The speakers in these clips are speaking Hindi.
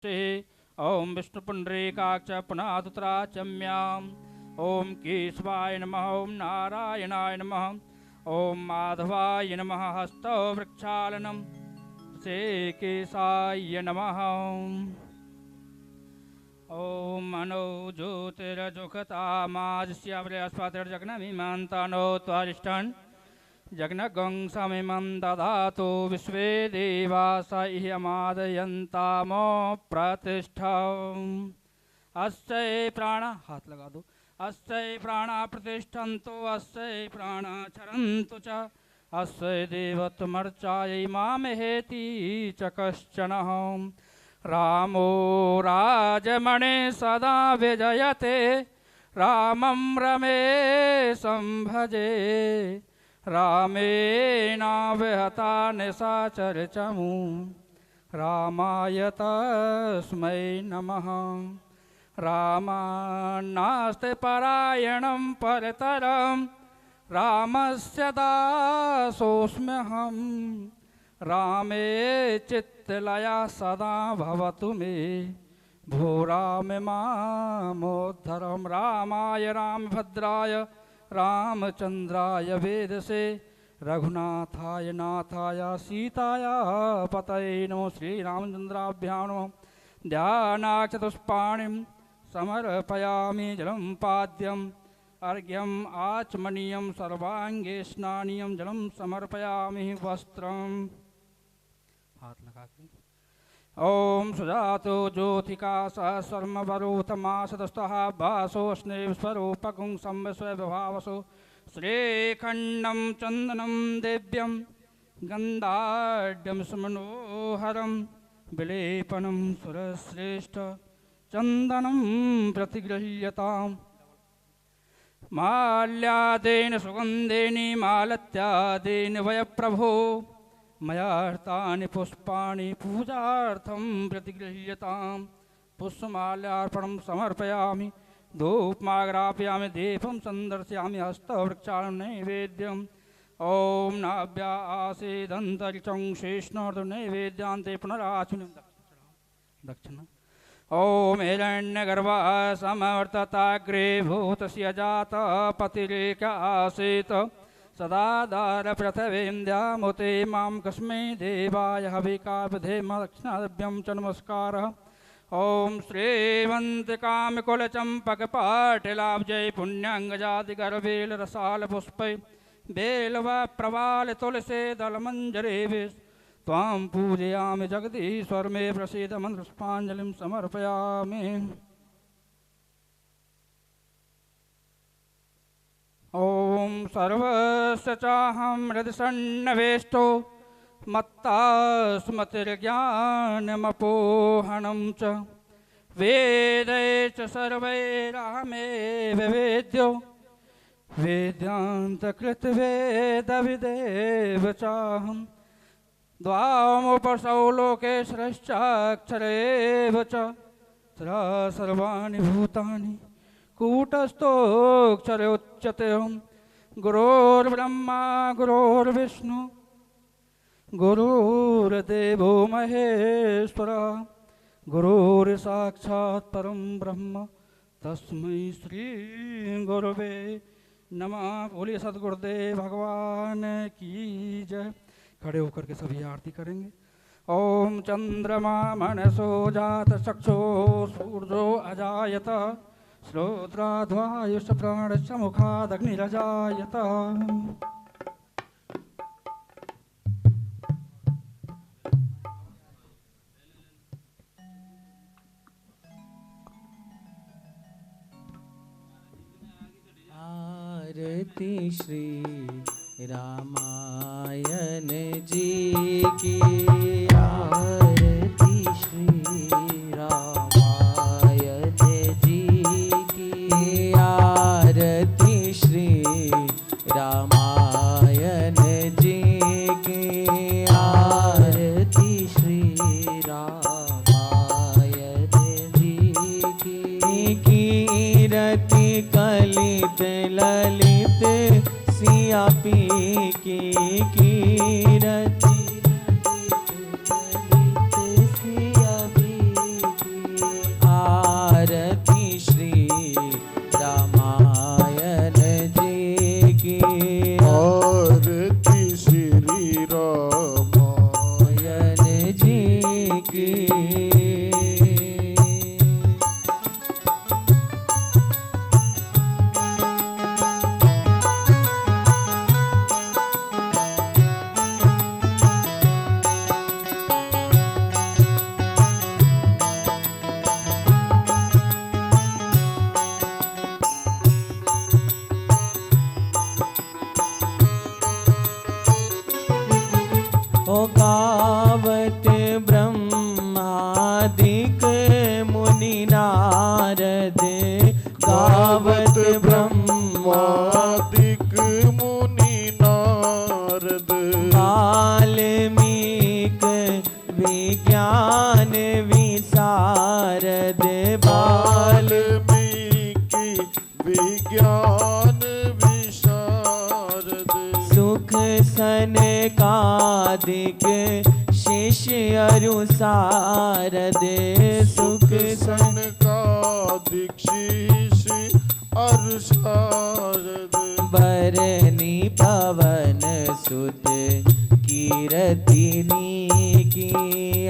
ओम विष्णुपुंडरीकाक्ष पुनादुतराचम्याम् ओम केशवाय नमः ओम नारायणाय नमः ओम माधवाय नमः हस्तौ वृक्षालनम से केशाय नमः ओम मनो ज्योतिरजुखतामाजस्यावृहस्पतिर्जग्नमिमान्तानो त्वारिष्ठन् जग्नगं समिमं दधातु विश्वे देवा स इह्यमादयन्तामो प्रतिष्ठम् अस्य प्राण हाथ लगा दो अस्य प्राणा प्रतिष्ठन्तु अस्य प्राणा चरन्तु च अस्य देवत्वमर्चायै मामहेति च कश्चन रामो राजमणे सदा विजयते रामं रमेशं भजे रामेणाव्यहता निशाचरचमु रामाय तस्मै नमः रामान्नास्ति परायणं परतरं रामस्य दासोऽस्म्यहं रामे चित्तलया सदा भवतु मे भो राम मामोद्धरं रामाय रामभद्राय रामचंद्राय वेदसे रघुनाथाय नाथाय सीताय पतये नमो श्रीरामचंद्राभ्यां नमः ध्यानाचतुष्पाणिं समर्पयामि जलं पाद्यम् अर्घ्यम् आचमनीयं सर्वांगे स्नानीयं जलं समर्पयामि वस्त्रं हाथ लगा के ओम सुजातो ज्योतिका सहस्रमवरोतमासदस्तः भासो स्नेहस्वरूपकुं संविश्वभावसो श्रीखण्डं चन्दनं दिव्यं गन्धाढ्यं सुमनोहरं विलेपनं सुरश्रेष्ठ चन्दनं प्रतिगृह्यताम् माल्यादेन सुगन्धेन मालत्यादेन वयप्रभो मयार्तानि पुष्पाणि पूजार्थं प्रतिगृह्यताम् पुष्पमाल्यार्पणं समर्पयामि धूपमाग्रापयामि दीपं संदर्शयामि हस्तवृक्षालं नैवेद्यम् ॐ नाभ्या आसीदन्तरिक्षं शेषनार्दनैवेद्यान्ते पुनराचमनीयं दक्षिण ॐ हिरण्यगर्भः समवर्तताग्रे भूतस्य जातः पतिरेक आसीत् सदाधार पृथिवीन्द्यामुते मां कस्मै देवाय हविकाविधेम दक्षिणाभ्यं च नमस्कारः ॐ श्रीवन्तिकामिकुलचम्पकपाटिलाब्जै पुण्यङ्गजातिगर्भेलरसालपुष्पै बेलवप्रवालतुलसे दलमञ्जरेभिः त्वां पूजयामि जगदीश्वर मे प्रसीद मन्त्रपुष्पाञ्जलिं समर्पयामि ॐ सर्वस्य चाहं हृदि सन्निवेष्टो मत्ता स्मृतिर्ज्ञानमपोहनं च वेदै च सर्वैरामेव वेद्यो वेदान्तकृतवेदविदेव चाहं द्वामुपसौ लोकेश्वरश्चाक्षरेव च सर्वाणि भूतानि कूटस्थोऽक्षरे उच्यते गुरोर्ब्रह्मा गुरोर्विष्णु गुरुर्देवो महेश्वरः गुरुर्साक्षात् परं ब्रह्म तस्मै श्री गुरुवे नमः। बोलिए सद्गुरुदेव भगवान की जय। खड़े होकर के सभी आरती करेंगे। ओम चंद्रमा मनसो जात चक्षो सूर्यो अजायत श्रोत्राध्वायुष प्राणश्च मुखादग्निरजायत। आरती श्री रामायण जी की आरती श्री रामायण जी की आरती श्री रामायण जी की आरती श्री रामायण जी की कीरति कलित ललित सिया पी की कीरति नारद वाल्मीकि विज्ञान विशारद सुख सनकादिक शिष्य अरुसारद सुख सनकादिक शिष्य अरुसारद बरनी पवन सुत कीरतिनी की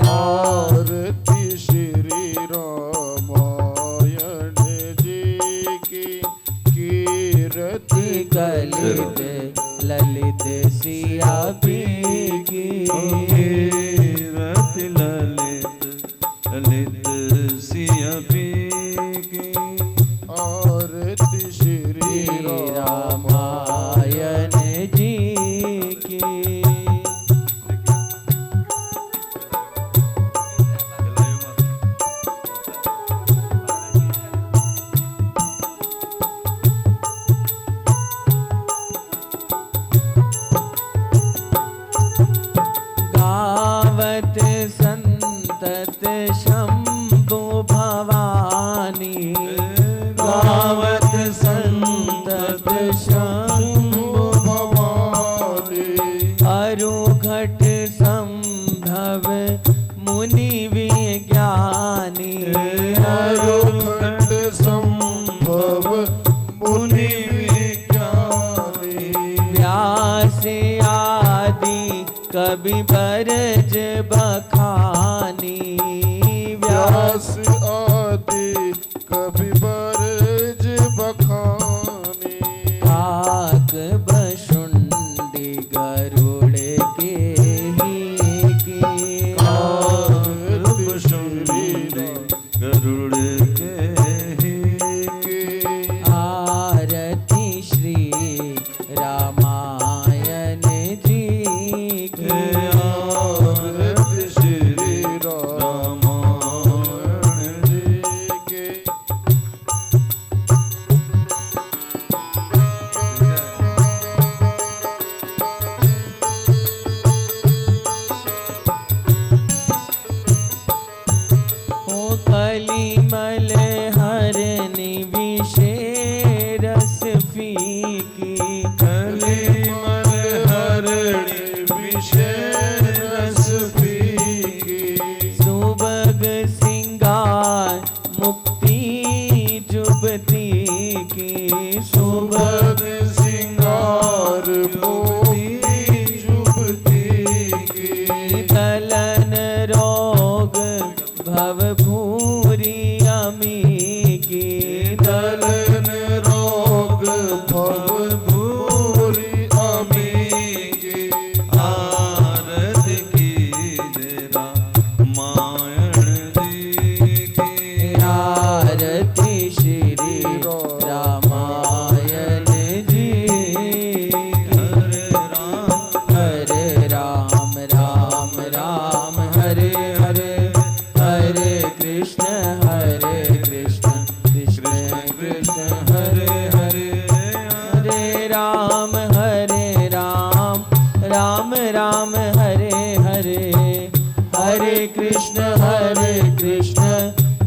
आरती श्री रामायण जी की कीरति कलित ललित सिया पी की कीरति ललित ललित सिया पी की आरती श्री रामायण जी की गावत संतत शंभु भवानी गावत संतत शंभु भवानी अरु घट संभव मुनि विज्ञानी अरु घट संभव मुनि विज्ञानी व्यास आदि कवि बरज बखानी व्यास आदि कवि बरज बखानी काक बशुंडी गरुड़ के ही की आरती श्री गरुड़ के ही आरती श्री रामायण जी की आरती श्री रामायण जी के ओ कलिमल हरनि विशेरस फीकी कलिमल हरणी विशेष फीकी सुबग सिंगार मुक्ति जुबती की सुभग सिंगार मोती जुबती की तलन रोग भव भूरी अमी की दलन रोग भव भूरी अमी की आरती की जरा मायण जी की आरती श्री रामायण जी हरे राम हरे राम राम राम हरे हरे हरे कृष्ण कृष्ण कृष्ण हरे हरे हरे राम राम राम हरे हरे हरे कृष्ण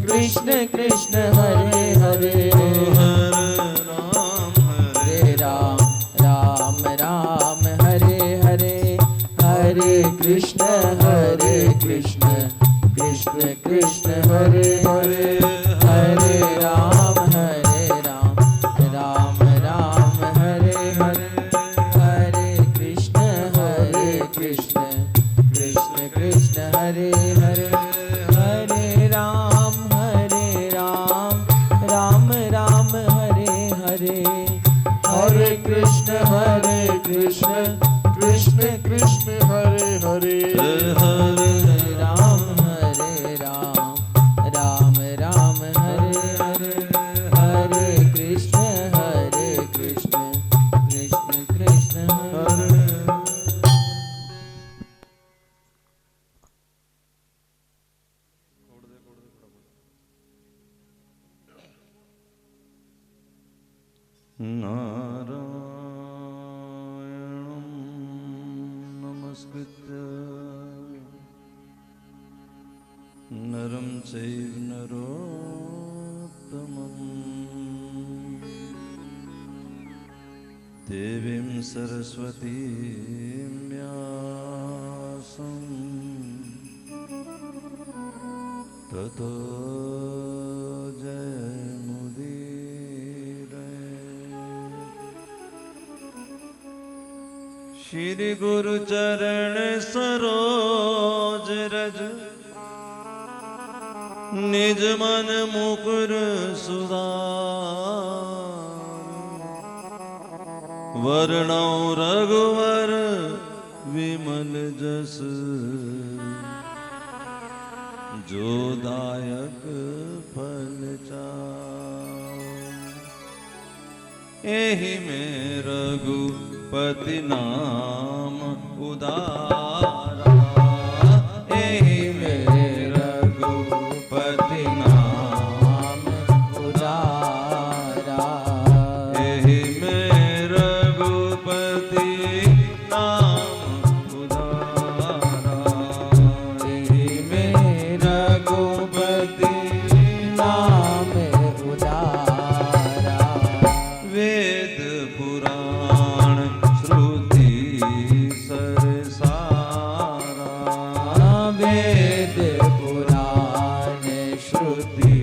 कृष्ण कृष्ण हरे हरे हरे राम राम हरे हरे हरे कृष्ण कृष्ण कृष्ण हरे हरे हरे राम राम राम हरे हरे हरे कृष्ण कृष्ण कृष्ण हरे हरे हरे राम राम राम हरे हरे हरे कृष्ण कृष्ण कृष्ण हरे हरे हरे राम राम राम हरे हरे हरे कृष्ण कृष्ण कृष्ण हरे नारायणं नमस्कृत्य नरं चैव नरोत्तमम् देवीं सरस्वतीं व्यासं ततो श्री गुरु चरण सरोज रज निज मन मुकुर सुधार वर्णौ रघुवर विमल जस जो दायक फल चार एहि में रघुपति नाम उदारा एहि में रघुपति नाम उदारा एहि में रघुपति नाम उदारा एहि में रघुपति नाम उदारा वेद पुराण श्रुति सरसारा वेद पुराण श्रुति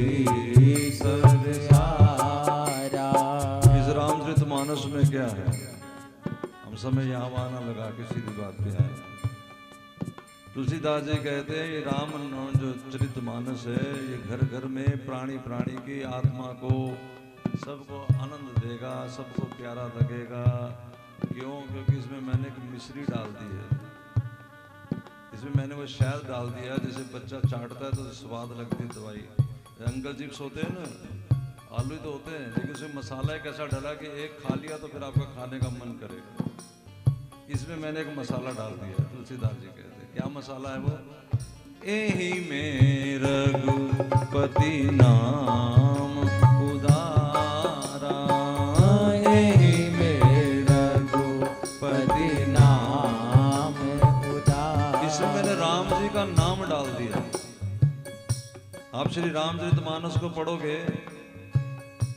सरसारा। इस रामचरितमानस में क्या है? हम समय यहाँ वहाँ लगा के सीधी बात पे आए। तुलसीदास जी कहते हैं ये राम जो चरितमानस है ये घर घर में प्राणी प्राणी की आत्मा को सबको आनंद देगा, सबको प्यारा लगेगा। क्यों? क्योंकि इसमें मैंने एक मिश्री डाल दी है, इसमें मैंने वो शहद डाल दिया जैसे बच्चा चाटता है तो स्वाद लगती है दवाई। अंकल जी सोते हैं ना, आलू ही तो होते हैं, लेकिन उसमें मसाला एक ऐसा डाला कि एक खा लिया तो फिर आपका खाने का मन करेगा। इसमें मैंने एक मसाला डाल दिया। तुलसीदास जी कहते हैं क्या मसाला है वो? एहि में रघुपति नाम उदारा एहि में रघुपति नाम उदारा। इसमें मैंने राम जी का नाम डाल दिया। आप श्री रामचरितमानस को पढ़ोगे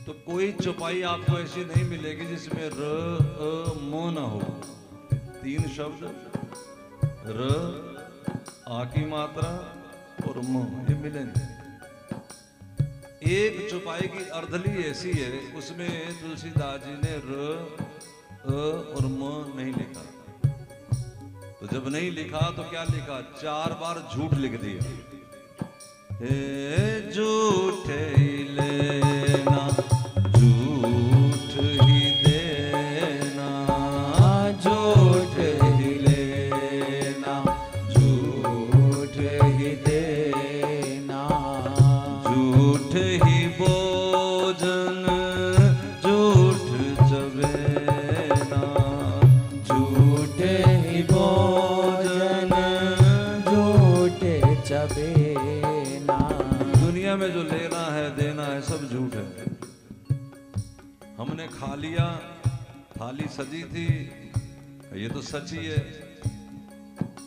तो कोई चौपाई आपको ऐसी नहीं मिलेगी जिसमें र अ म न हो। तीन शब्द र आ की मात्रा और म ये मिलेंगे। एक चौपाई की अर्धली ऐसी है उसमें तुलसीदास जी ने र अ और म नहीं लिखा। तो जब नहीं लिखा तो क्या लिखा? 4 बार झूठ लिख दिया। हे झूठ ही लेना झूठ ही देना झूठ ही लेना झूठ ही देना झूठ ही भोजन झूठ चबेना झूठ ही भोजन झूठ चबेना। दुनिया में जो लेना है देना है सब झूठ है। हमने खा लिया, थाली सजी थी, ये तो सच ही है।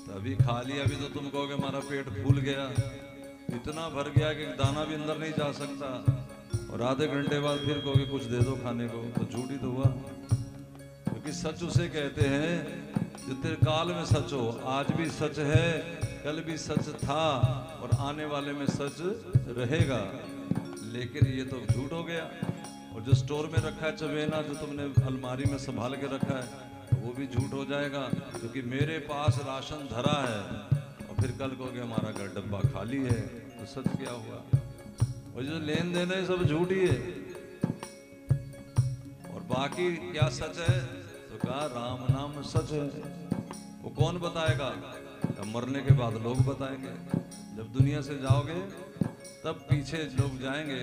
तभी खा लिया, अभी तो तुम कहोगे हमारा पेट फूल गया, इतना भर गया कि दाना भी अंदर नहीं जा सकता, और आधे घंटे बाद फिर कहोगे कुछ दे दो खाने को, तो झूठ ही तो हुआ। क्योंकि सच उसे कहते हैं जो तेरे काल में सच हो। आज भी सच है, कल भी सच था और आने वाले में सच रहेगा। लेकिन ये तो झूठ हो गया। और जो स्टोर में रखा है चबेना, जो तुमने अलमारी में संभाल के रखा है, तो वो भी झूठ हो जाएगा। क्योंकि मेरे पास राशन धरा है और फिर कल कहोगे हमारा घर डब्बा खाली है, तो सच क्या हुआ? और जो लेन देन है सब झूठ ही है। और बाकी क्या सच है? तो कहा राम नाम सच है। वो कौन बताएगा? मरने के बाद लोग बताएंगे। जब दुनिया से जाओगे तब पीछे लोग जाएंगे,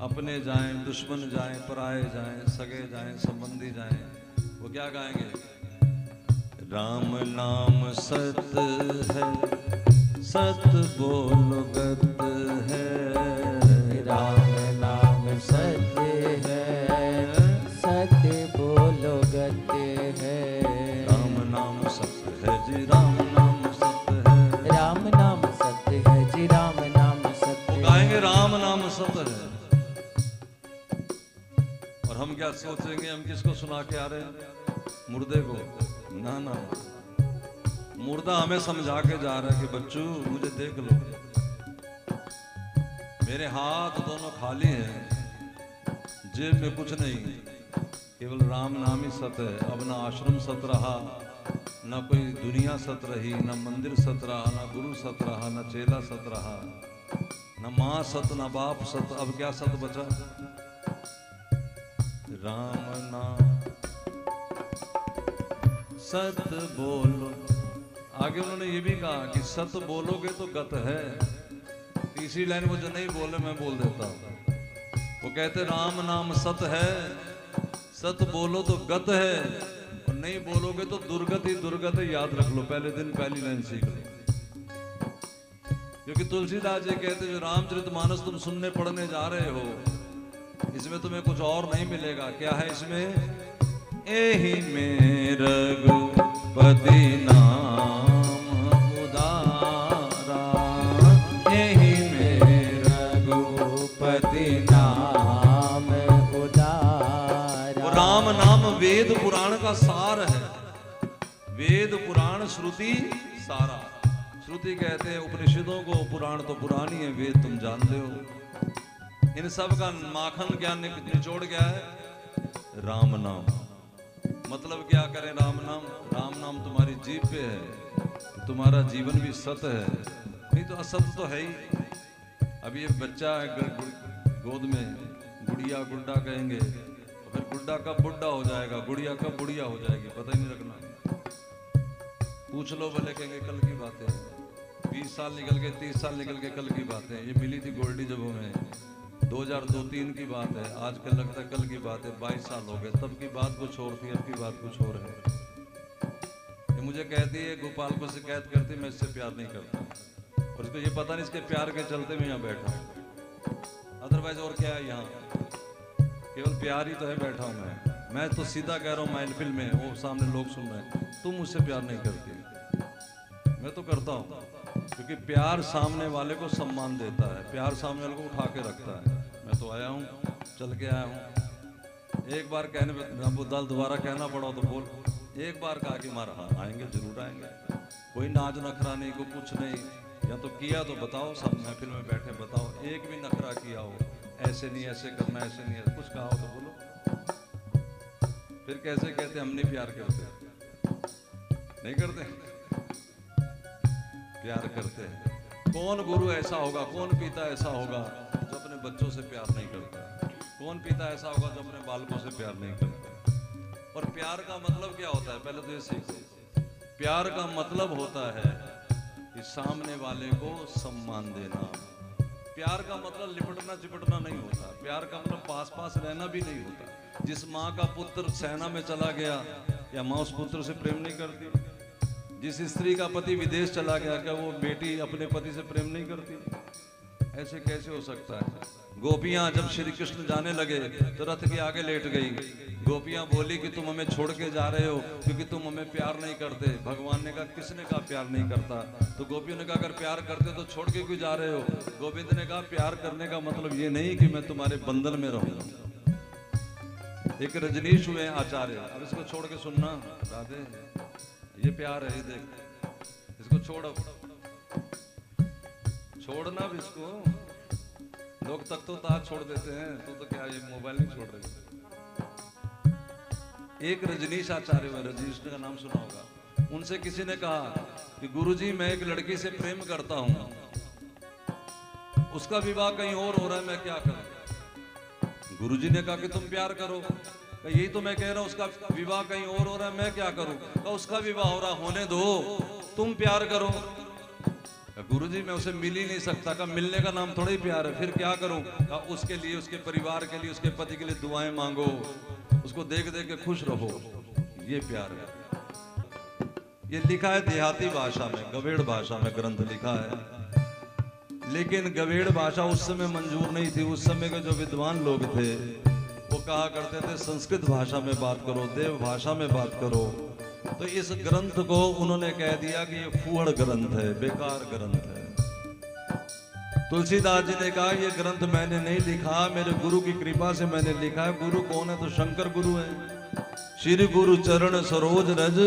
अपने जाएं, दुश्मन जाएं, पराए जाएं, सगे जाएं, संबंधी जाएं। वो क्या गाएंगे? राम नाम सत है, सत बोलो गत है। राम नाम सत्य है, सत्य बोलो गत्य है। राम नाम सत्य है जी, राम नाम सत्य है। राम नाम सत्य है जी, राम नाम सत्य नाम सत है। और हम क्या सोचेंगे, हम किसको सुना के आ रहे हैं? मुर्दे को? ना ना, मुर्दा हमें समझा के जा रहा है कि बच्चों मुझे देख लो, मेरे हाथ दोनों खाली हैं, जेब में कुछ नहीं, केवल राम नाम ही सत है। अब ना आश्रम सत रहा, ना कोई दुनिया सत रही, ना मंदिर सत रहा, ना गुरु सत रहा, ना चेला सत रहा, ना माँ सत, ना बाप सत। अब क्या सत बचा? राम नाम सत बोलो। आगे उन्होंने ये भी कहा कि सत बोलोगे तो गत है। तीसरी लाइन वो जो नहीं बोले मैं बोल देता हूं। वो कहते राम नाम सत है, सत बोलो तो गत है, और नहीं बोलोगे तो दुर्गत ही दुर्गत है। याद रख लो, पहले दिन पहली लाइन सीख लो। क्योंकि तुलसीदास जी कहते जो रामचरितमानस तुम सुनने पढ़ने जा रहे हो, इसमें तुम्हें कुछ और नहीं मिलेगा। क्या है इसमें? एहि में रघुपति नाम उदारा, एहि में रघुपति नाम उदारा। और राम नाम वेद पुराण का सार है। वेद पुराण श्रुति सारा। श्रुति कहते हैं उपनिषदों को, पुराण तो पुरानी है, वेद तुम जानते हो। इन सब का माखन ज्ञान निचोड़ गया है राम नाम। मतलब क्या करें राम नाम? राम नाम तुम्हारी जीभ पे है तो तुम्हारा जीवन भी सत है, नहीं तो असत तो है ही। अब ये बच्चा है गोद में, गुड़िया गुड्डा कहेंगे, और फिर गुड्डा कब बुड्ढा हो जाएगा, गुड़िया कब बुढ़िया हो जाएगी, पता ही नहीं रखना। पूछ लो भले, कहेंगे कल की बात है, 20 साल निकल के 30 साल निकल के कल की बात है। ये मिली थी गोल्डी जब हमें 2002-3 की बात है, आजकल लगता है कल की बात है। 22 साल हो गए, तब की बात कुछ और थी, अब की बात कुछ और है। ये मुझे कहती है गोपाल को शिकायत करती, मैं इससे प्यार नहीं करता, और इसको ये पता नहीं इसके प्यार के चलते मैं यहाँ बैठा हूँ। अदरवाइज और क्या है यहाँ? केवल प्यार ही तो है, बैठा हूँ मैं तो सीधा कह रहा हूँ महफिल में, वो सामने लोग सुन रहे हैं, तुम मुझसे प्यार नहीं करती, मैं तो करता हूँ। क्योंकि प्यार सामने वाले को सम्मान देता है, प्यार सामने वाले को उठा के रखता है। मैं तो आया हूँ, चल के आया हूँ। एक बार कहने पे दोबारा कहना पड़ा तो बोल, एक बार कहा कि मारा हाँ आएंगे, जरूर आएंगे। कोई नाज नखरा नहीं, कोई कुछ नहीं, या तो किया तो बताओ, सब महफिल में बैठे बताओ, एक भी नखरा किया हो, ऐसे नहीं ऐसे करना, ऐसे नहीं ऐसे, कुछ कहा हो तो बोलो। फिर कैसे कहते हम नहीं प्यार करते? नहीं करते, प्यार करते हैं। कौन गुरु ऐसा होगा, कौन पिता ऐसा होगा जो अपने बच्चों से प्यार नहीं करता? कौन पिता ऐसा होगा जो अपने बालकों से प्यार नहीं करता? और प्यार का मतलब क्या होता है, पहले तो ये सीखो। प्यार का मतलब होता है कि सामने वाले को सम्मान देना। प्यार का मतलब लिपटना चिपटना नहीं होता। प्यार का मतलब पास पास रहना भी नहीं होता। जिस माँ का पुत्र सेना में चला गया, या माँ उस पुत्र से प्रेम नहीं करती? जिस स्त्री का पति विदेश चला गया, क्या वो बेटी अपने पति से प्रेम नहीं करती? ऐसे कैसे हो सकता है? गोपियां जब श्री कृष्ण जाने लगे तो रथ के आगे लेट गई। गोपियां बोली कि तुम हमें छोड़ के जा रहे हो क्योंकि तुम हमें प्यार नहीं करते। भगवान ने कहा किसने कहा प्यार नहीं करता? तो गोपियों ने कहा अगर प्यार करते तो छोड़ के क्यों जा रहे हो? गोविंद ने कहा प्यार करने का मतलब ये नहीं कि मैं तुम्हारे बंधन में रहूंगा। एक रजनीश हुए आचार्य, अब इसको छोड़ के सुनना राधे, ये प्यार है, ये देख इसको छोड़, छोड़ना भी इसको। लोग तक तो ताज छोड़ देते हैं, तो क्या ये मोबाइल नहीं छोड़ रहे? एक रजनीश आचार्य हुए, रजनीश का नाम सुना होगा। उनसे किसी ने कहा कि गुरुजी मैं एक लड़की से प्रेम करता हूं, उसका विवाह कहीं और हो रहा है, मैं क्या करूं? गुरुजी ने कहा कि तुम प्यार करो। यही तो मैं कह रहा हूं, उसका विवाह कहीं और हो रहा है, मैं क्या करूं? तो उसका विवाह हो रहा, होने दो, तुम प्यार करो। गुरुजी मैं उसे मिल ही नहीं सकता। का मिलने का नाम थोड़ा ही प्यार है, फिर क्या करूं? का उसके लिए, उसके परिवार के लिए, उसके पति के लिए दुआएं मांगो, उसको देख देख के खुश रहो, ये प्यार है। ये लिखा है देहाती भाषा में, गवेड़ भाषा में ग्रंथ लिखा है। लेकिन गवेड़ भाषा उस समय मंजूर नहीं थी। उस समय के जो विद्वान लोग थे वो कहा करते थे संस्कृत भाषा में बात करो, देव भाषा में बात करो। तो इस ग्रंथ को उन्होंने कह दिया कि ये फूहड़ ग्रंथ है, बेकार ग्रंथ है। तुलसीदास जी ने कहा ये ग्रंथ मैंने नहीं लिखा, मेरे गुरु की कृपा से मैंने लिखा है। गुरु कौन है? तो शंकर गुरु है। श्री गुरु चरण सरोज रज,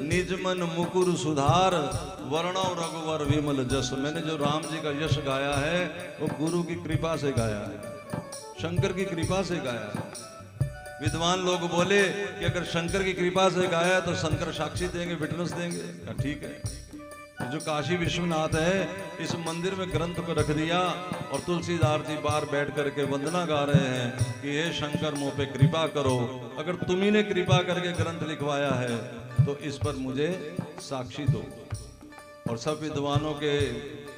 निज मन मुकुर सुधार, वर्णव रघुवर विमल जस। मैंने जो राम जी का यश गाया है वो गुरु की कृपा से गाया है, शंकर की कृपा से गाया है। विद्वान लोग बोले कि अगर शंकर की कृपा से गाया है तो शंकर साक्षी देंगे, विटनेस देंगे। कहा ठीक है। जो काशी विश्वनाथ है इस मंदिर में ग्रंथ को रख दिया और तुलसीदास जी बाहर बैठ करके वंदना गा रहे हैं कि हे शंकर मुझ पे कृपा करो, अगर तुम्ही ने कृपा करके ग्रंथ लिखवाया है तो इस पर मुझे साक्षी दो। और सब विद्वानों के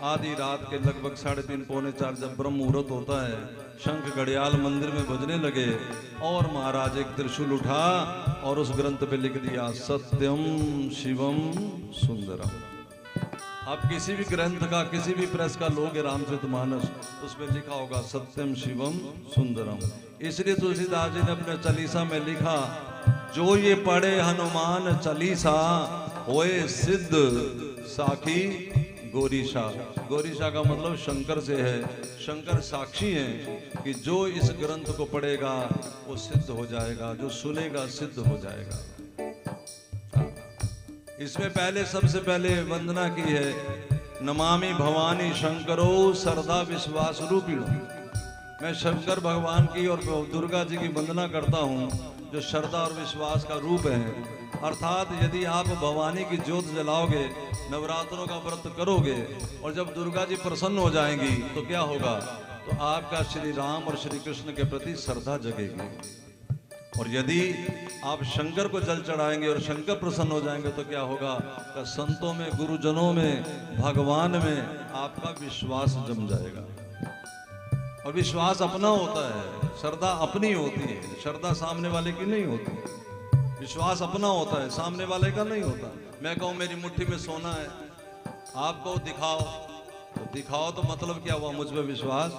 आधी रात के लगभग 3:30 पौने 4 जब ब्रह्म मुहूर्त होता है, शंख घड़ियाल मंदिर में बजने लगे और महाराज एक त्रिशूल उठा और उस ग्रंथ पे लिख दिया सत्यम शिवम सुंदरम। आप किसी भी ग्रंथ का, किसी भी प्रेस का लोगे रामचरितमानस, उसमें लिखा होगा सत्यम शिवम सुंदरम। इसलिए तुलसीदास जी ने अपने चालीसा में लिखा, जो ये पढ़े हनुमान चालीसा होए सिद्ध साखी गोरीशा। गोरीशा का मतलब शंकर से है। शंकर साक्षी हैं कि जो इस ग्रंथ को पढ़ेगा वो सिद्ध हो जाएगा, जो सुनेगा सिद्ध हो जाएगा। इसमें पहले सबसे पहले वंदना की है, नमामि भवानी शंकरो श्रद्धा विश्वास रूपिणो। मैं शंकर भगवान की और दुर्गा जी की वंदना करता हूँ जो श्रद्धा और विश्वास का रूप है। अर्थात यदि आप भवानी की ज्योत जलाओगे, नवरात्रों का व्रत करोगे और जब दुर्गा जी प्रसन्न हो जाएंगी तो क्या होगा? तो आपका श्री राम और श्री कृष्ण के प्रति श्रद्धा जगेगी। और यदि आप शंकर को जल चढ़ाएंगे और शंकर प्रसन्न हो जाएंगे तो क्या होगा? तो संतों में, गुरुजनों में, भगवान में आपका विश्वास जम जाएगा। और विश्वास अपना होता है, श्रद्धा अपनी होती है, श्रद्धा सामने वाले की नहीं होती। विश्वास अपना होता है, सामने वाले का नहीं होता। मैं कहूँ मेरी मुट्ठी में सोना है, आपको दिखाओ तो दिखाओ, तो मतलब क्या हुआ? मुझ पे विश्वास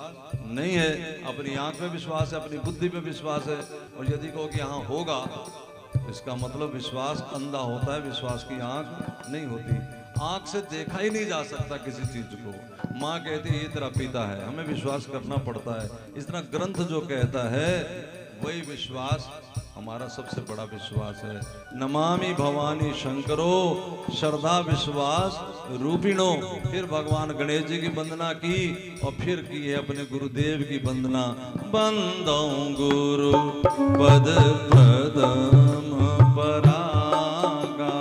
नहीं है। अपनी आंख पे विश्वास है, अपनी बुद्धि पे विश्वास है। और यदि कहो कि हाँ होगा, इसका मतलब विश्वास अंधा होता है, विश्वास की आंख नहीं होती। आंख से देखा ही नहीं जा सकता किसी चीज को। माँ कहती है ये तेरा पिता है, हमें विश्वास करना पड़ता है। इस तरह ग्रंथ जो कहता है वही विश्वास हमारा सबसे बड़ा विश्वास है। नमामि भवानी शंकरो श्रद्धा विश्वास रूपिणो। फिर भगवान गणेश जी की वंदना की और फिर की है अपने गुरुदेव की वंदना। बंदो गुरु पद पदम परागा,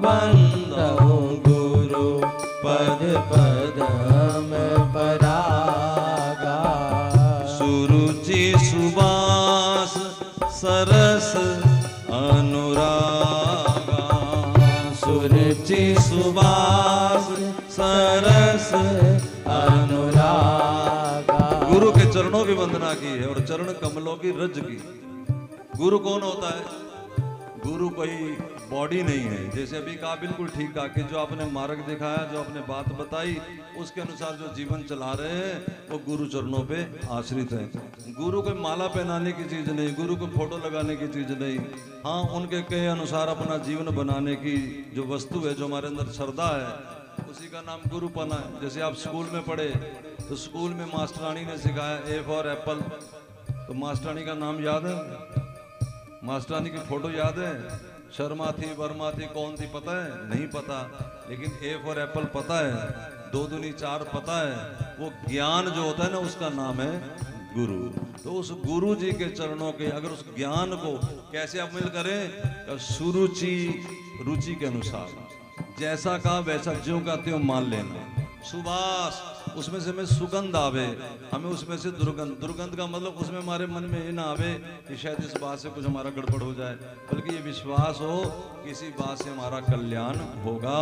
बंदो गुरु पद पदम परागा। सुरुचि सुबास सरस अनुरागा, सुरुचि सुबास सरस अनुरागा। गुरु के चरणों की वंदना की है और चरण कमलों की रज की। गुरु कौन होता है? गुरु कोई बॉडी नहीं है। जैसे अभी कहा, बिल्कुल ठीक कहा कि जो आपने मार्ग दिखाया, जो आपने बात बताई, उसके अनुसार जो जीवन चला रहे हैं वो गुरु चरणों पे आश्रित है। गुरु को माला पहनाने की चीज नहीं, गुरु को फोटो लगाने की चीज नहीं। हाँ, उनके कहे अनुसार अपना जीवन बनाने की जो वस्तु है, जो हमारे अंदर श्रद्धा है, उसी का नाम गुरुपना है। जैसे आप स्कूल में पढ़े तो स्कूल में मास्टरानी ने सिखाया ए फॉर एप्पल, तो मास्टरानी का नाम याद है? मास्टरानी की फोटो याद है? शर्मा थी, वर्मा थी, कौन थी पता है? नहीं पता। लेकिन ए फॉर एप्पल पता है, 2 दूनी 4 पता है। वो ज्ञान जो होता है ना, उसका नाम है गुरु। तो उस गुरु जी के चरणों के, अगर उस ज्ञान को कैसे आप मिल करें? सुरुचि, रुचि के अनुसार, जैसा का वैसा, ज्यों का त्यों मान लेना। सुबास, उसमें से हमें सुगंध आवे, हमें उसमें से दुर्गंध। दुर्गंध का मतलब उसमें हमारे मन में ये ना आवे कि शायद इस बात से कुछ हमारा गड़बड़ हो जाए, बल्कि ये विश्वास हो किसी बात से हमारा कल्याण होगा।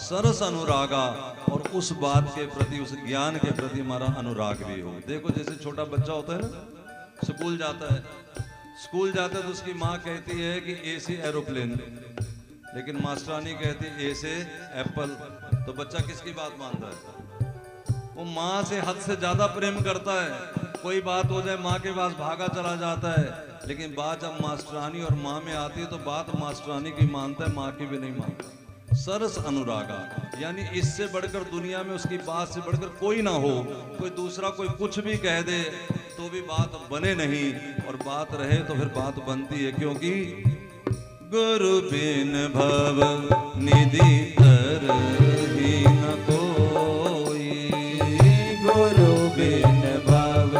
सरस अनुरागा, और उस बात के प्रति, उस ज्ञान के प्रति हमारा अनुराग भी हो। देखो जैसे छोटा बच्चा होता है ना, स्कूल जाता है, स्कूल जाता है तो उसकी माँ कहती है कि ए से एरोप्लेन, लेकिन मास्टरानी कहती है ए से एप्पल। तो बच्चा किसकी बात मानता है? वो माँ से हद से ज्यादा प्रेम करता है। कोई बात हो जाए माँ के पास भागा चला जाता है, लेकिन बात जब मास्टरानी और माँ में आती है तो बात मास्टरानी की मानता है, माँ की भी नहीं मानता। सरस अनुरागा, यानी इससे बढ़कर दुनिया में उसकी बात से बढ़कर कोई ना हो। कोई दूसरा कोई कुछ भी कह दे तो भी बात बने नहीं, और बात रहे तो फिर बात बनती है, क्योंकि गुरु बिन भव निधि तरहि न कोई, गुरु बिन भव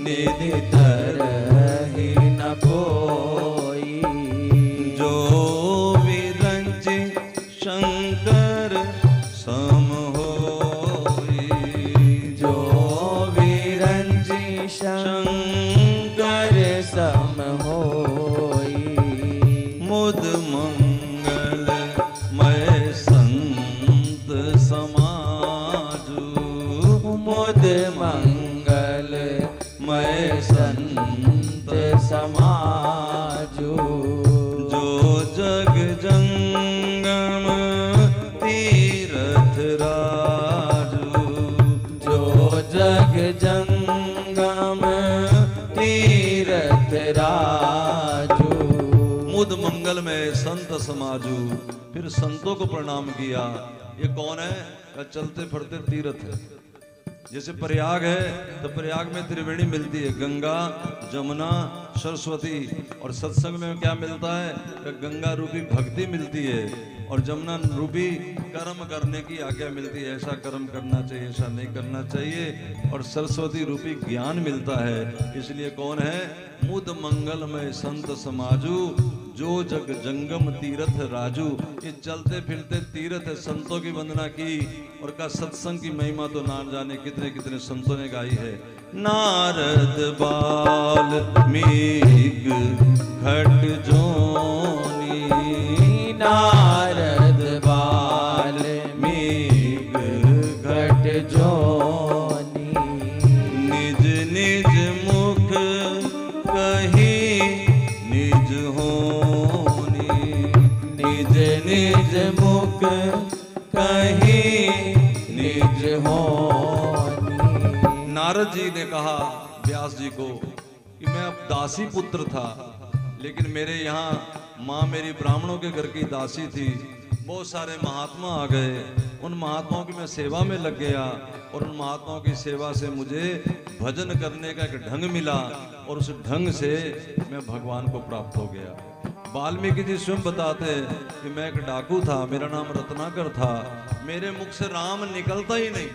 निधि तरहि न कोई। जो विरंचि शंकर सम होई, जो विरंचि शंकर सम होई। मुद मंगल मय संत समाजू, मुद मंगल मय संत समाजू। जो जग जंगम तीरथ राजू, जो जग जंगम तीरथ राजू। मुद मंगल में संत समाजू, फिर संतों को प्रणाम किया। ये कौन है? क्या चलते फिरते तीर्थ है। जैसे प्रयाग है तो प्रयाग में त्रिवेणी मिलती है, गंगा जमुना सरस्वती, और सत्संग में क्या मिलता है? कि गंगा रूपी भक्ति मिलती है और जमुना रूपी कर्म करने की आज्ञा मिलती है, ऐसा कर्म करना चाहिए, ऐसा नहीं करना चाहिए, और सरस्वती रूपी ज्ञान मिलता है। इसलिए कौन है? मुद मंगलमय संत समाजू, जो जग जंगम तीर्थ राजू। ये चलते फिरते तीर्थ संतों की वंदना की, और का सत्संग की महिमा तो ना जाने कितने कितने संतों ने गाई है। नारद बाल मीग घट जोनी, नारद बाल मीग घट जोनी। निज निज मुख कही निज होनी, निज निज मुख कही निज होनी। नारद जी ने कहा व्यास जी को कि मैं अब दासी पुत्र था, लेकिन मेरे यहाँ माँ मेरी ब्राह्मणों के घर की दासी थी। बहुत सारे महात्मा आ गए, उन महात्माओं की मैं सेवा में लग गया, और उन महात्माओं की सेवा से मुझे भजन करने का एक ढंग मिला, और उस ढंग से मैं भगवान को प्राप्त हो गया। वाल्मीकि जी स्वयं बताते हैं कि मैं एक डाकू था, मेरा नाम रत्नाकर था, मेरे मुख से राम निकलता ही नहीं।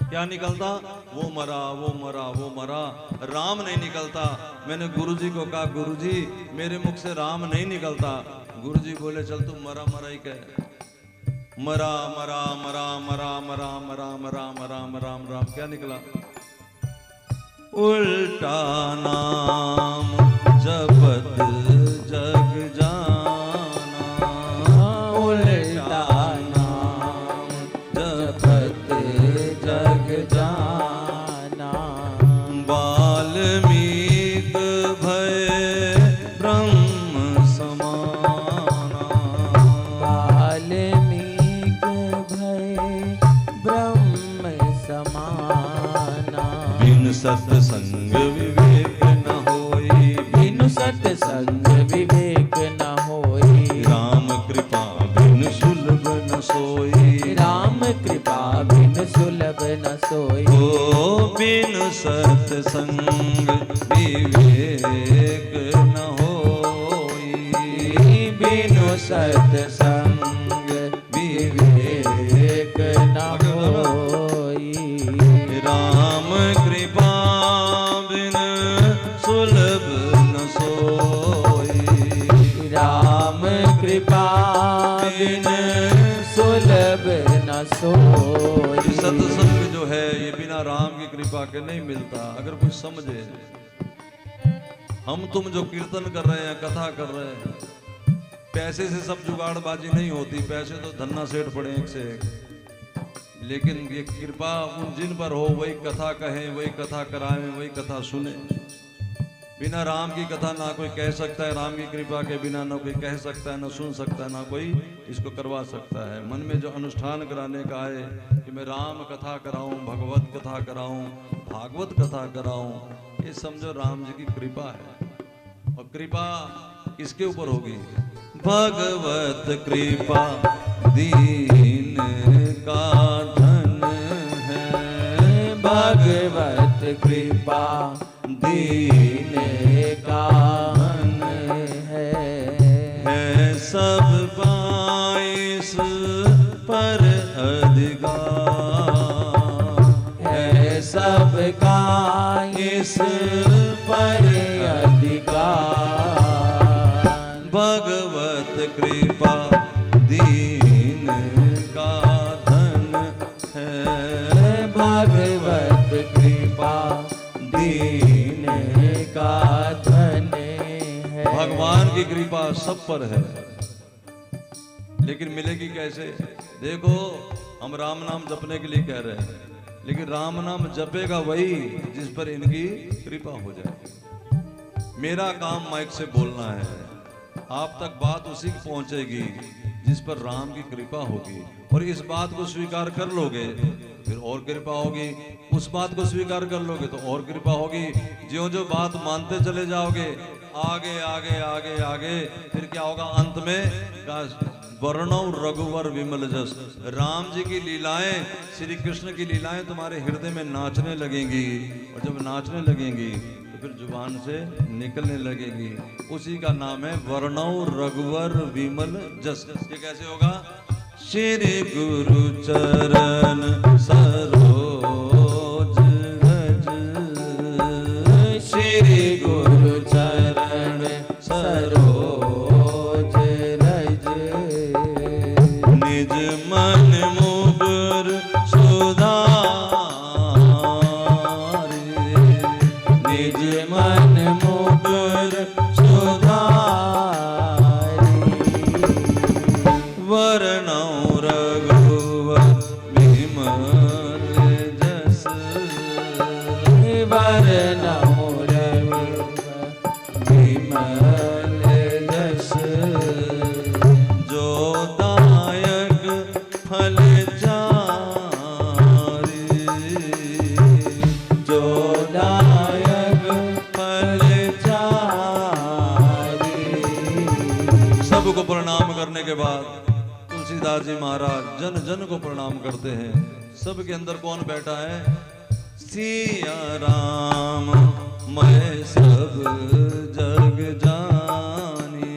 क्या निकलता? वो मरा, वो मरा, वो मरा, राम नहीं निकलता। मैंने गुरुजी को कहा, गुरुजी मेरे मुख से राम नहीं निकलता। गुरुजी बोले चल तू मरा मरा ही कह, मरा मरा मरा मरा मरा मरा मरा मरा मरा राम। क्या निकला? उल्टा नाम जपत जग जाना, उल्टा नाम जपत जग जाना। वाल्मीक भय ब्रह्म समाना, वाल्मीक भय ब्रह्म समाना। बिन सत्संग विवेक न होई, बिनु सत्संग विवेक न होई। राम कृपा बिन सुलभ न सोई, राम कृपा बिन सुलभ न सोई। ओ बिन सत्संग विवेक न होई, बिनु सत्संग विवेक न होई। राम कृपा बिन सुलभ न सोई, राम कृपा बिन सुलभ न सोई। सत्संग जो है ये बिना राम की कृपा के नहीं मिलता। अगर कोई समझे, हम तुम जो कीर्तन कर रहे हैं, कथा कर रहे हैं, पैसे से सब जुगाड़बाजी नहीं होती, पैसे तो धन्ना सेठ पड़े एक से एक, लेकिन ये कृपा उन जिन पर हो वही कथा कहें, वही कथा कराएं, वही कथा सुने। बिना राम की कथा ना कोई कह सकता है, राम की कृपा के बिना ना कोई कह सकता है, ना सुन सकता है, ना कोई इसको करवा सकता है। मन में जो अनुष्ठान कराने का है कि मैं राम कथा कराऊं, भगवत कथा कराऊं, भागवत कथा कराऊं, ये समझो राम जी की कृपा है। और कृपा किसके ऊपर होगी? भगवत कृपा दीन का धन है। भगवत कृपा दीन का धन है। सब बाईस पर अधिकार है सबका इस पर अधिकार। भगवत कृपा दीन का धन है। भगवत कृपा दीन का धन है। भगवान की कृपा सब पर है, लेकिन मिलेगी कैसे? देखो, हम राम नाम जपने के लिए कह रहे हैं, लेकिन राम नाम जपेगा वही जिस पर इनकी कृपा हो जाए। मेरा काम माइक से बोलना है, आप तक बात उसी की पहुंचेगी जिस पर राम की कृपा होगी। और इस बात को स्वीकार कर लोगे फिर और कृपा होगी, उस बात को स्वीकार कर लोगे तो और कृपा होगी। ज्यों जो बात मानते चले जाओगे आगे आगे आगे आगे, फिर क्या होगा? अंत में वर्णौ रघुवर विमल जस, राम जी की लीलाएं, श्री कृष्ण की लीलाएं तुम्हारे हृदय में नाचने लगेंगी। और जब नाचने लगेंगी तो फिर जुबान से निकलने लगेगी। उसी का नाम है वर्णौ रघुवर विमल जस। ये कैसे होगा? श्री गुरु चरण सरोज रज, श्री गुरु चरण सरोज रज। निज मन मुकुर सुधारि, निज मन मुकुर सुधारि। वर्णौ रघुवर विमल जस, वर्णौ रघुवर विमल जस। जो दायक फल चारि, जो दायक फल चारि। सबको प्रणाम करने के बाद तुलसीदास जी महाराज जन जन को प्रणाम करते हैं। सबके अंदर कौन बैठा है? सिया राम मैं सब जग जानी,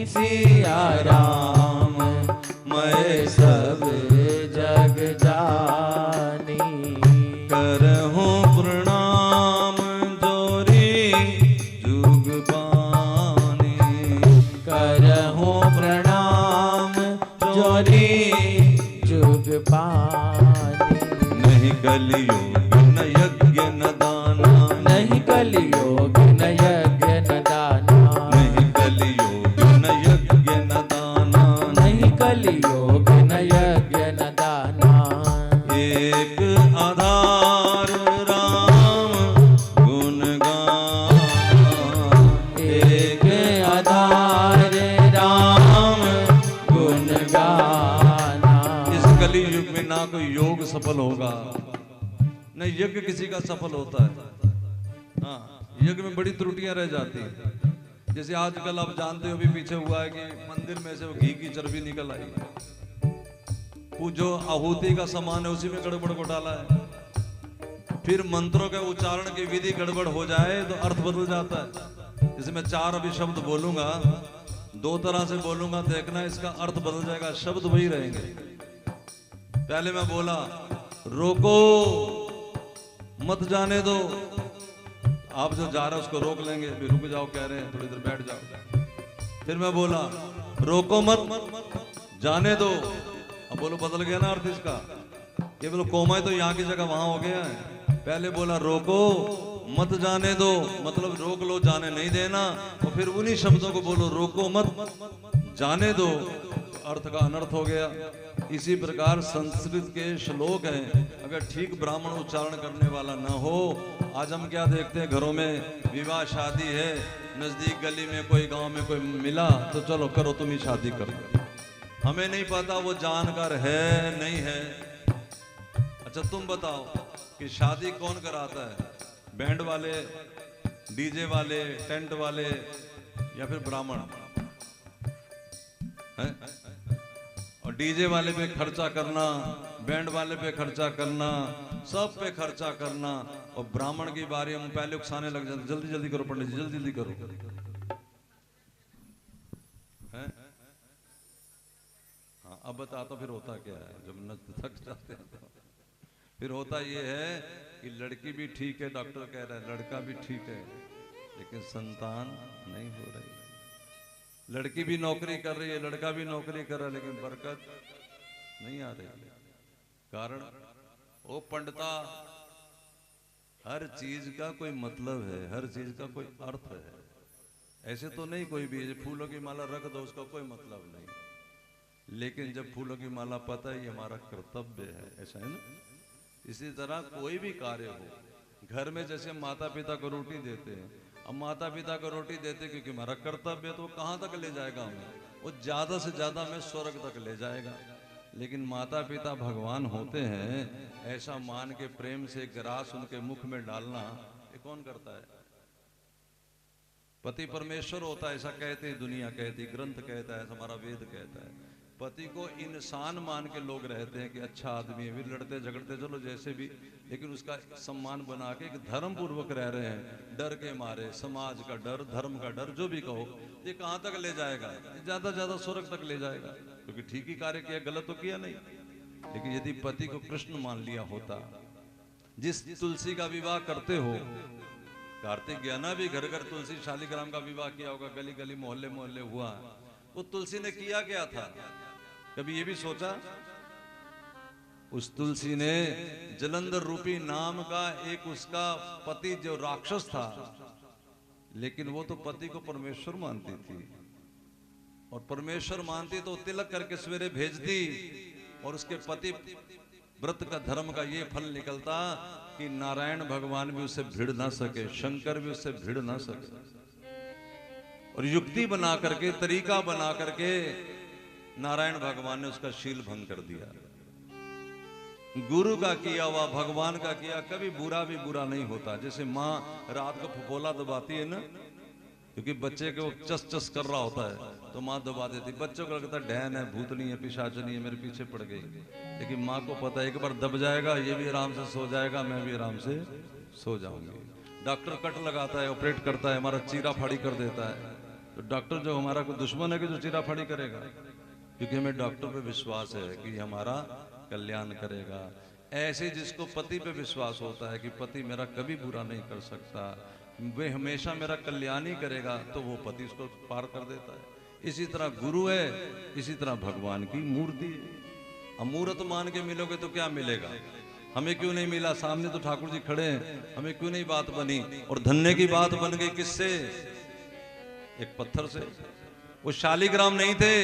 सिया राम मैं सब जग जानी। करहूं प्रणाम जोरी जुग पानी, करहूं प्रणाम जोरी जुग पानी। नहीं कलियुग न यज्ञ न दाना, नहीं कलियोग न यज्ञ न दाना, नहीं कलियुग न यज्ञ न दाना। नहीं कलियोग न यज्ञ न दाना। एक आधार राम गुण गाना, एक आधार राम गुण गाना। इस कलियुग में ना कोई योग सफल होगा न यज्ञ किसी का सफल होता है। हाँ, यज्ञ में बड़ी त्रुटियां रह जाती हैं। जैसे आजकल आप जानते हो भी पीछे हुआ है कि मंदिर में से वो घी की चर्बी निकल आई, वो जो आहुति का सामान है उसी में गड़बड़ घोटाला है। फिर मंत्रों के उच्चारण की विधि गड़बड़ हो जाए तो अर्थ बदल जाता है। जैसे मैं 4 अभी शब्द बोलूंगा, 2 तरह से बोलूंगा, देखना इसका अर्थ बदल जाएगा, शब्द वही रहेंगे। पहले मैं बोला रोको मत जाने दो, आप जो जा रहे हैं उसको रोक लेंगे, भी रुक जाओ कह रहे हैं, थोड़ी देर बैठ जाओ। फिर मैं बोला रोको मत जाने दो, अब बोलो बदल गया ना अर्थ इसका। ये बोलो कोमा तो यहाँ की जगह वहां हो गया है। पहले बोला रोको मत जाने दो, मतलब रोक लो, जाने नहीं देना। और फिर उन्हीं शब्दों को बोलो रोको मत जाने दो, अर्थ का अनर्थ हो गया। इसी प्रकार संस्कृत के श्लोक हैं, अगर ठीक ब्राह्मण उच्चारण करने वाला ना हो। आज हम क्या देखते हैं, घरों में विवाह शादी है, नजदीक गली में कोई गांव में कोई मिला तो चलो करो तुम ही शादी करो। हमें नहीं पता वो जानकार है नहीं है। अच्छा तुम बताओ कि शादी कौन कराता है, बैंड वाले, डीजे वाले, टेंट वाले या फिर ब्राह्मण? हैं? और डीजे वाले पे खर्चा करना, बैंड वाले पे खर्चा करना, सब पे खर्चा करना, और ब्राह्मण की बारी हम पहले उकसाने लग जाते, जल्दी जल्दी करो पंडित जी, जल्दी जल्दी करो, हैं? हाँ, अब बताता फिर होता क्या है जब नच थक जाते हैं तो फिर होता ये है कि लड़की भी ठीक है, डॉक्टर कह रहा है, लड़का भी ठीक है, लेकिन संतान नहीं हो रही। लड़की भी नौकरी कर रही है, लड़का भी नौकरी कर रहा है, लेकिन बरकत नहीं आ रही। कारण वो पंडिता, हर चीज का कोई मतलब है, हर चीज का कोई अर्थ है। ऐसे तो नहीं कोई भी फूलों की माला रख दो उसका कोई मतलब नहीं, लेकिन जब फूलों की माला, पता है ये हमारा कर्तव्य है, ऐसा है ना। इसी तरह कोई भी कार्य हो, घर में जैसे माता पिता को रोटी देते हैं, अब माता पिता को रोटी देते क्योंकि हमारा कर्तव्य है, तो वो कहाँ तक ले जाएगा हमें, वो ज्यादा से ज्यादा हमें स्वर्ग तक ले जाएगा। लेकिन माता पिता भगवान होते हैं, ऐसा मान के प्रेम से ग्रास उनके मुख में डालना ये कौन करता है? पति परमेश्वर होता है, ऐसा कहते हैं, दुनिया कहती, ग्रंथ कहता है, हमारा वेद कहता है। पति को इंसान मान के लोग रहते हैं कि अच्छा आदमी है, फिर लड़ते झगड़ते चलो जैसे भी, लेकिन उसका सम्मान बना के एक धर्म पूर्वक रह रहे हैं, डर के मारे, समाज का डर, धर्म का डर, जो भी कहो, ये कहाँ तक ले जाएगा? ज्यादा ज्यादा स्वर्ग तक ले जाएगा, क्योंकि ठीक ही कार्य किया, गलत तो किया नहीं। लेकिन यदि पति को कृष्ण मान लिया होता, जिस तुलसी का विवाह करते हो, कार्तिक ज्ञाना भी घर घर तुलसी शालिग्राम का विवाह किया होगा, गली गली मोहल्ले मोहल्ले हुआ, वो तुलसी ने किया क्या था? कभी ये भी सोचा? उस तुलसी ने जलंधर रूपी नाम का एक उसका पति जो राक्षस था, लेकिन वो तो पति को परमेश्वर मानती थी, और परमेश्वर मानती तो तिलक करके सवेरे भेजती, और उसके पति व्रत का धर्म का ये फल निकलता कि नारायण भगवान भी उससे भिड़ ना सके, शंकर भी उससे भिड़ ना सके। और युक्ति बना करके, तरीका बना करके नारायण भगवान ने उसका शील भंग कर दिया। गुरु का किया हुआ, भगवान का किया, कभी बुरा भी बुरा नहीं होता। जैसे माँ रात को फफोला दबाती है ना, क्योंकि बच्चे को चस चस कर रहा होता है तो माँ दबा देती, बच्चों को लगता है डैन है, भूतनी है, पिशाचनी है, मेरे पीछे पड़ गई, लेकिन माँ को पता है एक बार दब जाएगा ये भी आराम से सो जाएगा, मैं भी आराम से सो जाऊंगी। डॉक्टर कट लगाता है, ऑपरेट करता है, हमारा चीरा फाड़ी कर देता है, तो डॉक्टर जो हमारा कोई दुश्मन है कि जो चीरा फाड़ी करेगा? क्योंकि हमें डॉक्टर पे विश्वास है कि हमारा कल्याण करेगा। ऐसे जिसको पति पे विश्वास होता है कि पति मेरा कभी बुरा नहीं कर सकता, वे हमेशा मेरा कल्याण ही करेगा, तो वो पति उसको पार कर देता है। इसी तरह गुरु है, इसी तरह भगवान की मूर्ति है। अमूर्त मान के मिलोगे तो क्या मिलेगा? हमें क्यों नहीं मिला? सामने तो ठाकुर जी खड़े हैं, हमें क्यों नहीं बात बनी? और धन्य की बात बन गई किससे? एक पत्थर से। वो शालिग्राम नहीं थे,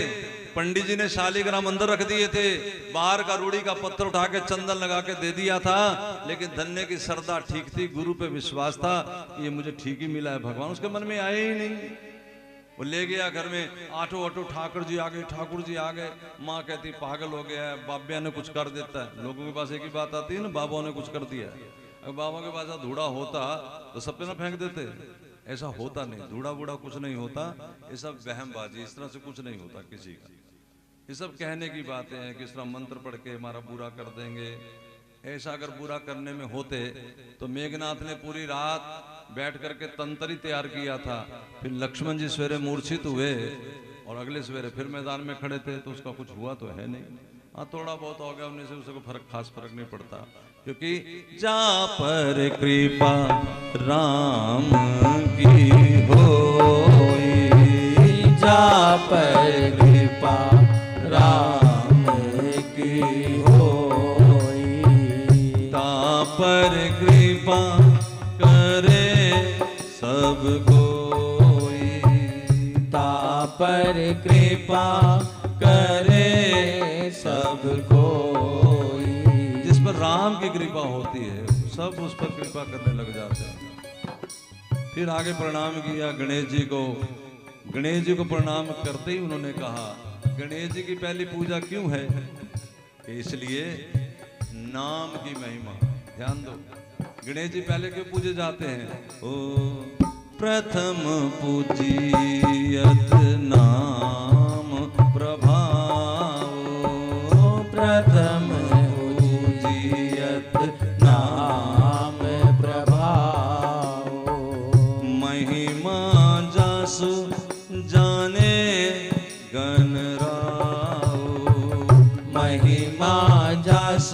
पंडित जी ने शालिग्राम अंदर रख दिए थे, बाहर का रूढ़ी का पत्थर उठा के चंदन लगा के दे दिया था, लेकिन धन्य की श्रद्धा ठीक थी, गुरु पे विश्वास था, ये मुझे ठीक ही मिला है, भगवान उसके मन में आए ही नहीं। वो ले गया घर में, आठों आठों ठाकुर जी आ गए, ठाकुर जी आ गए। माँ कहती पागल हो गया है, बाब्या ने कुछ कर देता है। लोगों के पास एक ही बात आती है ना, बाबा ने कुछ कर दिया। अगर बाबा के पास धूड़ा होता तो सब पे ना फेंक देते, ऐसा होता नहीं, धूड़ा बूढ़ा कुछ नहीं होता, ये सब वहमबाजी, इस तरह से कुछ नहीं होता किसी का। ये सब कहने की बातें हैं कि इस तरह मंत्र पढ़ के हमारा बुरा कर देंगे। ऐसा अगर बुरा करने में होते तो मेघनाथ ने पूरी रात बैठ करके तंत्र ही तैयार किया था, फिर लक्ष्मण जी सवेरे मूर्छित हुए और अगले सवेरे फिर मैदान में खड़े थे, तो उसका कुछ हुआ तो है नहीं। हाँ, थोड़ा बहुत हो गया, उनसे उसको खास फर्क नहीं पड़ता, क्योंकि जा पर कृपा राम की होई, जा पर कृपा राम की होई, ता पर कृपा करे सब कोई, ता पर कृपा करे सब कोई। जिस पर राम की कृपा होती है सब उस पर कृपा करने लग जाते हैं। फिर आगे प्रणाम किया गणेश जी को। गणेश जी को प्रणाम करते ही उन्होंने कहा, गणेश जी की पहली पूजा क्यों है? इसलिए नाम की महिमा। ध्यान दो, गणेश जी पहले क्यों पूजे जाते हैं? ओ प्रथम पूजियत नाम प्रभा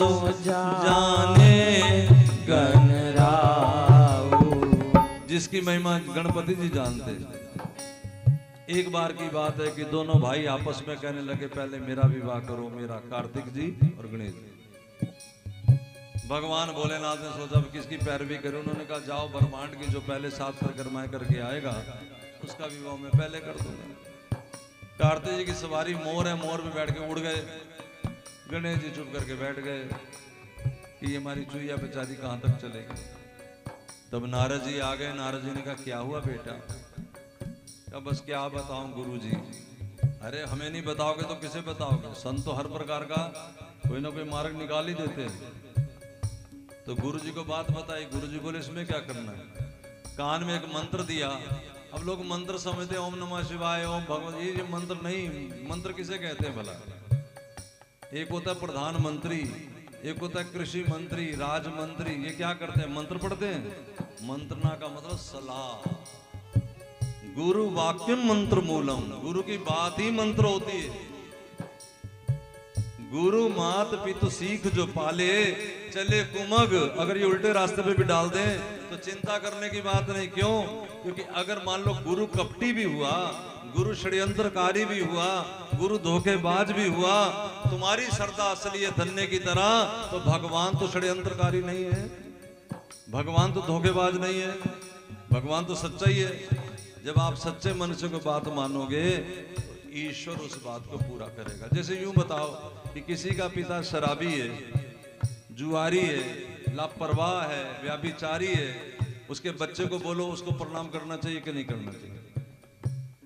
सो जाने गणराऊ। जिसकी महिमा गणपति जी जानते। एक बार की बात है कि दोनों भाई आपस में कहने लगे पहले मेरा विवाह करो, मेरा, कार्तिक जी और गणेश जी। भगवान भोलेनाथ ने सोचा अब किसकी पैरवी करें। उन्होंने कहा जाओ ब्रह्मांड की जो पहले 7 परिक्रमाएं करके आएगा उसका विवाह मैं पहले कर दूंगा। कार्तिक जी की सवारी मोर है, मोर पे बैठ के उड़ गए। गणेश जी चुप करके बैठ गए कि ये हमारी चुईया बेचारी कहाँ तक चलेगी। तब नारद जी आ गए। नारद जी ने कहा क्या हुआ बेटा? अब बस क्या बताऊं गुरुजी। अरे हमें नहीं बताओगे तो किसे बताओगे? संत तो हर प्रकार का कोई ना कोई मार्ग निकाल ही देते हैं। तो गुरुजी को बात बताई। गुरुजी बोले इसमें क्या करना है? कान में एक मंत्र दिया। अब लोग मंत्र समझते ओम नमः शिवाय, ओम भगवत। ये मंत्र नहीं। मंत्र किसे कहते हैं भला? एक होता है प्रधानमंत्री, एक होता है कृषि मंत्री, राज मंत्री। ये क्या करते हैं? मंत्र पढ़ते हैं। मंत्रना का मतलब सलाह। गुरु वाक्यम मंत्र मूलम। गुरु की बात ही मंत्र होती है। गुरु मात पितु सीख जो पाले, चले कुमग। अगर ये उल्टे रास्ते पे भी डाल दें तो चिंता करने की बात नहीं। क्यों? क्योंकि अगर मान लो गुरु कपटी भी हुआ, गुरु षड्यंत्रकारी भी हुआ, गुरु धोखेबाज भी हुआ, तुम्हारी श्रद्धा असली है धन्य की तरह, तो भगवान तो षड्यंत्रकारी नहीं है, भगवान तो धोखेबाज नहीं है, भगवान तो सच्चा ही है। जब आप सच्चे मन से कोई बात मानोगे तो ईश्वर उस बात को पूरा करेगा। जैसे यूं बताओ कि किसी का पिता शराबी है, जुआरी है, लापरवाह है, व्याभिचारी है, उसके बच्चे को बोलो उसको प्रणाम करना चाहिए कि नहीं करना चाहिए?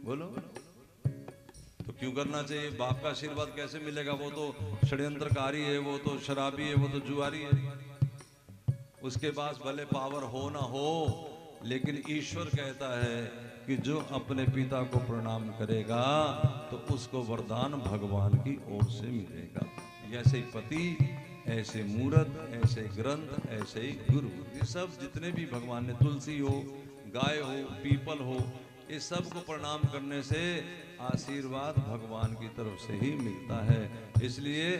बोलो। तो क्यों करना चाहिए? बाप का आशीर्वाद कैसे मिलेगा? वो तो षड्यंत्रकारी है, वो तो शराबी है, वो तो जुआरी है। उसके पास भले पावर हो ना हो, लेकिन ईश्वर कहता है कि जो अपने पिता को प्रणाम करेगा तो उसको वरदान भगवान की ओर से मिलेगा। जैसे ही पति, ऐसे मूरत, ऐसे ग्रंथ, ऐसे ही गुरु। ये सब जितने भी भगवान ने, तुलसी हो, गाय हो, पीपल हो, ये सब को प्रणाम करने से आशीर्वाद भगवान की तरफ से ही मिलता है। इसलिए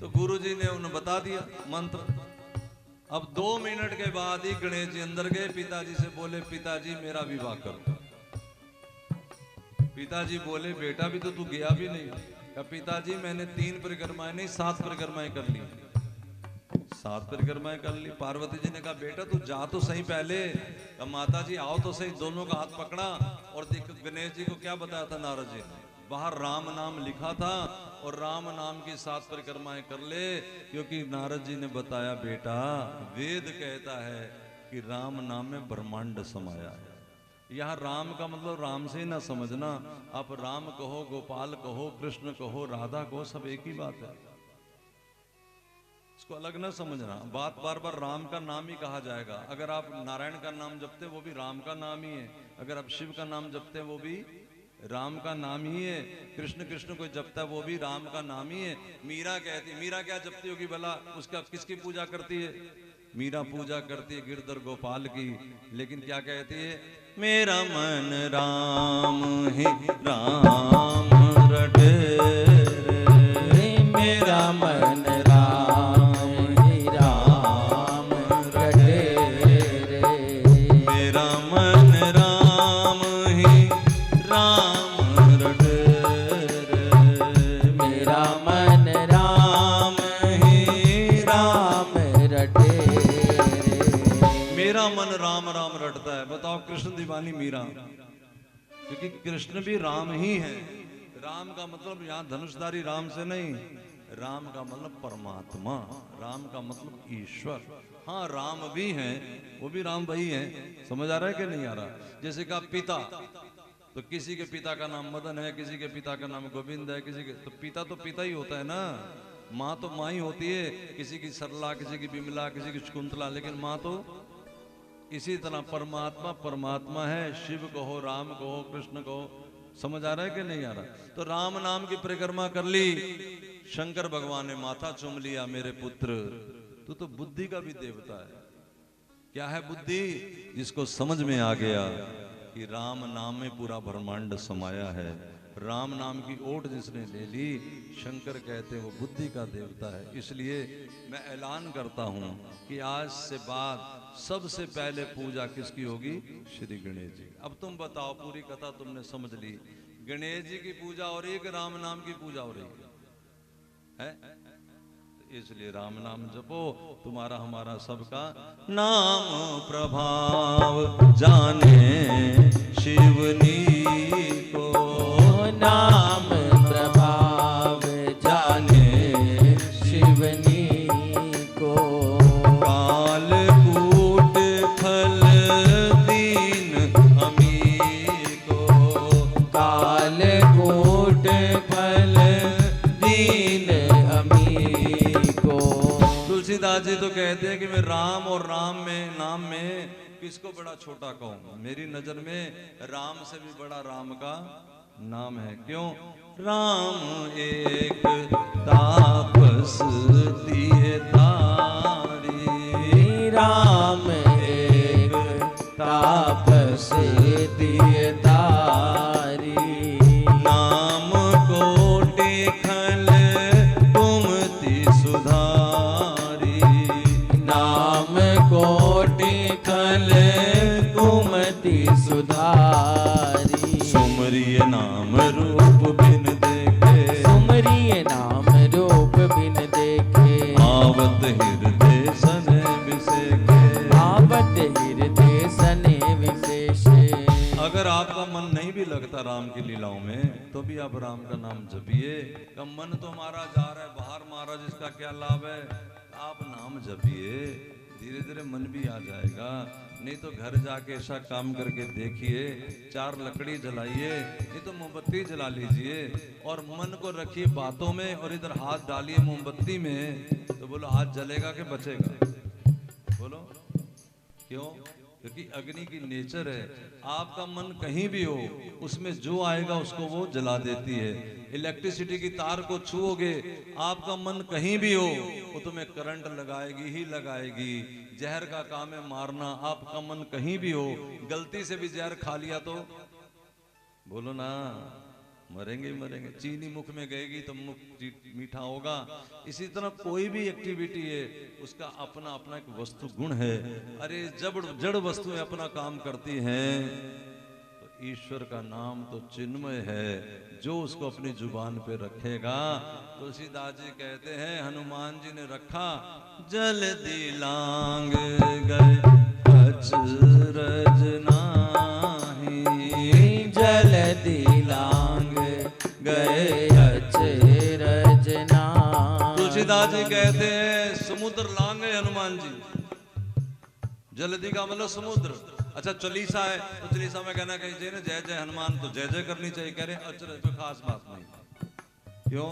तो गुरु जी ने उन्हें बता दिया मंत्र। अब 2 मिनट के बाद ही गणेश जी अंदर गए, पिताजी से बोले पिताजी मेरा विवाह कर दो। पिताजी बोले बेटा भी तो तू गया भी नहीं। कहा पिताजी मैंने 3 परिक्रमाएं नहीं 7 परिक्रमाएं कर ली। 7 परिक्रमाएं कर ली। पार्वती जी ने कहा बेटा तू जा तो सही पहले। कहा माता जी आओ तो सही। दोनों का हाथ पकड़ा और गणेश जी को क्या बताया था नारद जी ने? बाहर राम नाम लिखा था और राम नाम की 7 परिक्रमाएं कर ले, क्योंकि नारद जी ने बताया बेटा वेद कहता है कि राम नाम में ब्रह्मांड समाया है। यहाँ राम का मतलब राम से ही ना समझना। आप राम कहो, गोपाल कहो, कृष्ण कहो, राधा कहो, सब एक ही बात है। इसको अलग ना समझना। बात बार बार राम का नाम ही कहा जाएगा। अगर आप नारायण का नाम जपते वो भी राम का नाम ही है। अगर आप शिव का नाम जपते वो भी राम का नाम ही है। कृष्ण कृष्ण को जपता है वो भी राम का नाम ही है। मीरा कहती, मीरा क्या जपती होगी भला? उसका किसकी पूजा करती है? मीरा पूजा करती है गिरधर गोपाल की। लेकिन क्या कहती है? मेरा मन राम ही राम रटे रे, मेरा मन राम ही राम रटे रे, मेरा मन राम ही राम रटे रे, मेरा मन राम ही राम रटे रे। मेरा मन राम राम रटता है। बताओ कृष्ण दीवानी मीरा, क्योंकि कृष्ण भी राम ही है। राम का मतलब यहाँ धनुषधारी राम से नहीं, राम का मतलब परमात्मा, राम का मतलब ईश्वर। हाँ राम भी हैं, वो भी राम भाई हैं। समझ आ रहा है कि नहीं आ रहा? जैसे का पिता, तो किसी के पिता का नाम मदन है, किसी के पिता का नाम गोविंद है, किसी के तो पिता ही होता है ना। माँ तो माँ ही होती है, किसी की सरला, किसी की बिमला, किसी की शकुंतला, लेकिन माँ तो इसी तरह परमात्मा परमात्मा है। शिव कहो, राम कहो, कृष्ण कहो। समझ आ रहा है कि नहीं आ रहा? तो राम नाम की परिक्रमा कर ली। शंकर भगवान ने माथा चूम लिया, मेरे पुत्र तू तो बुद्धि का भी देवता है। क्या है बुद्धि? जिसको समझ में आ गया कि राम नाम में पूरा ब्रह्मांड समाया है। राम नाम की ओट जिसने ले ली, शंकर कहते हैं वो बुद्धि का देवता है। इसलिए मैं ऐलान करता हूं कि आज से बाद सबसे पहले पूजा किसकी होगी? श्री गणेश जी। अब तुम बताओ, पूरी कथा तुमने समझ ली, गणेश जी की पूजा हो रही है कि राम नाम की पूजा हो रही है? इसलिए राम नाम जपो, तुम्हारा हमारा सबका नाम प्रभाव जाने शिवनी को, नाम प्रभाव जाने शिवनी को। काल कूट फल दीन अमी को, काल कूट फल दीन अमी को। तुलसीदास जी तो कहते हैं कि मैं राम और नाम में किसको बड़ा छोटा कहूं? मेरी नजर में राम से भी बड़ा राम का नाम है। क्यों? राम एक तापस दिए तारी, राम एक तापस दिए तारी। नाम कोटि खल कुमति सुधारी, नाम कोटि खल कुमति सुधारी। सुमरिय नाम रूप बिन देखे, सुमरिय नाम रूप बिन देखे। आवत हृदय सने विसेखे, आवत हृदय सने विशेषे। अगर आपका मन नहीं भी लगता राम की लीलाओं में, तो भी आप राम का नाम जपिए। कब मन तो मारा जा रहा है बाहर, महाराज इसका क्या लाभ है? आप नाम जपिए, धीरे धीरे मन भी आ जाएगा। नहीं तो घर जाके ऐसा काम करके देखिए, 4 लकड़ी जलाइए, नहीं तो मोमबत्ती जला लीजिए और मन को रखिए बातों में और इधर हाथ डालिए मोमबत्ती में, तो बोलो हाथ जलेगा कि बचेगा? बोलो क्यों? क्योंकि अग्नि की नेचर है। आपका मन कहीं भी हो, उसमें जो आएगा उसको वो जला देती है। इलेक्ट्रिसिटी की तार को छुओगे, आपका मन कहीं भी हो, वो तुम्हें करंट लगाएगी ही लगाएगी। जहर का काम है मारना, आपका मन कहीं भी हो, गलती से भी जहर खा लिया तो बोलो ना, मरेंगे ही मरेंगे। चीनी मुख में गएगी तो मुख मीठा होगा। इसी तरह कोई भी एक्टिविटी है, उसका अपना अपना एक वस्तु गुण है। अरे जड़ वस्तुएं अपना काम करती हैं, तो ईश्वर का नाम तो चिन्मय है, जो उसको अपनी जुबान पे रखेगा। तुलसीदास जी कहते हैं, हनुमान जी ने रखा, जल्दी लांग गए अचरज नाही, जल्दी लांग गए अचरज नाही। तुलसीदास जी कहते हैं, समुद्र लांग गए हनुमान जी। जल्दी का मतलब समुद्र। अच्छा चालीसा है तो चालीसा में कहना चाहिए ना जय जय हनुमान, तो जय जय करनी चाहिए। कह रहे अचरज, कोई खास बात नहीं। क्यों?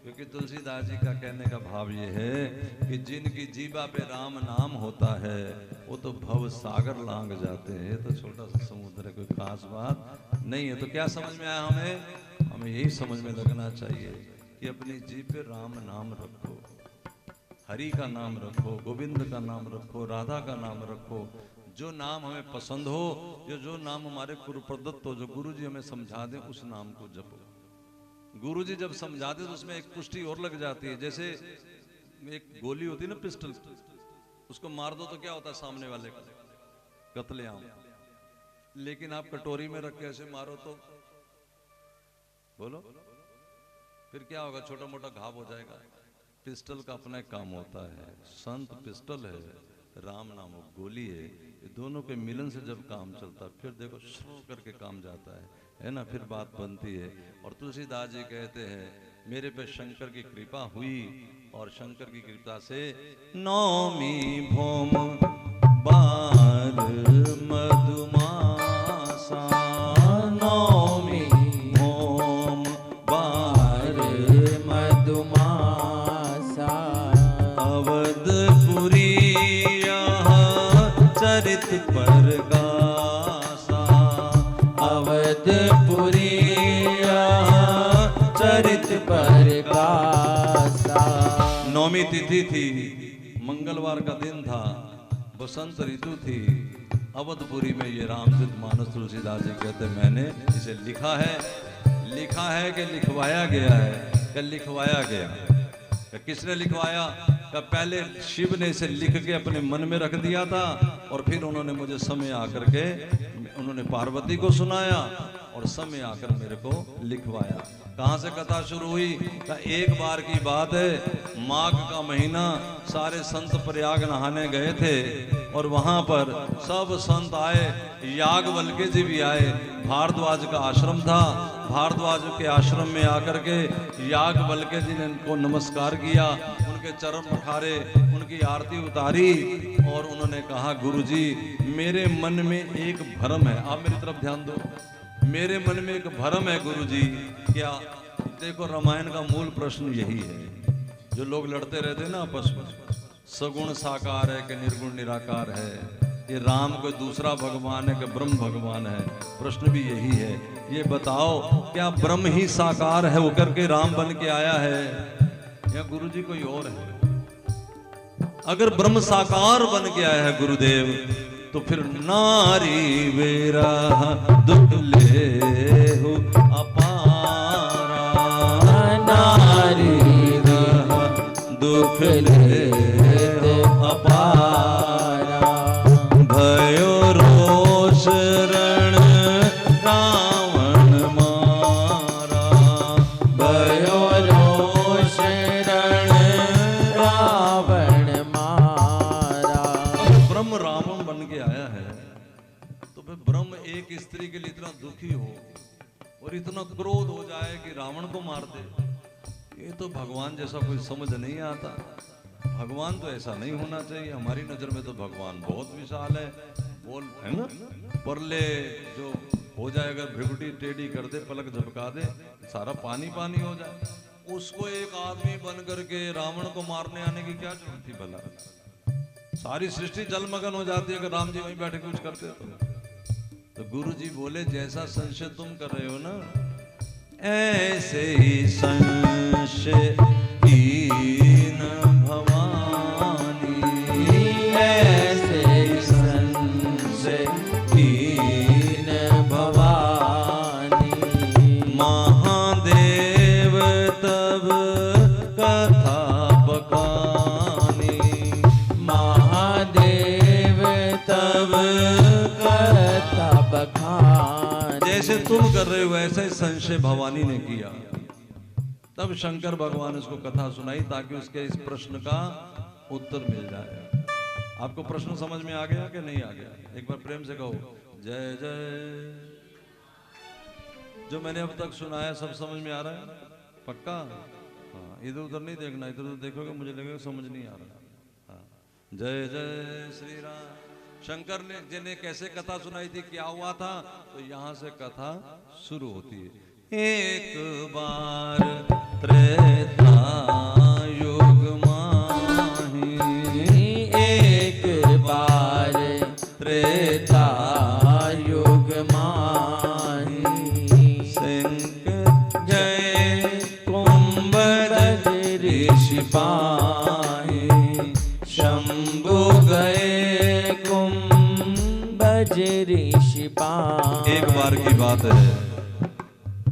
क्योंकि तुलसीदास जी का कहने का भाव ये है कि जिनकी जीवा पे राम नाम होता है, वो तो भव सागर लांग जाते हैं। ये तो छोटा सा समुद्र है, कोई खास बात नहीं है। तो क्या समझ में आया हमें? हमें यही समझ में लगना चाहिए कि अपनी जीभ पे राम नाम रखो, हरि का नाम रखो, गोविंद का नाम रखो, राधा का नाम रखो। जो नाम हमें पसंद हो, जो नाम हमारे गुरु प्रदत्त हो, जो गुरु जी हमें समझा दें, उस नाम को जपो। गुरु जी जब समझा दे तो उसमें एक पुष्टि और लग जाती है। जैसे एक गोली होती है ना, पिस्टल, उसको मार दो तो क्या होता है सामने वाले का? कत्लेआम। लेकिन आप कटोरी में रख के ऐसे मारो तो बोलो फिर क्या होगा? छोटा मोटा घाव हो जाएगा। पिस्टल का अपना एक काम होता है। संत पिस्टल है, राम नाम गोली है। ये दोनों के मिलन से जब काम चलता है, फिर देखो शुरू करके काम जाता है ना, फिर बात बनती है। और तुलसीदास जी कहते हैं, मेरे पे शंकर की कृपा हुई और शंकर की कृपा से नौमी भौम बार मधुमासा, नौमी भौम बार मधुमासा। अवधपुरी चरित परगासा, अवधपुरी चरित परगासा। नौमी तिथि थी, मंगलवार का दिन था, बसंत ऋतु थी। अवधपुरी में ये रामचरित मानस तुलसीदास जी कहते मैंने इसे लिखा है। लिखा है कि लिखवाया गया है? कि लिखवाया गया। कि किसने लिखवाया? कि पहले शिव ने इसे लिख के अपने मन में रख दिया था और फिर उन्होंने मुझे समय आकर के उन्होंने पार्वती को सुनाया और समय आकर मेरे को लिखवाया। कहाँ से कथा शुरू हुई? एक बार की बात है, माघ का महीना, सारे संत प्रयाग नहाने गए थे और वहां पर सब संत आए, याज्ञवल्क्य जी भी आए। भारद्वाज का आश्रम था, भारद्वाज के आश्रम में आकर के याज्ञवल्क्य जी ने उनको नमस्कार किया, उनके चरण पखारे, उनकी आरती उतारी और उन्होंने कहा, गुरुजी मेरे मन में एक भ्रम है। आप मेरी तरफ ध्यान दो, मेरे मन में एक भ्रम है गुरुजी। क्या? देखो रामायण का मूल प्रश्न यही है, जो लोग लड़ते रहते हैं ना आपस में, सगुण साकार है कि निर्गुण निराकार है, ये राम कोई दूसरा भगवान है कि ब्रह्म भगवान है। प्रश्न भी यही है, ये बताओ क्या ब्रह्म ही साकार है होकर के राम बन के आया है या गुरुजी कोई और है? अगर ब्रह्म साकार बन के आया है गुरुदेव, तो फिर नारी वेरा दुख ले हो अपारा, नारी वेरा दुख ले हो अपारा, भयो रोष रण रावण मारा, भयो रोष रण रावण मारा। ब्रह्म रावण बन के आया है, तो फिर ब्रह्म एक स्त्री के लिए इतना दुखी हो और इतना क्रोध हो जाए कि रावण को मार दे, ये तो भगवान जैसा कोई समझ नहीं आता। भगवान तो ऐसा नहीं होना चाहिए। हमारी नजर में तो भगवान बहुत विशाल है, बोल है ना, परले जो हो जाए, अगर भ्रिकुटी टेढ़ी कर दे, पलक झपका दे, सारा पानी पानी हो जाए। उसको एक आदमी बन करके रावण को मारने आने की क्या जरूरत थी भला? सारी सृष्टि जलमग्न हो जाती है अगर राम जी वहीं बैठे कुछ करते तो गुरु जी बोले, जैसा संशय तुम कर रहे हो ना, ऐसे ही संशय कीन भवानी, ऐसे ही संशय कीन भवानी। महादेव तब कथा बखानी, महादेव तब कथा बखानी। जैसे तुम कर रहे हो वैसे ही संशय भवानी ने किया। तब शंकर भगवान उसको कथा सुनाई ताकि उसके इस प्रश्न का उत्तर मिल जाए। आपको प्रश्न समझ में आ गया कि नहीं आ गया? एक बार प्रेम से कहो जय जय। जो मैंने अब तक सुनाया सब समझ में आ रहा है? पक्का? हाँ, इधर उधर नहीं देखना, इधर उधर देखोगे मुझे लगेगा समझ नहीं आ रहा। हाँ, जय जय श्री राम। शंकर ने जिन्हें कैसे कथा सुनाई थी, क्या हुआ था, तो यहाँ से कथा शुरू होती है। एक बार त्रेता युग माही, एक बार त्रेता युग माही। सिंह जय कुंभरज ऋषि पाही, शंभु गए कुंभज ऋषि पाही। एक बार की बात है।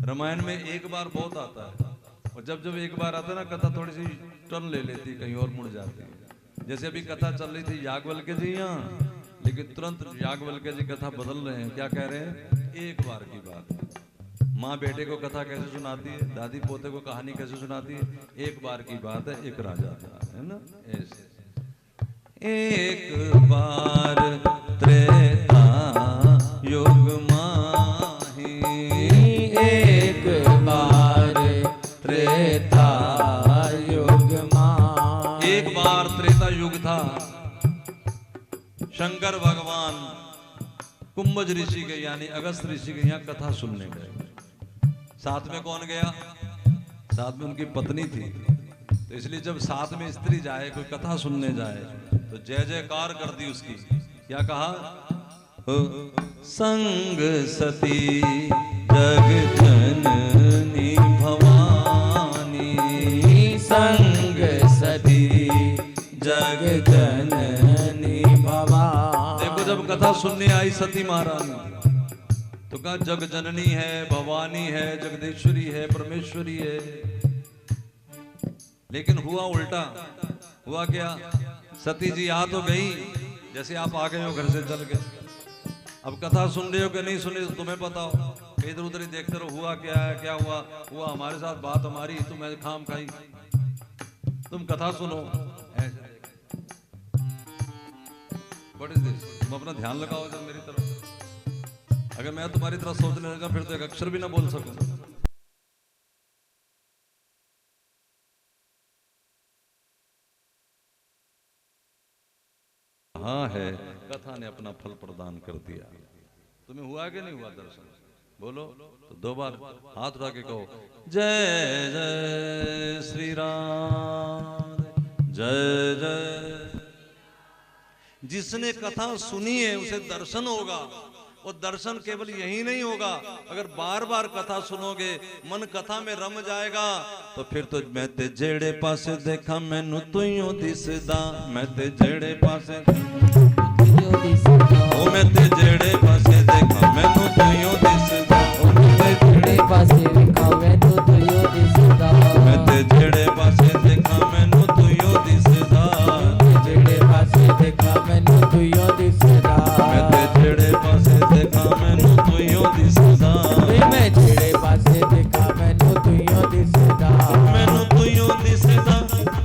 रामायण में एक बार बहुत आता है, और जब जब एक बार आता है ना, कथा थोड़ी सी टर्न ले लेती है, कहीं और मुड़ जाती है। जैसे अभी कथा चल रही थी याज्ञवल्क्य जी यहाँ, लेकिन तुरंत याज्ञवल्क्य जी कथा बदल रहे हैं। क्या कह रहे हैं? एक बार की बात। माँ बेटे को कथा कैसे सुनाती है, दादी पोते को कहानी कैसे सुनाती है? एक बार की बात है, एक राजा था, है ना, ऐसे। एक बार त्रेता युग माही, एक बार त्रेता युग माही। एक बार त्रेता युग था। शंकर भगवान कुंभज ऋषि के यानी अगस्त ऋषि के यहाँ कथा सुनने गए। साथ में कौन गया? साथ में उनकी पत्नी थी। तो इसलिए जब साथ में स्त्री जाए, कोई कथा सुनने जाए, तो जय जयकार कर दी उसकी। क्या कहा? संग सती जग जननी भवानी, संग सती जग जननी भवानी। देखो जब कथा सुनने आई सती महारानी, तो कहा जग जननी है, भवानी है, जगदीश्वरी है, परमेश्वरी है। लेकिन हुआ उल्टा। हुआ क्या? सती जी आ तो गई, जैसे आप आ गए हो घर से चल के। अब कथा सुन रहे हो कि नहीं सुन रहे हो तुम्हें पता हो, इधर उधर ही देखते रहो। हुआ क्या है, क्या हुआ? हुआ हमारे साथ बात हमारी, तुम खाम खाई, तुम कथा सुनो। What is this? तुम अपना ध्यान लगाओ जब मेरी तरफ। अगर मैं तुम्हारी तरफ सोचने लगा फिर तो एक अक्षर भी ना बोल सकूं। हाँ है, कथा ने अपना फल प्रदान कर दिया। तुम्हें हुआ कि नहीं हुआ दर्शन? बोलो तो 2 बार हाथ उठा के कहो, जय जय श्री राम, जय जय। जिसने कथा सुनी है उसे दर्शन होगा। और दर्शन केवल यही नहीं होगा, अगर बार बार कथा सुनोगे, मन कथा में रम जाएगा, तो फिर तो मैं ते जेड़े पासे देखा मैनू तुइयों दिसदा, मैं ते जेड़े पासे ओ मैं ते जेड़े पासे देखा मैनू तुइयों दिसदा, मैं जेड़े पासे देखा मैनू तुइयों दिसदा, मैं ते जेड़े पासे देखा मैनू तुइयों दिसदा, जेड़े पासे देखा मैनू तुइयों दिसदा, मैं ते जेड़े पासे देखा मैनू तुइयों दिसदा, मैं जेड़े पासे देखा मैनू तुइयों दिसदा, मैनू तुइयों दिसदा,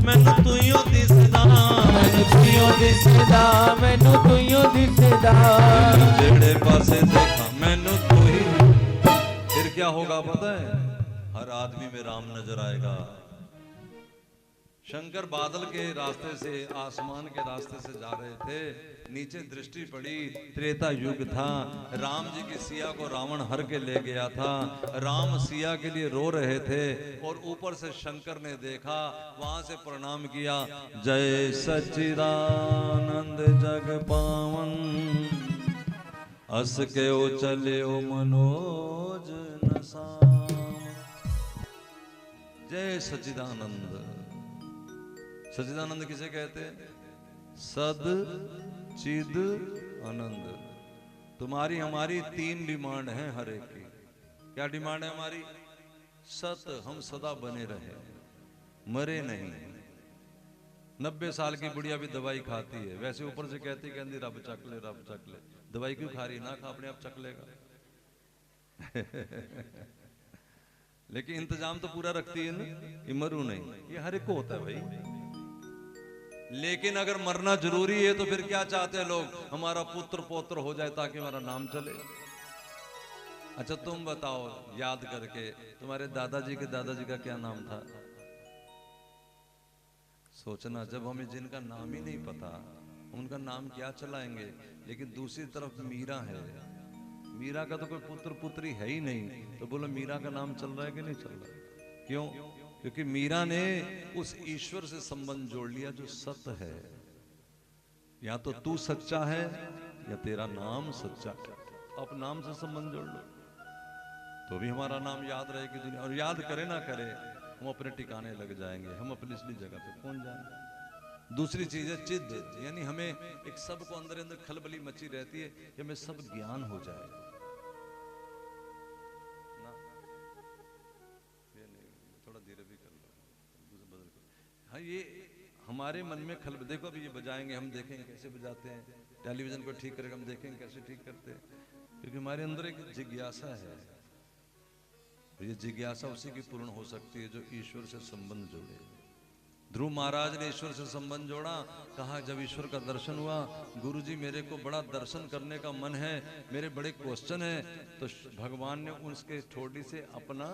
मैनू तुइयों दिसदा, मैनू तुइयों दिसदा, मैनू तुइयों दिसदा, जेड़े पासे देखा मैनू तू ही। फिर क्या होगा पता है? हर आदमी में राम नजर आएगा। शंकर बादल के रास्ते से, आसमान के रास्ते से जा रहे थे, नीचे दृष्टि पड़ी, त्रेता युग था, राम जी की सिया को रावण हर के ले गया था, राम सिया के लिए रो रहे थे, और ऊपर से शंकर ने देखा, वहां से प्रणाम किया, जय सच्चिदानंद जग पावन, अस के ओ चले ओ मनोज नसाम। जय सच्चिदानंद। सच्चिदानंद किसे कहते हैं? सद चिद आनंद। तुम्हारी हमारी 3 डिमांड है हर एक की। क्या डिमांड है हमारी? सत, हम सदा बने रहे, मरे नहीं। 90 साल की बुढ़िया भी दवाई खाती है, वैसे ऊपर से कहती कहती रब चक ले, रब चक ले। दवाई क्यों खा रही? ना खा, अपने आप चक लेगा। लेकिन इंतजाम तो पूरा रखती है ना, ये मरू नहीं, ये हर एक को होता है भाई। लेकिन अगर मरना जरूरी है तो फिर क्या चाहते हैं लोग? हमारा पुत्र पौत्र हो जाए ताकि हमारा नाम चले। अच्छा तुम बताओ, याद करके, तुम्हारे दादाजी के दादाजी का क्या नाम था? सोचना, जब हमें जिनका नाम ही नहीं पता उनका नाम क्या चलाएंगे। लेकिन दूसरी तरफ मीरा है, मीरा का तो कोई पुत्र पुत्री है ही नहीं, तो बोलो मीरा का नाम चल रहा है कि नहीं चल रहा? क्यों? क्योंकि मीरा ने उस ईश्वर से संबंध जोड़ लिया जो सत्य है। या तो तू सच्चा है या तेरा नाम सच्चा है। आप नाम से संबंध जोड़ लो तो भी हमारा नाम याद रहेगी दुनिया। और याद करे ना करे, हम अपने ठिकाने लग जाएंगे, हम अपनी इसलिए जगह पे पहुंच जाएंगे। दूसरी चीज है चिद, यानी हमें एक सबको अंदर अंदर खलबली मची रहती है कि हमें सब ज्ञान हो जाए ना। थोड़ा धीरे भी कर लो, बदल कर। हाँ, ये हमारे मन में खलबली। देखो अभी ये बजाएंगे, हम देखेंगे कैसे बजाते हैं, टेलीविजन को ठीक करेगा, हम देखेंगे कैसे ठीक करते हैं, क्योंकि हमारे अंदर एक जिज्ञासा है। ये जिज्ञासा उसी की पूर्ण हो सकती है जो ईश्वर से संबंध जोड़े। ध्रुव महाराज ने ईश्वर से संबंध जोड़ा, कहा जब ईश्वर का दर्शन हुआ, गुरुजी मेरे को बड़ा दर्शन करने का मन है, मेरे बड़े क्वेश्चन है, तो भगवान ने उसके ठोड़ी से अपना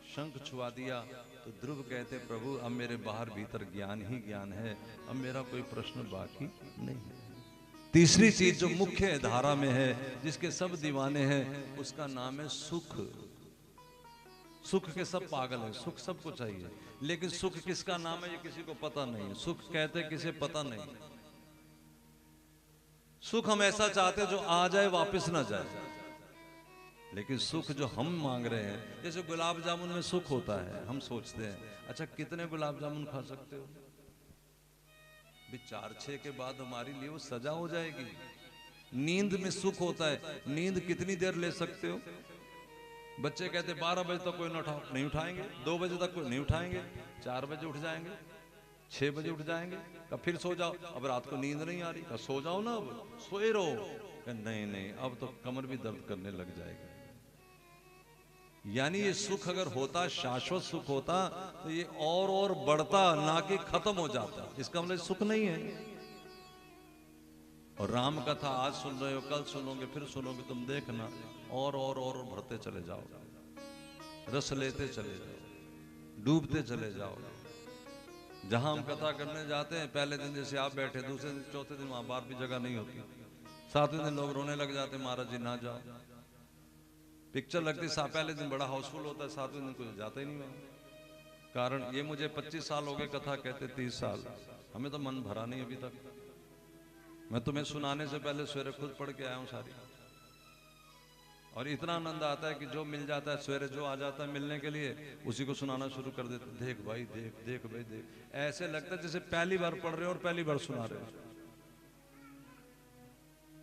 शंख छुआ दिया। तो ध्रुव कहते प्रभु अब मेरे बाहर भीतर ज्ञान ही ज्ञान है, अब मेरा कोई प्रश्न बाकी नहीं है। तीसरी चीज जो मुख्य धारा में है, जिसके सब दीवाने हैं, उसका नाम है सुख। सुख के सब पागल है, सुख सबको चाहिए, लेकिन सुख किसका नाम है ये किसी को पता नहीं। सुख कहते किसे पता नहीं। सुख हम ऐसा चाहते जो आ जाए वापस ना जाए, लेकिन सुख जो हम मांग रहे हैं, जैसे गुलाब जामुन में सुख होता है, हम सोचते हैं अच्छा कितने गुलाब जामुन खा सकते हो? भी 4-6 के बाद हमारे लिए वो सजा हो जाएगी। नींद में सुख होता है। नींद कितनी देर ले सकते हो? बच्चे कहते 12 बजे तक कोई ना उठाओ, नहीं उठाएंगे। 2 बजे तक कोई नहीं उठाएंगे। 4 बजे उठ जाएंगे, 6 बजे उठ जाएंगे। कब फिर सो जाओ, अब रात को नींद नहीं आ रही, कब सो जाओ ना, अब सोए रहो। नहीं नहीं, अब तो कमर भी दर्द करने लग जाएगी। यानी ये सुख अगर होता, शाश्वत सुख होता, तो ये और बढ़ता, ना कि खत्म हो जाता। इसका मतलब सुख नहीं है। और राम कथा आज सुन रहे हो, कल सुनोगे, फिर सुनोगे, तुम देखना और बढ़ते चले जाओगे, रस लेते चले जाओ, डूबते चले जाओगे। जहां हम कथा करने जाते हैं, पहले दिन जैसे आप बैठे, दूसरे दिन, चौथे दिन वहां बार भी जगह नहीं होती, 7वें दिन लोग रोने लग जाते, महाराज जी ना जाओ। पिक्चर लगती, पहले दिन बड़ा हाउसफुल होता है, 7वें दिन कुछ जाता ही नहीं वहां। कारण ये, मुझे 25 साल हो गए कथा कहते, 30 साल, हमें तो मन भरा नहीं अभी तक। मैं तुम्हें सुनाने से पहले सवेरे खुद पढ़ के आया हूं सारी। और इतना आनंद आता है कि जो मिल जाता है, सवेरे जो आ जाता है मिलने के लिए, उसी को सुनाना शुरू कर देते। देख भाई देख, देख भाई देख, ऐसे लगता है जैसे पहली बार पढ़ रहे हो और पहली बार सुना रहे हो।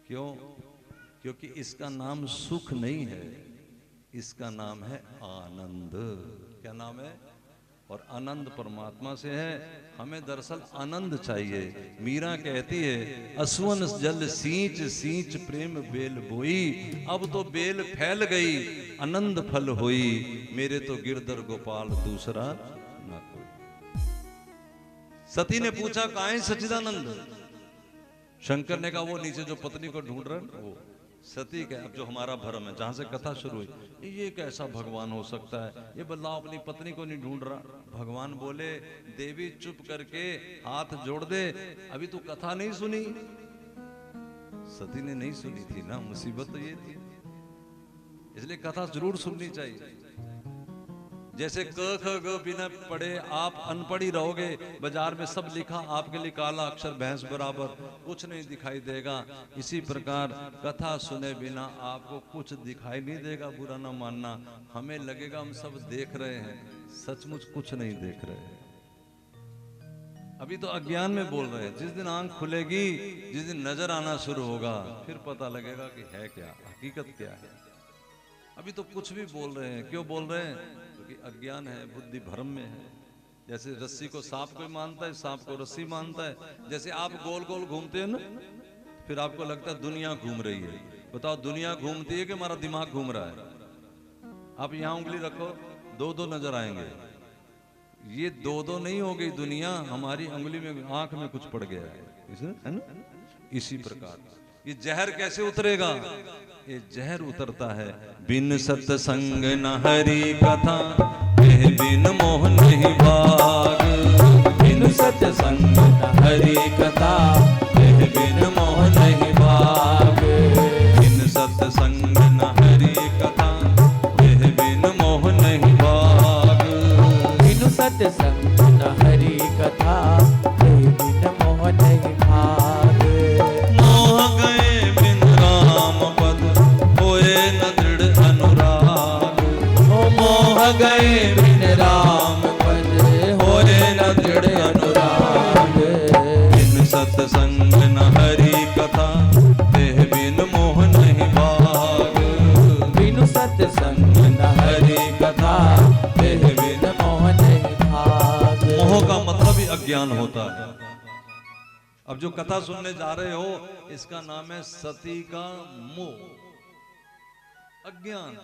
क्यों? क्योंकि इसका नाम सुख नहीं है, इसका नाम है आनंद। क्या नाम है? और आनंद परमात्मा से है। हमें दरअसल आनंद चाहिए। मीरा कहती है, असवन जल सींच सींच प्रेम बेल बोई। अब तो बेल फैल गई, आनंद फल होई। मेरे तो गिरधर गोपाल दूसरा ना कोई। सती ने पूछा, कहाँ है सच्चिदानंद? शंकर ने कहा, वो नीचे जो पत्नी को ढूंढ रहे हैं वो। सती का अब जो हमारा भरम है, जहां से कथा शुरू हुई, ये कैसा भगवान हो सकता है? ये बल्ला अपनी पत्नी को नहीं ढूंढ रहा। भगवान बोले, देवी चुप करके हाथ जोड़ दे, अभी तू कथा नहीं सुनी। सती ने नहीं सुनी थी ना, मुसीबत तो ये थी। इसलिए कथा जरूर सुननी चाहिए। जैसे क ख ग बिना पढ़े आप अनपढ़ ही रहोगे, बाजार में सब लिखा, आपके लिए काला अक्षर भैंस बराबर, कुछ नहीं दिखाई देगा। इसी प्रकार कथा सुने बिना आपको कुछ दिखाई नहीं देगा। बुरा ना मानना, हमें लगेगा हम सब देख रहे हैं, सचमुच कुछ नहीं देख रहे हैं। अभी तो अज्ञान में बोल रहे हैं। जिस दिन आंख खुलेगी, जिस दिन नजर आना शुरू होगा, फिर पता लगेगा कि है क्या, हकीकत क्या है। अभी तो कुछ भी बोल रहे हैं। क्यों बोल रहे हैं? क्योंकि अज्ञान है, बुद्धि भ्रम में है। जैसे रस्सी को सांप कोई मानता है, सांप को रस्सी मानता है। जैसे आप गोल गोल घूमते हैं ना, फिर आपको लगता है दुनिया घूम रही है। बताओ, दुनिया घूमती है कि हमारा दिमाग घूम रहा है? आप यहाँ उंगली रखो, 2-2 नजर आएंगे। ये 2-2 नहीं हो गई दुनिया, हमारी उंगली में, आंख में कुछ पड़ गया है ना? इसी प्रकार ये जहर कैसे उतरेगा? ये जहर उतरता है बिन सत्संग न हरि कथा, बिन मोह नहीं भाग। बिन सत्संग न हरि कथा, बिन मोह नहीं भाग। बिन सत्संग न हरि कथा, बिन मोह नहीं भाग। बिन सत्संग न हरि कथा, बिन मोह नहीं भाग। मोह गए बिन राम पद, होए न दृढ़ अनुराग। मोह गए बिन राम पद, होए न दृढ़ अनुराग। बिन सत्संग न हरि कथा, देह बिन मोह नहीं भाग। बिन सत्संग न हरि कथा, देह बिन मोह नहीं भाग। मोह का मतलब ही अज्ञान होता है। अब जो कथा सुनने जा रहे हो, इसका नाम है सती का मोह, अज्ञान।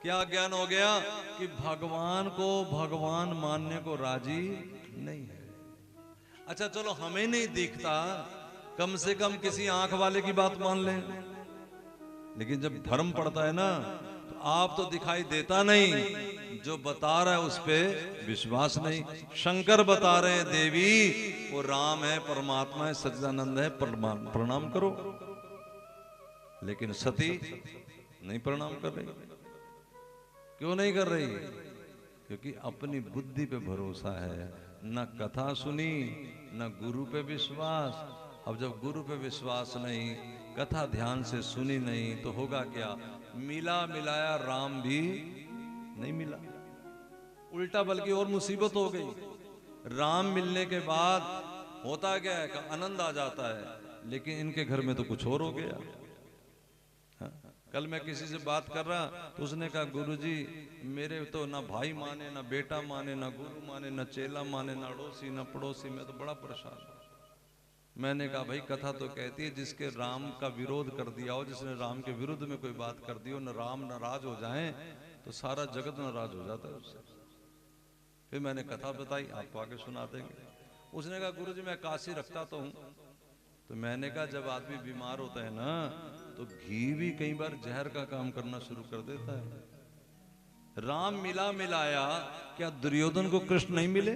क्या ज्ञान हो गया? कि भगवान को भगवान मानने को राजी नहीं है। अच्छा चलो, हमें नहीं दिखता, कम से कम किसी आंख वाले की बात मान लें। लेकिन जब भ्रम पड़ता है ना, तो आप तो दिखाई देता नहीं, जो बता रहा है उस पे विश्वास नहीं। शंकर बता रहे हैं देवी वो राम है, परमात्मा है, सच्चिदानंद है, प्रणाम करो। लेकिन सती नहीं प्रणाम कर रही। क्यों नहीं कर रही? क्योंकि अपनी बुद्धि पे भरोसा है। न कथा सुनी, न गुरु पे विश्वास। अब जब गुरु पे विश्वास नहीं, कथा ध्यान से सुनी नहीं, तो होगा क्या? मिला मिलाया राम भी नहीं मिला, उल्टा बल्कि और मुसीबत हो गई। राम मिलने के बाद होता क्या है? आनंद आ जाता है, लेकिन इनके घर में तो कुछ और हो गया। हाँ? कल मैं किसी से बात कर रहा तो उसने कहा गुरुजी मेरे तो ना भाई माने, ना बेटा माने, ना गुरु माने, ना चेला माने, ना अड़ोसी ना पड़ोसी, मैं तो बड़ा परेशान हूं। मैंने कहा भाई कथा तो कहती है जिसके राम का विरोध कर दिया हो, जिसने राम के विरुद्ध में कोई बात कर दी हो, न राम नाराज हो जाए तो सारा जगत नाराज हो जाता है उससे। फिर मैंने कथा बताई, आपको आगे सुना देंगे। उसने कहा गुरुजी मैं काशी रखता तो हूं। तो मैंने कहा जब आदमी बीमार होता है ना तो घी भी कई बार जहर का काम करना शुरू कर देता है। राम मिला मिलाया, क्या दुर्योधन को कृष्ण नहीं मिले?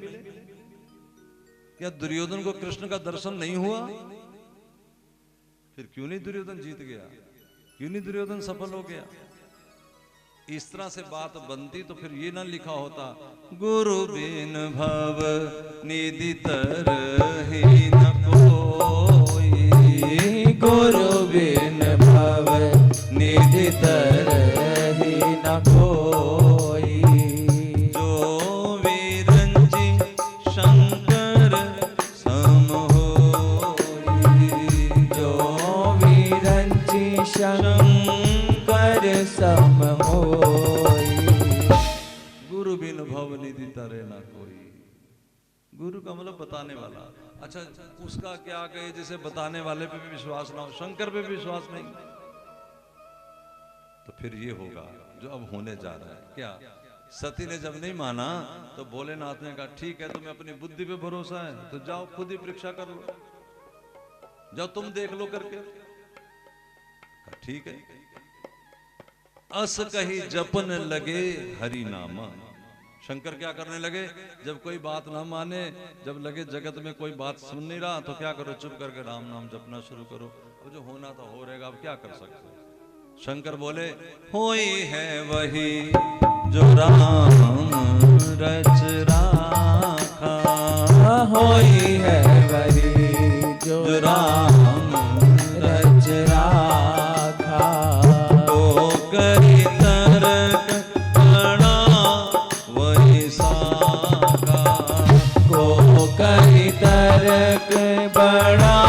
क्या दुर्योधन को कृष्ण का दर्शन नहीं हुआ? फिर क्यों नहीं दुर्योधन जीत गया? क्यों नहीं दुर्योधन सफल हो गया? इस तरह से बात बनती तो फिर ये ना लिखा होता गुरु बिन भव निधि तरहि न कोई, गुरु बिन भव निधि तरहि न कोई। जो विरंची शंकर सम होई, जो विरंची शंकर सम होई। गुरु बिन भव निधि तरे ना कोई। गुरु का मतलब बताने वाला। अच्छा उसका क्या कहे जिसे बताने वाले पे भी विश्वास ना हो, शंकर पे भी विश्वास नहीं, तो फिर ये होगा जो अब होने जा रहा है। क्या सती ने जब नहीं माना तो भोलेनाथ ने कहा ठीक है तुम्हें अपनी बुद्धि पे भरोसा है तो जाओ खुद ही परीक्षा कर लो, जाओ तुम देख लो करके। ठीक है। अस कही जपन लगे हरि नामा। शंकर क्या करने लगे? जब कोई बात ना माने, जब लगे जगत में कोई बात सुन नहीं रहा तो क्या करो, चुप करके राम नाम जपना शुरू करो। अब जो होना था हो रहेगा, अब क्या कर सकते। शंकर बोले होई है वही जो राम रच राखा, होई है वही जो राम रच राखा। तो करी तरक बड़ा वही साका, को करी तरक बड़ा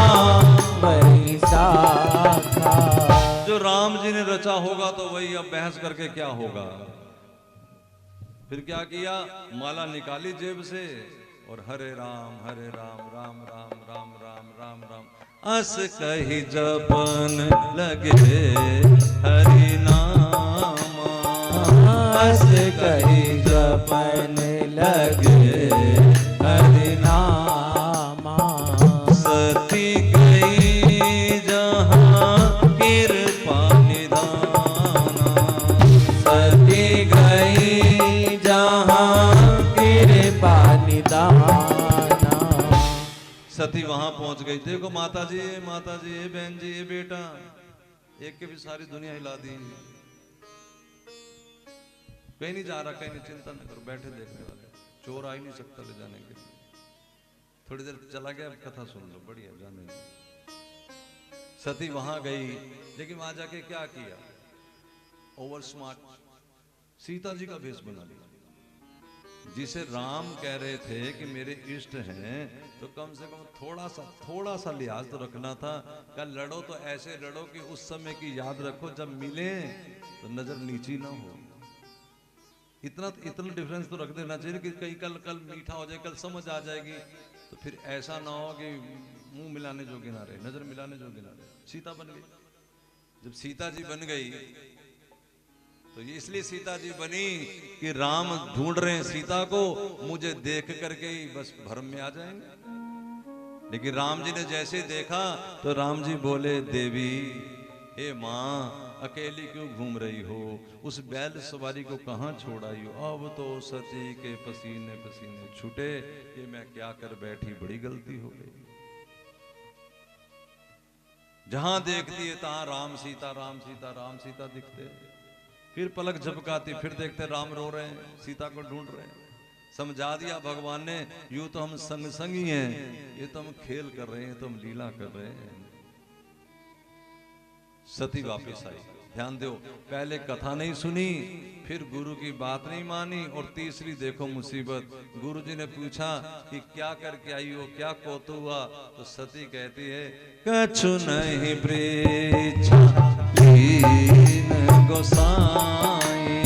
वही साखा। जो राम जी ने रचा होगा तो वही, अब बहस करके क्या होगा। फिर क्या किया, माला निकाली जेब से और हरे राम राम राम राम राम राम अस कही जपन लगे हरि नामा, अस कही जपन लगे हरि नामा। सती गई जहाँ कृपा निधाना, सती गई जहाँ कृपा निधाना। सती वहां पहुंच गई। देखो माता जी ये बहन जी ये बेटा, एक के भी सारी दुनिया हिला दी। कहीं नहीं जा रहा, कहीं नहीं, चिंता नहीं करो, बैठे देखने वाले, चोर आ ही नहीं सकता ले जाने के लिए। थोड़ी देर चला गया, कथा सुन लो, बढ़िया जाने। सती वहां गई, लेकिन वहां जाके क्या किया, ओवर स्मार्ट सीता जी का भेष बना लिया। जिसे राम कह रहे थे कि मेरे इष्ट हैं तो कम से कम थोड़ा सा लिहाज तो रखना था। कल लड़ो तो ऐसे लड़ो कि उस समय की याद रखो, जब मिले तो नजर नीची ना हो। इतना डिफरेंस तो रख देना चाहिए कि कहीं कल मीठा हो जाए, कल समझ आ जाएगी, तो फिर ऐसा ना हो कि मुंह मिलाने जोगे ना रहे, नजर मिलाने जोगे ना रहे। सीता बन गई। जब सीता जी बन गई तो ये इसलिए सीता जी बनी कि राम ढूंढ रहे हैं सीता को, मुझे देख करके ही बस भ्रम में आ जाएंगे। लेकिन राम जी ने जैसे देखा तो राम जी बोले देवी हे माँ अकेली क्यों घूम रही हो, उस बैल सवारी को कहाँ छोड़ आई हो। अब तो सती के पसीने पसीने छूटे, ये मैं क्या कर बैठी, बड़ी गलती हो गई। जहां देखती है तहां राम सीता दिखते। फिर पलक झपकाती, फिर देखते राम रो रहे हैं, सीता को ढूंढ रहे हैं। समझा दिया भगवान ने, यूं तो हम संग संग ही हैं, ये तो हम खेल कर रहे हैं, तो हम लीला कर रहे हैं। सती वापस आई। ध्यान दो, पहले कथा नहीं सुनी, फिर गुरु की बात नहीं मानी, और तीसरी देखो मुसीबत। गुरुजी ने पूछा कि क्या करके आई हो, क्या कौतु हुआ? तो सती कहती है कछु नहीं पृच्छा लीन गोसाई,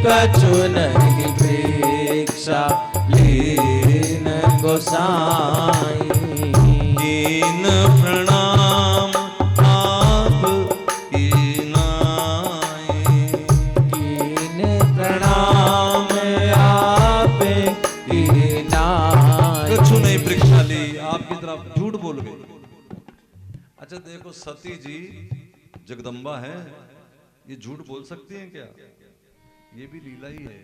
कछु नहीं पृच्छा लीन गोसाई, कीन प्रणाम आप कीनाई, कीन प्रणाम आप कीनाई। कछु नहीं परीक्षा ली, आपकी तरफ झूठ बोल गए। अच्छा देखो, सती जी जगदम्बा है, ये झूठ बोल सकती हैं क्या? ये भी लीला ही है।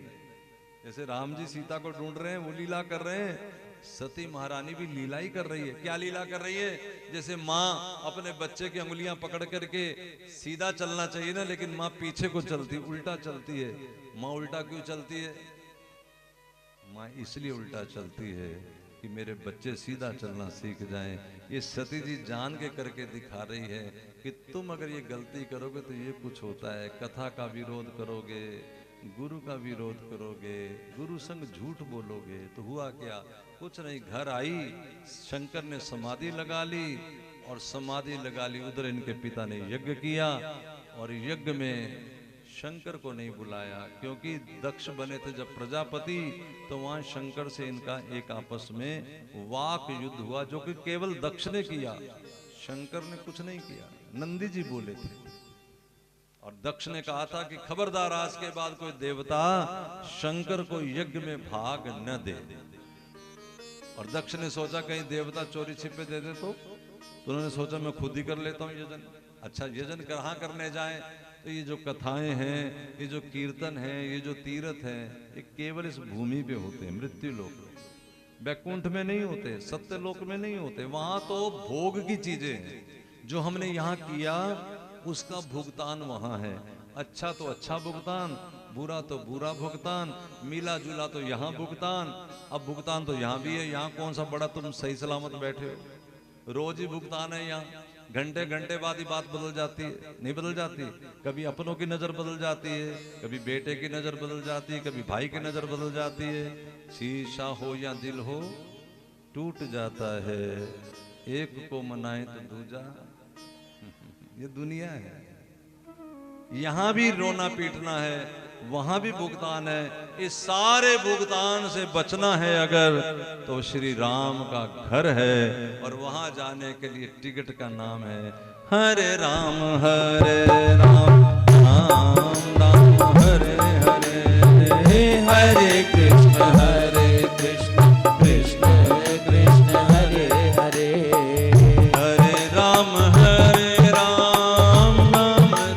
जैसे राम जी सीता को ढूंढ रहे हैं, वो लीला कर रहे हैं, सती महारानी भी लीला ही कर रही है। क्या लीला कर रही है? जैसे माँ अपने बच्चे की उंगलियां पकड़ करके, सीधा चलना चाहिए ना, लेकिन माँ पीछे को चलती, उल्टा चलती है। माँ उल्टा क्यों चलती है? माँ इसलिए उल्टा चलती है कि मेरे बच्चे सीधा चलना सीख जाएं। ये सती जी जान के करके दिखा रही है कि तुम अगर ये गलती करोगे तो ये कुछ होता है। कथा का विरोध करोगे, गुरु का विरोध करोगे, गुरु संग झूठ बोलोगे, तो हुआ क्या? कुछ नहीं। घर आई, शंकर ने समाधि लगा ली, और समाधि लगा ली, उधर इनके पिता ने यज्ञ किया, और यज्ञ में शंकर को नहीं बुलाया, क्योंकि दक्ष बने थे जब प्रजापति, तो वहां शंकर से इनका एक आपस में वाक युद्ध हुआ, जो कि केवल दक्ष ने किया, शंकर ने कुछ नहीं किया। नंदी जी बोले थे, और दक्ष ने कहा था कि खबरदार आज के बाद कोई देवता शंकर को यज्ञ में भाग न दे। और दक्ष ने सोचा कहीं देवता चोरी छिपे दे दे, तो उन्होंने सोचा मैं खुद ही कर लेता हूँ यजन। अच्छा, यजन कहाँ करने जाए? तो ये जो कथाएं हैं, ये जो कीर्तन है, ये जो तीर्थ है, ये केवल इस भूमि पे होते हैं, मृत्यु लोक में। वैकुंठ में नहीं होते, सत्य लोक में नहीं होते। वहां तो भोग की चीजें हैं। जो हमने यहाँ किया उसका भुगतान वहां है। अच्छा तो अच्छा भुगतान, बुरा तो बुरा भुगतान, मिला जुला तो यहाँ भुगतान। अब भुगतान तो यहाँ भी है। यहाँ कौन सा बड़ा तुम सही सलामत बैठे हो? रोज ही भुगतान है यहाँ। घंटे घंटे बाद ही बात बदल जाती है, नहीं बदल जाती? कभी अपनों की नजर बदल जाती है, कभी बेटे की नजर बदल जाती है, कभी भाई की नजर बदल जाती है। शीशा हो या दिल हो, टूट जाता है, एक को मनाए तो दूजा। ये दुनिया है। यहां भी रोना पीटना है, वहां भी भुगतान है। इस सारे भुगतान से बचना है अगर, तो श्री राम का घर है, और वहां जाने के लिए टिकट का नाम है हरे राम राम राम हरे हरे, हरे कृष्ण कृष्ण कृष्ण हरे हरे, हरे राम राम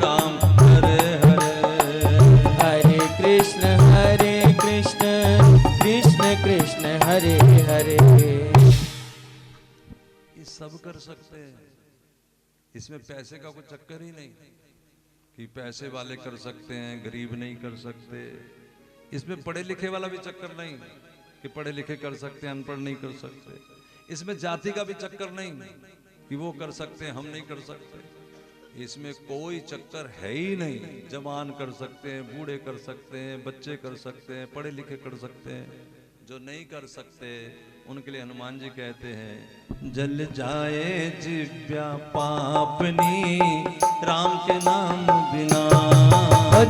राम हरे हरे, हरे कृष्ण कृष्ण कृष्ण हरे हरे। ये सब कर सकते हैं। इसमें पैसे का कोई चक्कर ही नहीं कि पैसे वाले कर सकते हैं, गरीब नहीं कर सकते। इसमें पढ़े लिखे वाला भी चक्कर नहीं कि पढ़े लिखे कर सकते हैं, अनपढ़ नहीं कर सकते। इसमें जाति का भी चक्कर नहीं कि वो कर सकते हैं, हम नहीं कर सकते। इसमें कोई चक्कर है ही नहीं। जवान कर सकते हैं, बूढ़े कर सकते हैं, बच्चे कर सकते हैं, पढ़े लिखे कर सकते हैं। जो नहीं कर सकते उनके लिए हनुमान जी कहते हैं, जल जाए जिव्या पापनी राम के नाम बिना,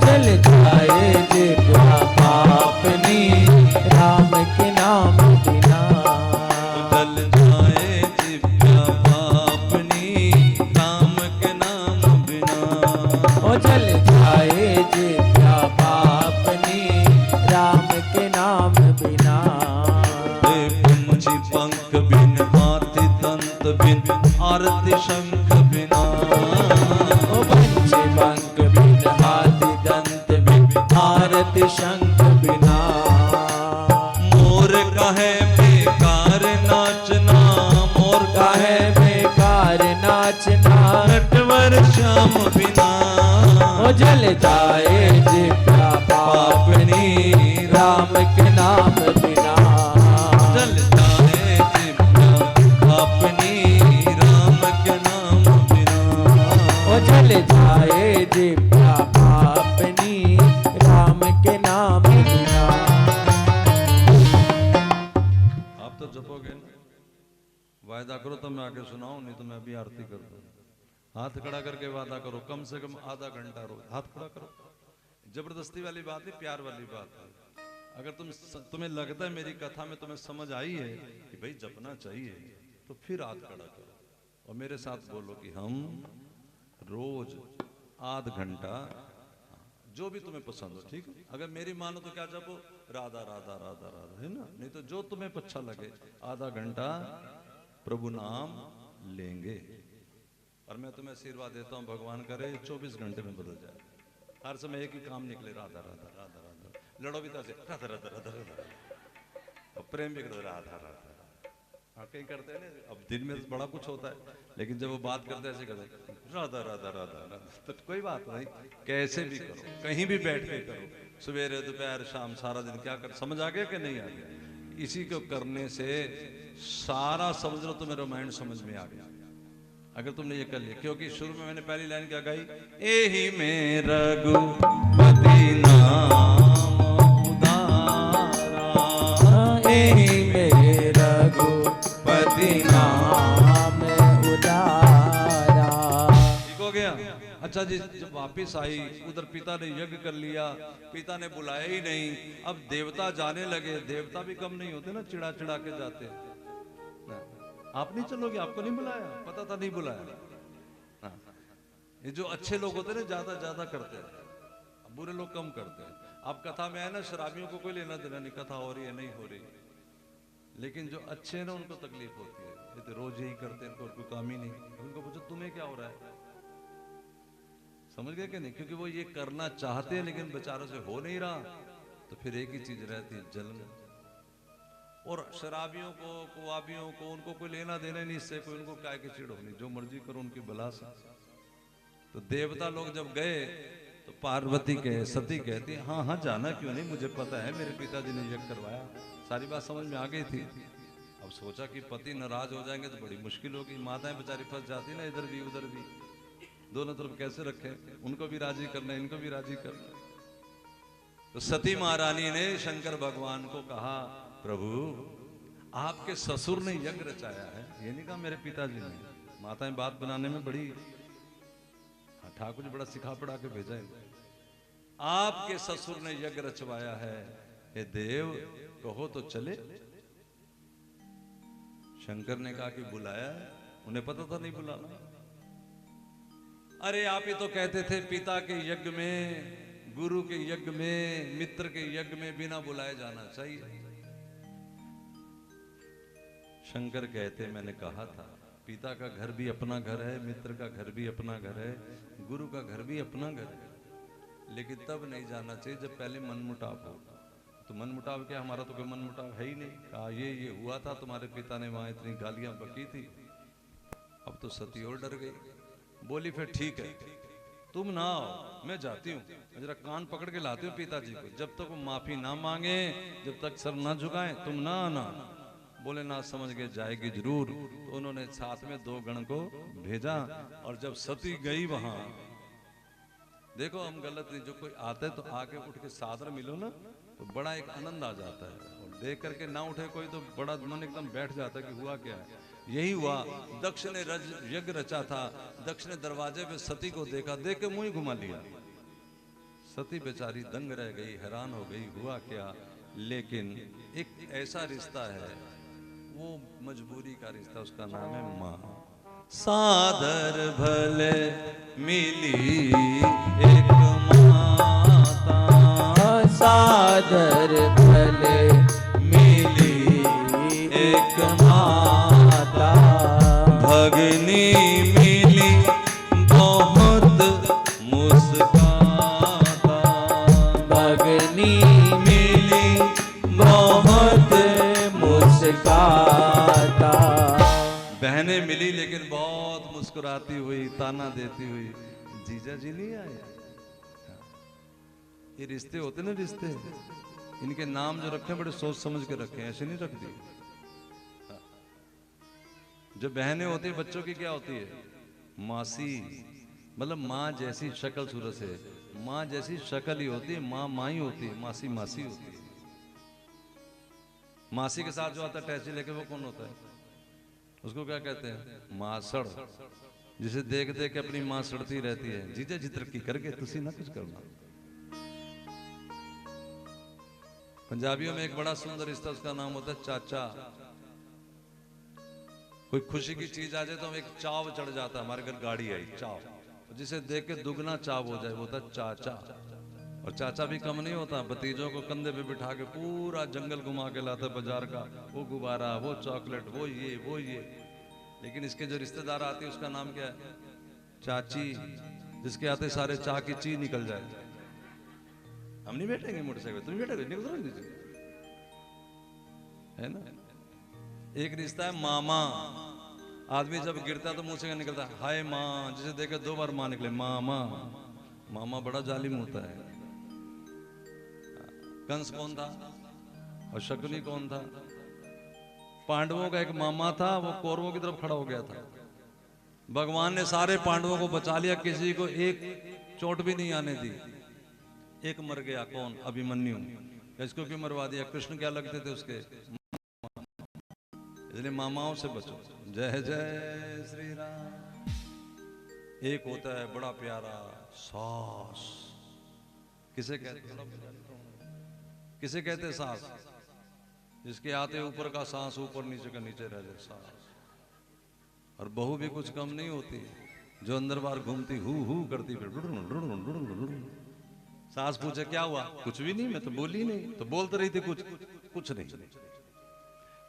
जल जाए जिव्या पापनी राम के नाम बिना, जल जाए जिव्या पापनी राम के नाम बिना, जल जाए जिव्या पापनी राम के नाम बिना, पंछी पंख बिन हाथी दंत बिन आरती शंख बिना, पंछी पंख बिन हाथी दंत बिन आरती शंख बिना, मोर कहे बेकार नाचना, मोर का है बेकार नाचना, नटवर श्याम बिना, जल जाए जिव्या पापनी राम के नाम बिना, जल जाए जिव्या पापनी राम के नाम बिना, जल जाए कृपा आपनी राम के नाम बिना। आप तो जपोगे ना, वायदा करो तो मैं आके सुनाऊं, नहीं तो मैं अभी आरती कर दूं। हाथ खड़ा करके वादा करो, कम से कम आधा घंटा रोज हाथ खड़ा करो। जबरदस्ती वाली बात है, प्यार वाली बात है। अगर तुम्हें लगता है मेरी कथा में तुम्हें समझ आई है कि भाई जपना चाहिए, तो फिर हाथ खड़ा करो और मेरे साथ बोलो कि हम रोज आध घंटा, जो भी तुम्हें पसंद हो, ठीक है। अगर मेरी मानो तो क्या जपो, राधा राधा राधा राधा, है ना। नहीं तो जो तुम्हें अच्छा लगे, आधा घंटा प्रभु नाम लेंगे। और मैं तुम्हें आशीर्वाद देता हूँ, भगवान करे 24 घंटे में बदल जाए। हर समय एक ही काम निकले, राधा राधा राधा राधा। लड़ो भी तो ऐसे राधा राधा राधा राधा, और प्रेम भी करते राधा राधा। हाँ, कहीं करते हैं ना, अब दिन में बड़ा कुछ होता है, लेकिन जब वो बात करते हैं ऐसे करते राधा राधा राधा राधा। तो कोई बात नहीं, कैसे भी करो, कहीं भी बैठ के करो, सवेरे दोपहर शाम सारा दिन, क्या कर, समझ आ गया कि नहीं आ गया। इसी को करने से सारा समझ लो तुम्हें रामायण समझ में आ गया, अगर तुमने ये कर लिया। क्योंकि शुरू में मैंने पहली लाइन क्या गाई, एही में रघुपति नाम उदारा, एही में रघुपति नाम उदारा। ठीक हो गया। अच्छा जी, जब वापिस आई, उधर पिता ने यज्ञ कर लिया, पिता ने बुलाया ही नहीं। अब देवता जाने लगे, देवता भी कम नहीं होते ना, चिड़ा चिड़ा के जाते। आप नहीं चलोगे, आपको नहीं बुलाया, पता था नहीं बुलाया। हाँ। ये जो अच्छे लोग होते हैं ना, ज्यादा करते हैं, बुरे लोग कम करते हैं। अब कथा में है ना, शराबियों को कोई लेना देना नहीं, कथा हो रही है नहीं हो रही, लेकिन जो अच्छे हैं ना उनको तकलीफ होती है। ये तो रोज यही करते हैं, कोई काम ही नहीं। उनको पूछो तुम्हें क्या हो रहा है, समझ गए कि नहीं। क्योंकि वो ये करना चाहते हैं लेकिन बेचारों से हो नहीं रहा, तो फिर एक ही चीज रहती है, जलन। और शराबियों को, कुआबियों को, उनको कोई लेना देना नहीं, इससे कोई उनको काय की चिड़ होनी, जो मर्जी करो उनकी बला से। तो देवता लोग जब गए तो पार्वती कहे, सती कहती हाँ हाँ जाना क्यों नहीं, मुझे पता है मेरे पिताजी ने यज्ञ करवाया, सारी बात समझ में आ गई थी। अब सोचा कि पति नाराज हो जाएंगे तो बड़ी मुश्किल होगी, माताएं बेचारी फंस जाती ना, इधर भी उधर भी, दोनों तरफ कैसे रखे, उनको भी राजी करना, इनको भी राजी करना। तो सती महारानी ने शंकर भगवान को कहा, प्रभु आपके ससुर ने यज्ञ रचाया है, ये नहीं कहा मेरे पिताजी ने। माताएं बात बनाने में बड़ी, ठाकुर जी बड़ा सिखा पढ़ा के भेजा है। आपके ससुर ने यज्ञ रचवाया है, हे देव कहो तो चले। शंकर ने कहा कि बुलाया है, उन्हें पता था नहीं बुलाना। अरे आप ही तो कहते थे पिता के यज्ञ में, गुरु के यज्ञ में, मित्र के यज्ञ में बिना बुलाए जाना चाहिए। शंकर कहते मैंने कहा था, पिता का घर भी अपना घर है, मित्र का घर भी अपना घर है, गुरु का घर भी अपना घर है, लेकिन तब नहीं जाना चाहिए जब पहले मनमुटाव हो। तो मनमुटाव क्या, हमारा तो कोई मनमुटाव है ही नहीं। कहा ये हुआ था, तुम्हारे पिता ने वहां इतनी गालियां बकी थी। अब तो सती और डर गई, बोली फिर ठीक है तुम ना आओ, मैं जाती हूँ, जरा कान पकड़ के लाती हूँ पिताजी को, जब तक वो माफी ना मांगे, जब तक सर ना झुकाएं तुम ना आना। बोले ना समझ के जाएगी जरूर। तो उन्होंने साथ में 2 गण को भेजा, और जब सती गई वहां, देखो हम गलत नहीं, जो कोई आता है तो आके उठ के सादर मिलो ना, तो बड़ा एक आनंद आ जाता है। और देख करके ना उठे कोई तो बड़ा मन एकदम बैठ जाता है कि हुआ क्या है। यही हुआ, दक्ष ने यज्ञ रचा था, दक्ष ने दरवाजे पे सती को देखा, देख के मुंह ही घुमा लिया। सती बेचारी दंग रह गई, हैरान हो गई हुआ क्या। लेकिन एक ऐसा रिश्ता है, वो मजबूरी का रिश्ता, उसका नाम है माँ। सादर भले मिली एक माता, सादर भले मिली एक माता, भगनी मिली बहुत मुस्काता, भगनी मिली बहुत मुस्काता। बहनें मिली लेकिन बहुत मुस्कुराती हुई, ताना देती हुई, जीजा जी नहीं आए। ये रिश्ते होते ना, रिश्ते, इनके नाम जो रखे बड़े सोच समझ के रखे, ऐसे नहीं रख दिए। जो बहनें होती है बच्चों की क्या होती है, मासी, मतलब माँ जैसी शक्ल सूरत से, माँ जैसी शक्ल ही होती है, माँ माँ ही होती है, मासी मासी होती है। मासी के साथ जो आता है टैची लेके, वो कौन होता है? उसको क्या कहते हैं? मासड़। जिसे देख देख के अपनी माँ सड़ती रहती है, जीजा जी तरक्की करके तुसी ना कुछ करना। पंजाबियों में एक बड़ा सुंदर रिश्ता, उसका नाम होता है चाचा। कोई खुशी की चीज आ जाए तो हम एक चाव चढ़ जाता है, हमारे घर गाड़ी आई चाव, जिसे देख के दुगना चाव हो जाए वो होता है चाचा। और चाचा भी कम नहीं होता, भतीजों को कंधे पे बिठा के पूरा जंगल घुमा के लाता है बाजार का, वो गुब्बारा, वो चॉकलेट, वो ये। लेकिन इसके जो रिश्तेदार आते हैं उसका नाम क्या है? चाची। जिसके आते सारे चाह की ची निकल जाए। हम नहीं बैठेंगे मोटरसाइकिल, तुम बैठोगे, निकल नीचे, है ना। एक रिश्ता है मामा। आदमी जब गिरता तो मुंह से निकलता है हाय माँ, जिसे देखे 2 बार माँ निकले, मामा। मामा बड़ा जालिम होता है। कंस कौन था और शकुनी कौन था? पांडवों का एक मामा था, वो कौरवों की तरफ खड़ा हो गया था। भगवान ने सारे पांडवों को बचा लिया, किसी को एक चोट भी नहीं आने दी। एक मर गया, कौन? अभिमन्यु। इसको क्यों मरवा दिया? कृष्ण क्या लगते थे उसके? इसलिए मामाओं से बचो। जय जय श्री राम। एक होता है बड़ा प्यारा सास। किसे कहते हैं? किसे कहते हैं? सास। जिसके आते ऊपर का सांस ऊपर, नीचे का नीचे रह जाए, सास। और बहू भी कुछ कम नहीं होती, जो अंदर बाहर घूमती, हु करती, फिर सास पूछे क्या हुआ? कुछ भी नहीं, मैं तो बोली नहीं। तो बोलते रही थी कुछ नहीं।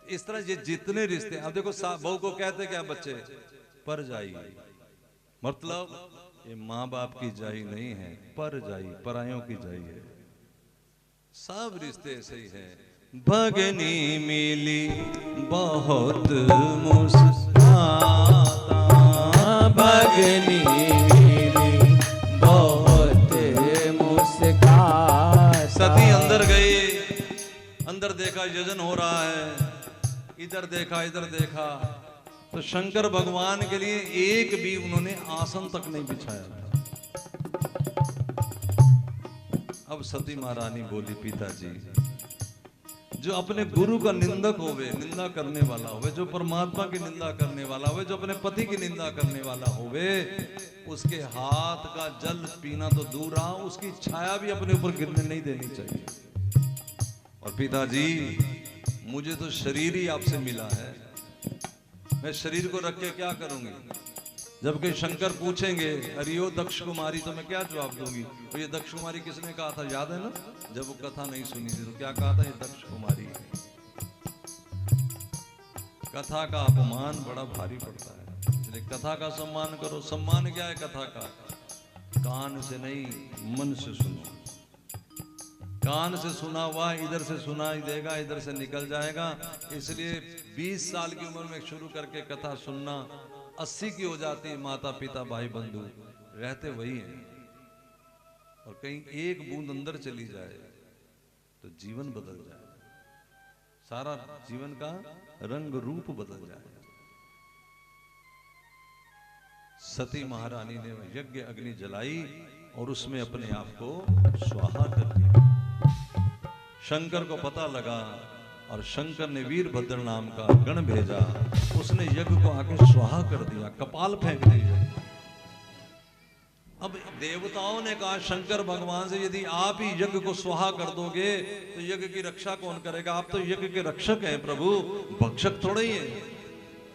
इस तरह ये जितने रिश्ते, अब देखो बहू को कहते क्या बच्चे? पर जाई। मतलब ये माँ बाप की जाई नहीं है, पर जाई, परायों की जाई है। सब रिश्ते ऐसे ही है। भगनी मिली बहुत मुस्काता, भगनी मिली बहुत मुस्काता। सती अंदर गई, अंदर देखा यजन हो रहा है, इधर देखा तो शंकर भगवान के लिए एक भी उन्होंने आसन तक नहीं बिछाया था। अब सती महारानी बोली, पिताजी, जो अपने गुरु का निंदक होवे, निंदा करने वाला होवे, जो परमात्मा की निंदा करने वाला होवे, जो अपने पति की निंदा करने वाला होवे, उसके हाथ का जल पीना तो दूर रहा, उसकी छाया भी अपने ऊपर गिरने नहीं देनी चाहिए। और पिताजी, मुझे तो शरीर ही आपसे मिला है, मैं शरीर को रख के क्या करूंगी? जबकि शंकर पूछेंगे अरियो दक्ष कुमारी, तो मैं क्या जवाब दूंगी? तो ये दक्ष कुमारी किसने कहा था, याद है ना? जब वो कथा नहीं सुनी थी तो क्या कहा था? ये दक्ष कुमारी। कथा का अपमान बड़ा भारी पड़ता है, इसलिए कथा का सम्मान करो। सम्मान क्या है कथा का? कान से नहीं, मन से सुनो। कान से सुना हुआ इधर से सुनाई देगा, इधर से निकल जाएगा। इसलिए 20 साल की उम्र में शुरू करके कथा सुनना 80 की हो जाती है। माता पिता भाई बंधु रहते वही हैं, और कहीं एक बूंद अंदर चली जाए तो जीवन बदल जाए, सारा जीवन का रंग रूप बदल जाए। सती महारानी ने यज्ञ अग्नि जलाई और उसमें अपने आप को स्वाहा कर दिया। शंकर को पता लगा और शंकर ने वीरभद्र नाम का गण भेजा, उसने यज्ञ को आके स्वाहा कर दिया, कपाल फेंक दिया। अब देवताओं ने कहा शंकर भगवान से, यदि आप ही यज्ञ को स्वाहा कर दोगे तो यज्ञ की रक्षा कौन करेगा? आप तो यज्ञ के रक्षक हैं प्रभु, भक्षक थोड़े ही हैं।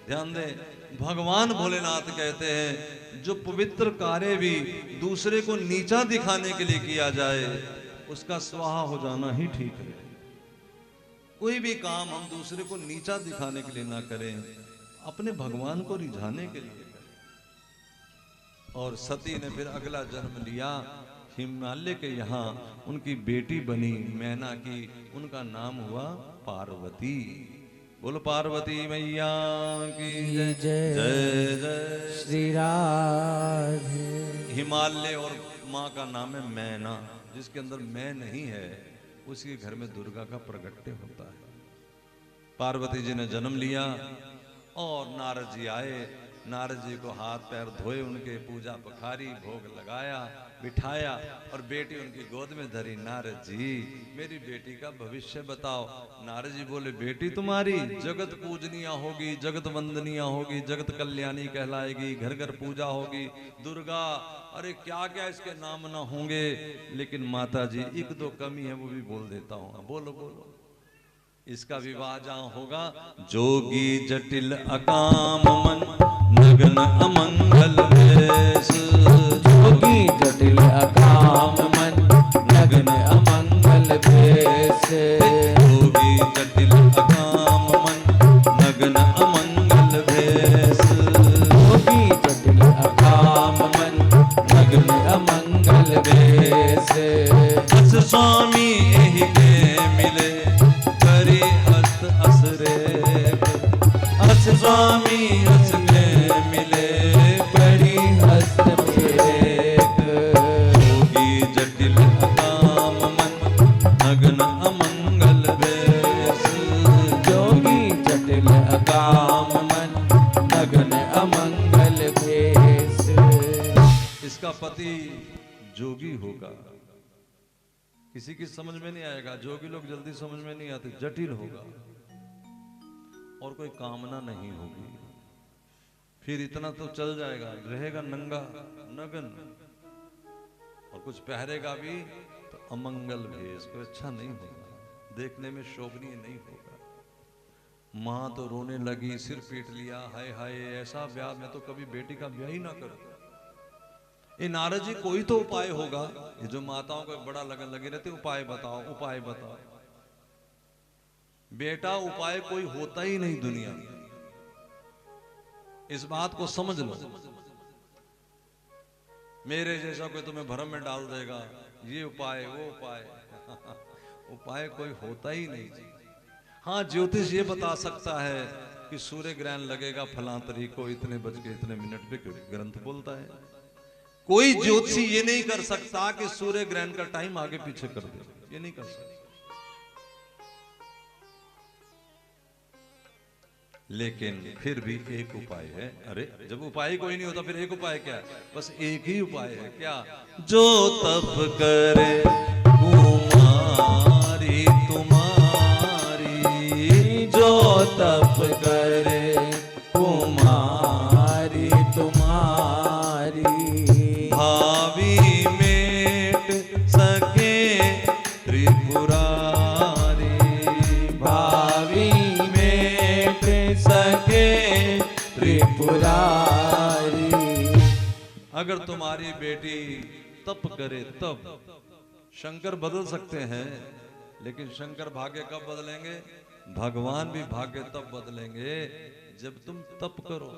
ध्यान दें, भगवान भोलेनाथ कहते हैं जो पवित्र कार्य भी दूसरे को नीचा दिखाने के लिए किया जाए उसका स्वाहा हो जाना ही ठीक है। कोई भी काम हम दूसरे को नीचा दिखाने के लिए ना करें, अपने भगवान को रिझाने के लिए करें। और सती ने फिर अगला जन्म लिया हिमालय के यहाँ, उनकी बेटी बनी मैना की, उनका नाम हुआ पार्वती। बोलो पार्वती मैया की जय। जय जय श्री राधे। हिमालय और माँ का नाम है मैना, जिसके अंदर मैं नहीं है उसी घर में दुर्गा का प्रगट्य होता है। पार्वती जी ने जन्म लिया और नारद जी आए नारद जी को हाथ पैर धोए, उनके पूजा पखारी, भोग लगाया, बिठाया और बेटी उनकी गोद में धरी। नारद जी मेरी बेटी का भविष्य बताओ। नारद जी बोले बेटी तुम्हारी जगत पूजनीय होगी, जगत वंदनीय होगी, जगत कल्याणी कहलाएगी, घर घर पूजा होगी, दुर्गा, अरे क्या क्या इसके नाम ना होंगे। लेकिन माता जी एक दो कमी है वो भी बोल देता हूँ। बोलो बोलो। इसका विवाह जहां होगा, जोगी जटिल अकाम मन नग्न अमंगल भेष। जोगी जटिल अकाम मन नग्न अमंगल भेष। जोगी जटिल अकाम मन नग्न अमंगल भेष। जोगी जटिल अकाम मन नग्न अमंगल भेष। बस स्वामी यही के मिले करी हस्त असरे। अस स्वामी हस के मिले परी हस्त मेरे। जोगी जटिल अकाम मन नग्न अमंगल भेष। जोगी जटिल अकाम मन नग्न अमंगल भेष। इसका पति जोगी होगा। किसी की समझ में नहीं आएगा, जोगी लोग जल्दी समझ में नहीं आते। जटिल होगा और कोई कामना नहीं होगी। फिर इतना तो चल जाएगा, रहेगा नंगा नगन और कुछ पहरेगा भी तो अमंगल भेष, कोई अच्छा नहीं होगा, देखने में शोभनीय नहीं होगा। माँ तो रोने लगी, सिर पीट लिया, हाय हाय ऐसा ब्याह, मैं तो कभी बेटी का ब्याह ही ना करूं। ये नारद जी कोई तो उपाय होगा। ये जो माताओं को बड़ा लगन लगे रहते, उपाय बताओ उपाय बताओ। बेटा उपाय कोई होता ही नहीं दुनिया में, इस बात को समझ लो। मेरे जैसा कोई तुम्हें भ्रम में डाल देगा, ये उपाय वो उपाय उपाय कोई होता ही नहीं। हाँ ज्योतिष ये बता सकता है कि सूर्य ग्रहण लगेगा फलां तारीख को इतने बज के इतने मिनट पे, ग्रंथ बोलता है। कोई ज्योतिषी ये नहीं कर सकता कि सूर्य ग्रहण का टाइम आगे पीछे कर दे, ये नहीं कर सकता। लेकिन फिर भी एक उपाय है। अरे जब उपाय कोई नहीं होता फिर एक उपाय क्या है? बस एक ही उपाय है। क्या? जो तप करे कुमारी तुम्हारी। जो तप करे कुमारी तुम्हारी। भावी मेट सके त्रिपुरारी। भावी मेट सके त्रिपुरारी। अगर तुम्हारी बेटी तप करे तब शंकर बदल सकते हैं, लेकिन शंकर भाग्य कब बदलेंगे? भगवान भी भाग्य तब बदलेंगे जब तुम तप करो।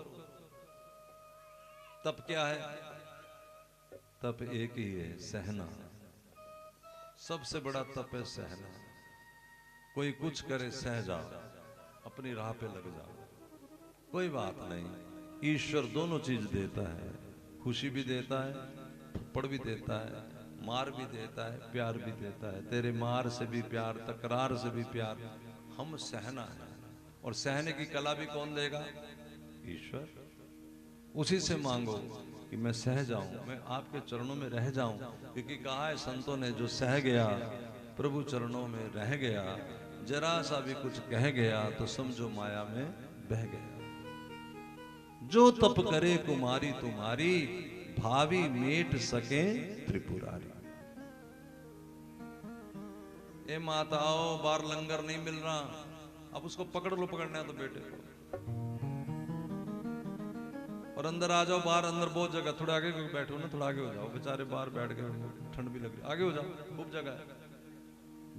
तप क्या है? तप एक ही है, सहना। सबसे बड़ा तप है सहना। कोई कुछ करे सह जाओ, अपनी राह पे लग जाओ, कोई बात नहीं। ईश्वर दोनों चीज देता है, खुशी भी देता है, थप्पड़ भी देता है, मार भी देता है, प्यार भी देता है। तेरे मार से भी प्यार, तकरार से भी प्यार। हम सहना है, और सहने की कला भी कौन देगा? ईश्वर। उसी से मांगो कि मैं सह जाऊं, मैं आपके चरणों में रह जाऊं। क्योंकि कहा है संतों ने, जो सह गया प्रभु चरणों में रह गया, जरा सा भी कुछ कह गया तो समझो माया में बह गया। जो तप करे कुमारी तुम्हारी। भावी मेट सके त्रिपुरारी। ए माताओ, बार लंगर नहीं मिल रहा, अब उसको पकड़ लो, पकड़ना है तो बेटे को, और अंदर आ जाओ। बाहर अंदर बहुत जगह, थोड़ा आगे बैठो ना, थोड़ा आगे हो जाओ। बेचारे बाहर बैठ गए, ठंड भी लग रही, आगे हो जाओ, खूब जगह है,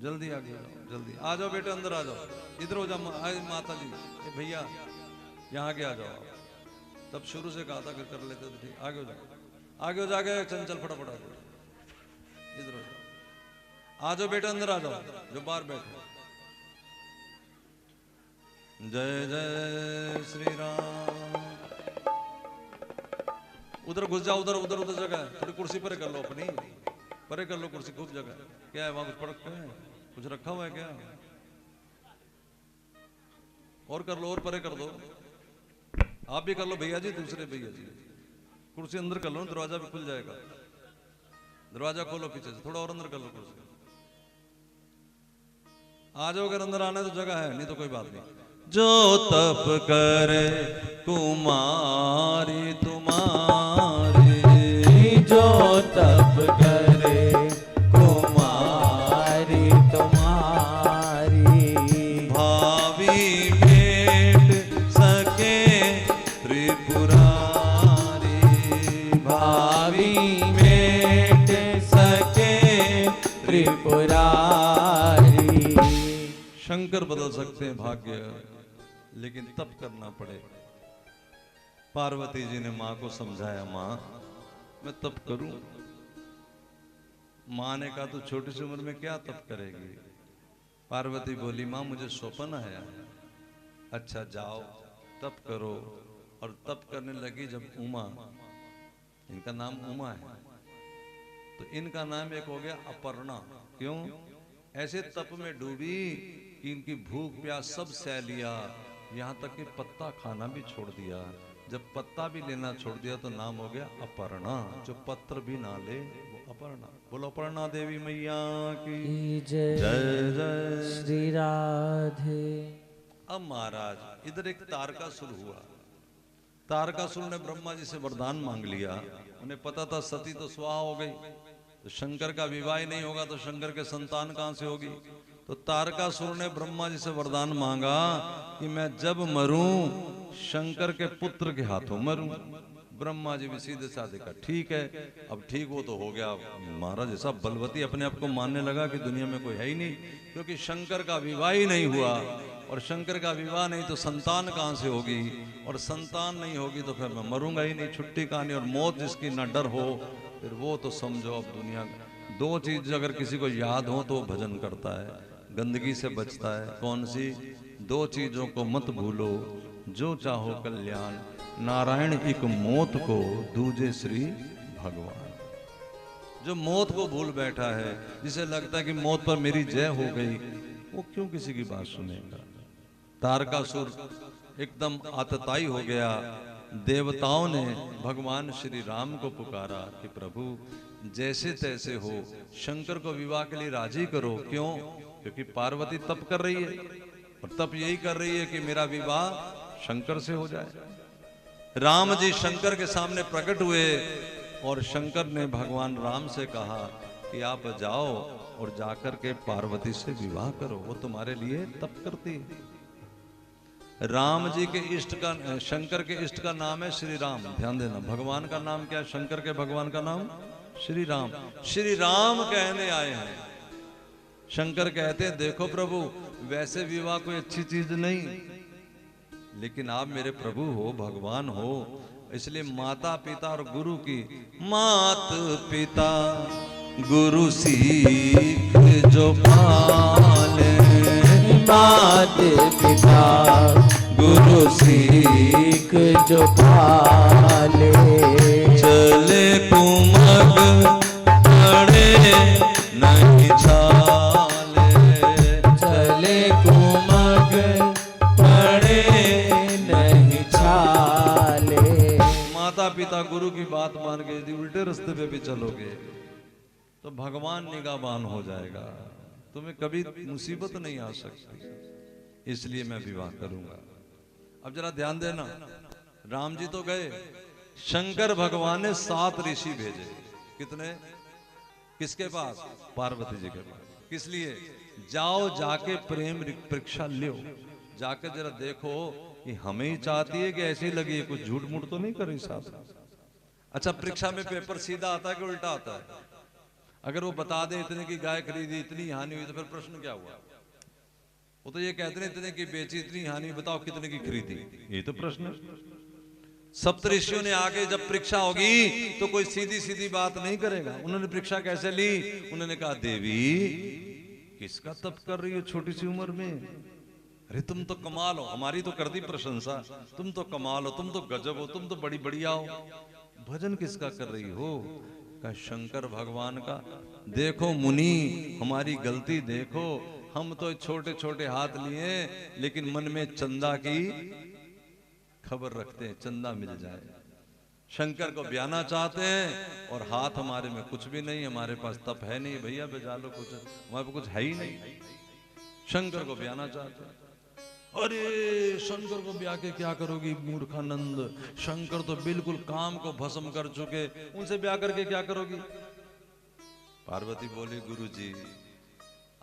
जल्दी आगे हो जाओ, जल्दी आ जाओ बेटे, अंदर आ जाओ, इधर हो जाओ। माता जी, भैया यहाँ आगे आ जाओ। तब शुरू से कहा था कि कर लेते तो ठीक। आगे हो जाओ, आगे हो जाके चंचल फटाफट आगे इधर हो जाओ। आ जाओ बेटा, अंदर आ जाओ, जो बाहर बैठे। जय जय श्री राम। उधर घुस जाओ, उधर उधर उधर जगह है, थोड़ी कुर्सी परे कर लो, अपनी परे कर लो कुर्सी, खूब जगह है। क्या है वहां, कुछ पड़क है, कुछ रखा हुआ है क्या? और कर लो, और परे कर दो। आप भी कर लो भैया जी, दूसरे भैया जी कुर्सी अंदर कर लो, दरवाजा भी खुल जाएगा। दरवाजा खोलो पीछे से, थोड़ा और अंदर कर लो कुर्सी। आ जाओ, अगर अंदर आना है तो जगह है, नहीं तो कोई बात नहीं। जो तप करे कुमारी तुम्हारी, जो तप करे कुमारी तुम्हारी, भावी भेंट सके त्रिपुरारी, भावी मेट सके त्रिपुरारी। शंकर बदल सकते हैं भाग्य, लेकिन तप करना पड़े। पार्वती जी ने माँ को समझाया, माँ मैं तप करूं? माँ ने कहा तो छोटी सी उम्र में क्या तप करेगी? पार्वती बोली, माँ मुझे स्वप्न आया है। अच्छा जाओ तप करो। और तप करने लगी जब उमा, इनका नाम उमा है, तो इनका नाम एक हो गया अपर्णा। क्यों? ऐसे तप में डूबी कि इनकी भूख प्यास सब सह लिया, यहाँ तक कि पत्ता खाना भी छोड़ दिया। जब पत्ता भी लेना छोड़ दिया तो नाम हो गया अपर्णा। जो पत्र भी ना ले वो अपर्णा। बोलो अपर्णा देवी मैया की जय जय जय। श्री राधे। अब महाराज इधर एक तारकासुर हुआ। तारकासुर ने ब्रह्मा जी से वरदान मांग लिया। उन्हें पता था सती तो स्वाहा हो गई, तो शंकर का विवाह ही नहीं होगा तो शंकर के संतान कहां से होगी। तो तारकासुर ने ब्रह्मा जी से वरदान मांगा कि मैं जब मरूं शंकर के पुत्र के हाथों मरूं। ब्रह्मा जी भी सीधे साधे का ठीक है। अब ठीक वो तो हो गया। महाराज ऐसा बलवती अपने आप को मानने लगा कि दुनिया में कोई है ही नहीं, क्योंकि शंकर का विवाह ही नहीं हुआ, और शंकर का विवाह नहीं तो संतान कहां से होगी, और संतान नहीं होगी तो फिर मैं मरूंगा ही नहीं। छुट्टी कहानी। और मौत जिसकी न डर हो फिर वो तो समझो अब दुनिया। दो चीज अगर किसी को याद हो तो वो भजन करता है, गंदगी से बचता है। कौन सी दो चीजों को मत भूलो, जो चाहो कल्याण, नारायण एक मौत को, दूजे श्री भगवान। जो मौत को भूल बैठा है, जिसे लगता है कि मौत पर मेरी जय हो गई, वो क्यों किसी की बात सुनेगा। तारकासुर एकदम आतताई हो गया। देवताओं ने भगवान श्री राम को पुकारा कि प्रभु जैसे तैसे हो शंकर को विवाह के लिए राजी करो। क्यों? क्योंकि पार्वती तप कर रही है, और तप यही कर रही है कि मेरा विवाह शंकर से हो जाए। राम जी शंकर के सामने प्रकट हुए, और शंकर ने भगवान राम से कहा कि आप जाओ और जाकर के पार्वती से विवाह करो, वो तुम्हारे लिए तप करती है। राम जी के इष्ट का, शंकर के इष्ट का नाम है श्री राम। ध्यान देना, भगवान का नाम क्या है? शंकर के भगवान का नाम श्री राम। श्री राम कहने आए हैं। शंकर कहते हैं देखो प्रभु, वैसे विवाह कोई अच्छी चीज नहीं, लेकिन आप मेरे प्रभु हो, भगवान हो, इसलिए माता पिता और गुरु की, मात पिता गुरु सीख जो पाले, मात पिता गुरु सीख जो पाले, चले कुमग पड़े नहीं छाले, चले कुमग पड़े नहीं छाले। माता पिता गुरु की बात मान के यदि उल्टे रास्ते पे भी चलोगे तो भगवान निगाहबान हो जाएगा, तुम्हें कभी मुसीबत नहीं आ सकती। इसलिए मैं विवाह करूंगा। अब जरा ध्यान देना, राम जी तो गए, शंकर भगवान ने 7 ऋषि भेजे। कितने? किसके पास? पार्वती जी के पास। किस लिए? जाओ जाके प्रेम परीक्षा लो, जाकर जरा देखो कि हमें ही चाहती है कि ऐसे ही लगी है, कुछ झूठ मूठ तो नहीं कर रही साथ। अच्छा, परीक्षा में पेपर सीधा आता है कि उल्टा आता है? अगर वो बता दे इतने की गाय खरीदी, इतनी हानि हुई, तो फिर प्रश्न क्या हुआ? वो तो ये कहते हैं इतने की बेची, इतनी हानि, बताओ कितने की खरीदी, ये तो प्रश्न है। सप्तऋषियों ने आगे जब परीक्षा होगी तो कोई सीधी सीधी बात नहीं करेगा। उन्होंने परीक्षा कैसे ली? उन्होंने कहा देवी किसका तप कर रही हो छोटी सी उम्र में? अरे तुम तो कमाल हो। हमारी तो कर दी प्रशंसा, तुम तो कमाल हो, तुम तो गजब हो, तुम तो बड़ी बढ़िया हो। भजन किसका कर रही हो? का शंकर भगवान का। देखो मुनि, हमारी गलती देखो, हम तो छोटे छोटे हाथ लिए, लेकिन मन में चंदा की खबर रखते हैं चंदा मिल जाए। शंकर को ब्याना चाहते हैं और हाथ हमारे में कुछ भी नहीं, हमारे पास तप है नहीं, भैया बजा लो कुछ, हमारे पास कुछ है ही नहीं। शंकर को ब्याना चाहते हैं। अरे शंकर को ब्याह के क्या करोगी मूर्खानंद, शंकर तो बिल्कुल काम को भस्म कर चुके, उनसे ब्याह करके क्या करोगी। पार्वती बोली गुरुजी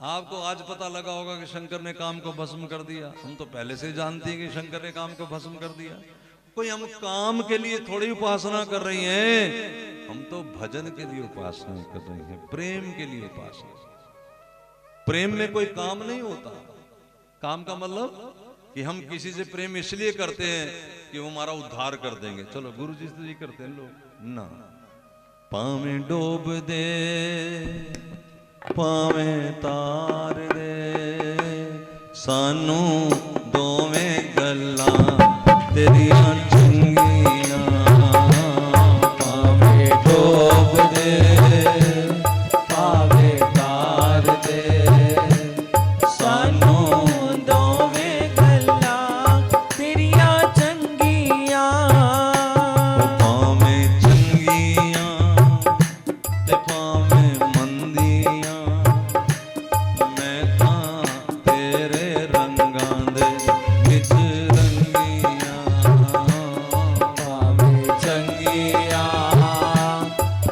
आपको आज पता लगा होगा कि शंकर ने काम को भस्म कर दिया, हम तो पहले से जानते हैं कि शंकर ने काम को भस्म कर दिया। कोई हम काम के लिए थोड़ी उपासना कर रही हैं, हम तो भजन के लिए उपासना कर रही हैं, प्रेम के लिए उपासना। प्रेम में कोई काम नहीं होता। काम का मतलब कि हम किसी से प्रेम इसलिए करते हैं कि वो हमारा उद्धार कर देंगे। चलो गुरुजी से जी करते हैं लोग ना। पावे डोब दे पावे तार दे सानू दोवें गल्लां तेरियां चंगियां। पावे डोब दे पावे तार दे सानू दोवें गल्लां तेरियां चंगियां। पावे चंगियां ते पावे मंदियां, मैं तां तेरे रंगां दे विच रंगियां। पावे चंगियां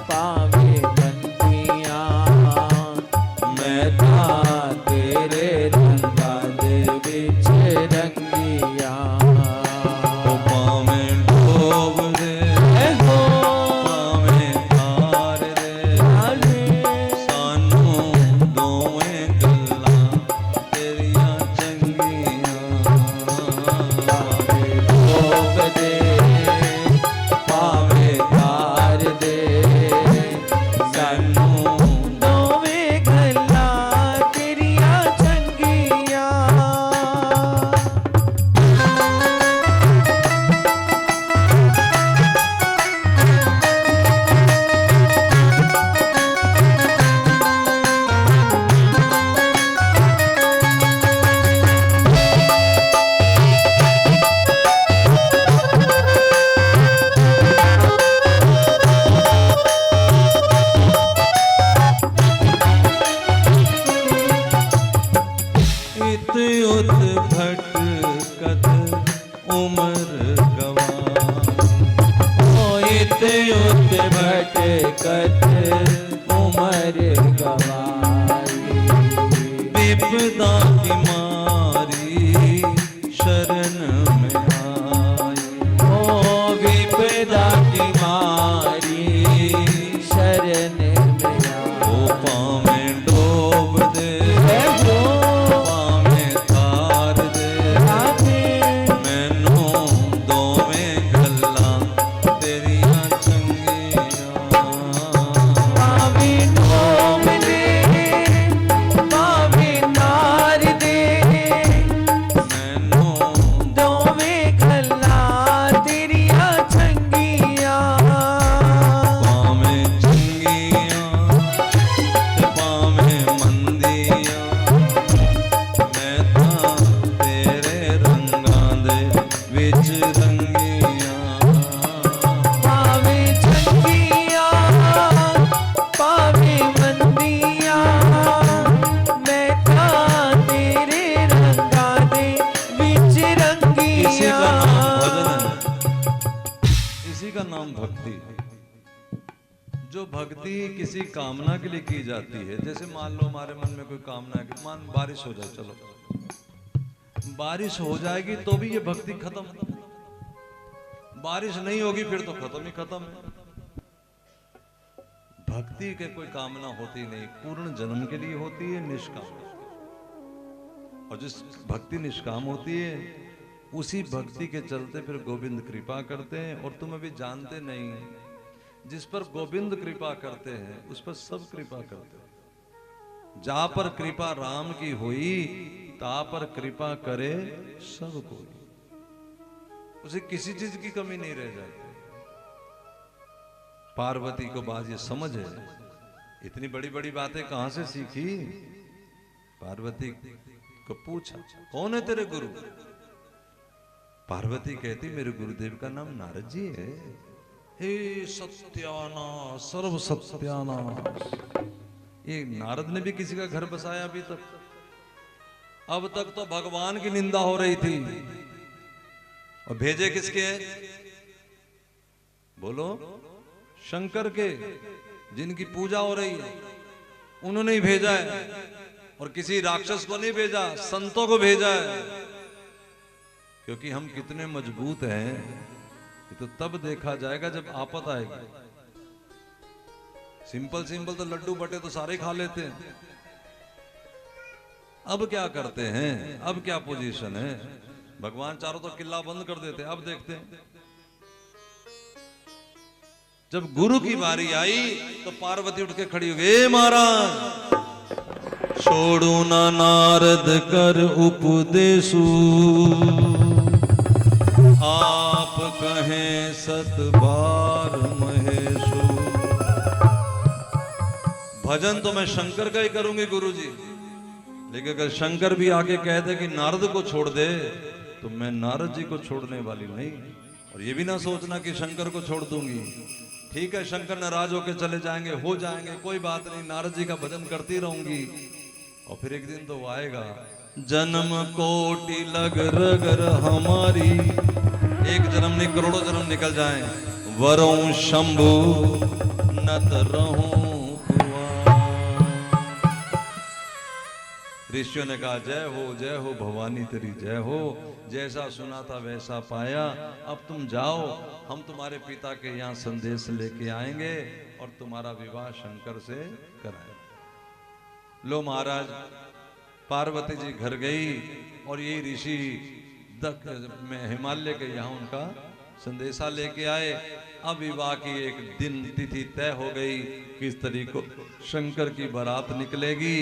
पावे मंदियां, मैं तां तेरे रंगां दे विच रंगियां। पावे डोब दे हो पावे तार दे सानू दोवें गल्लां तेरियां चंगियां। पावे डोब दे पावे तार दे सानू दोवें गल्लां तेरियां चंगियां। इत उत भटकत उमर गवार, इत उत भटकत उमर गवाई। विपदा की मारी शरण में आई। ओ विपदा की मारी शरण में ओ पावे डोब दे हो पावे तार दे मैनू दोवें गल्लां तेरियां चंगियां। पावे डोब दे पावे तार दे मैनू दोवें गल्लां तेरियां चंगियां। पावे चंगियां ते पावे मंदियां, मैं तां तेरे रंगां दे विच रंगियां। पावे चंगियां पावे मंदियां, मैं तां तेरे रंगां दे विच इसी का नाम भजन रंगियां। है, इसी का नाम भक्ति है। जो भक्ति किसी कामना के लिए की जाती है, जैसे मान लो हमारे मन में कोई कामना है कि मान बारिश हो जाए, चलो बारिश हो जाएगी तो भी ये भक्ति खत्म। बारिश नहीं होगी फिर तो खत्म ही खत्म है। भक्ति के कोई कामना होती नहीं, पूर्ण जन्म के लिए होती है, निष्काम। और जिस भक्ति निष्काम होती है उसी भक्ति के चलते फिर गोविंद कृपा करते हैं। और तुम अभी जानते नहीं, जिस पर गोविंद कृपा करते हैं उस पर सब कृपा करते हैं। जा पर कृपा राम की हुई, ता पर कृपा करे सब कोई। उसे किसी चीज की कमी नहीं रह जाती। पार्वती को बात ये समझ है, इतनी बड़ी बड़ी बातें कहां से सीखी। पार्वती को पूछा कौन है तेरे गुरु। पार्वती कहती मेरे गुरुदेव का नाम नारद जी है। हे सत्यानाश, सर्व सत्यानाश, ये नारद ने भी किसी का घर बसाया अभी तक? अब तक तो भगवान की निंदा हो रही थी, और भेजे किसके हैं? बोलो, शंकर के, जिनकी पूजा हो रही है, उन्होंने ही भेजा है। और किसी राक्षस को नहीं भेजा, संतों को भेजा है। क्योंकि हम कितने मजबूत हैं ये तो तब देखा जाएगा जब आपत आएगी। सिंपल सिंपल तो लड्डू बटे तो सारे खा लेते हैं। अब क्या करते हैं, अब क्या पोजीशन है? भगवान चारों तो किला बंद कर देते। अब देखते हैं, जब गुरु की बारी आई तो पार्वती उठ के खड़ी हो गई, महाराज छोड़ू ना नारद कर उपदेशु, आप कहें सत बार महेशु। भजन तो मैं शंकर का ही करूंगी गुरुजी, लेकिन अगर शंकर भी आके कह दे कि नारद को छोड़ दे तो मैं नारद जी को छोड़ने वाली नहीं। और ये भी ना सोचना कि शंकर को छोड़ दूंगी। ठीक है, शंकर नाराज होके चले जाएंगे, हो जाएंगे, कोई बात नहीं, नारद जी का भजन करती रहूंगी। और फिर एक दिन तो वो आएगा, जन्म कोटि लग रगर हमारी, एक जन्म नहीं करोड़ों जन्म निकल जाएं, वरों शंभु नत रहूं। ऋषियों ने कहा जय हो भवानी तेरी जय हो, जैसा सुना था वैसा पाया। अब तुम जाओ, हम तुम्हारे पिता के यहाँ संदेश लेके आएंगे और तुम्हारा विवाह शंकर से कराएंगे। लो महाराज, पार्वती जी घर गई और ये ऋषि दक्ष में हिमालय के यहाँ उनका संदेशा लेके आए। अब विवाह की एक दिन तिथि तय हो गई, किस तरीके को शंकर की बारात निकलेगी।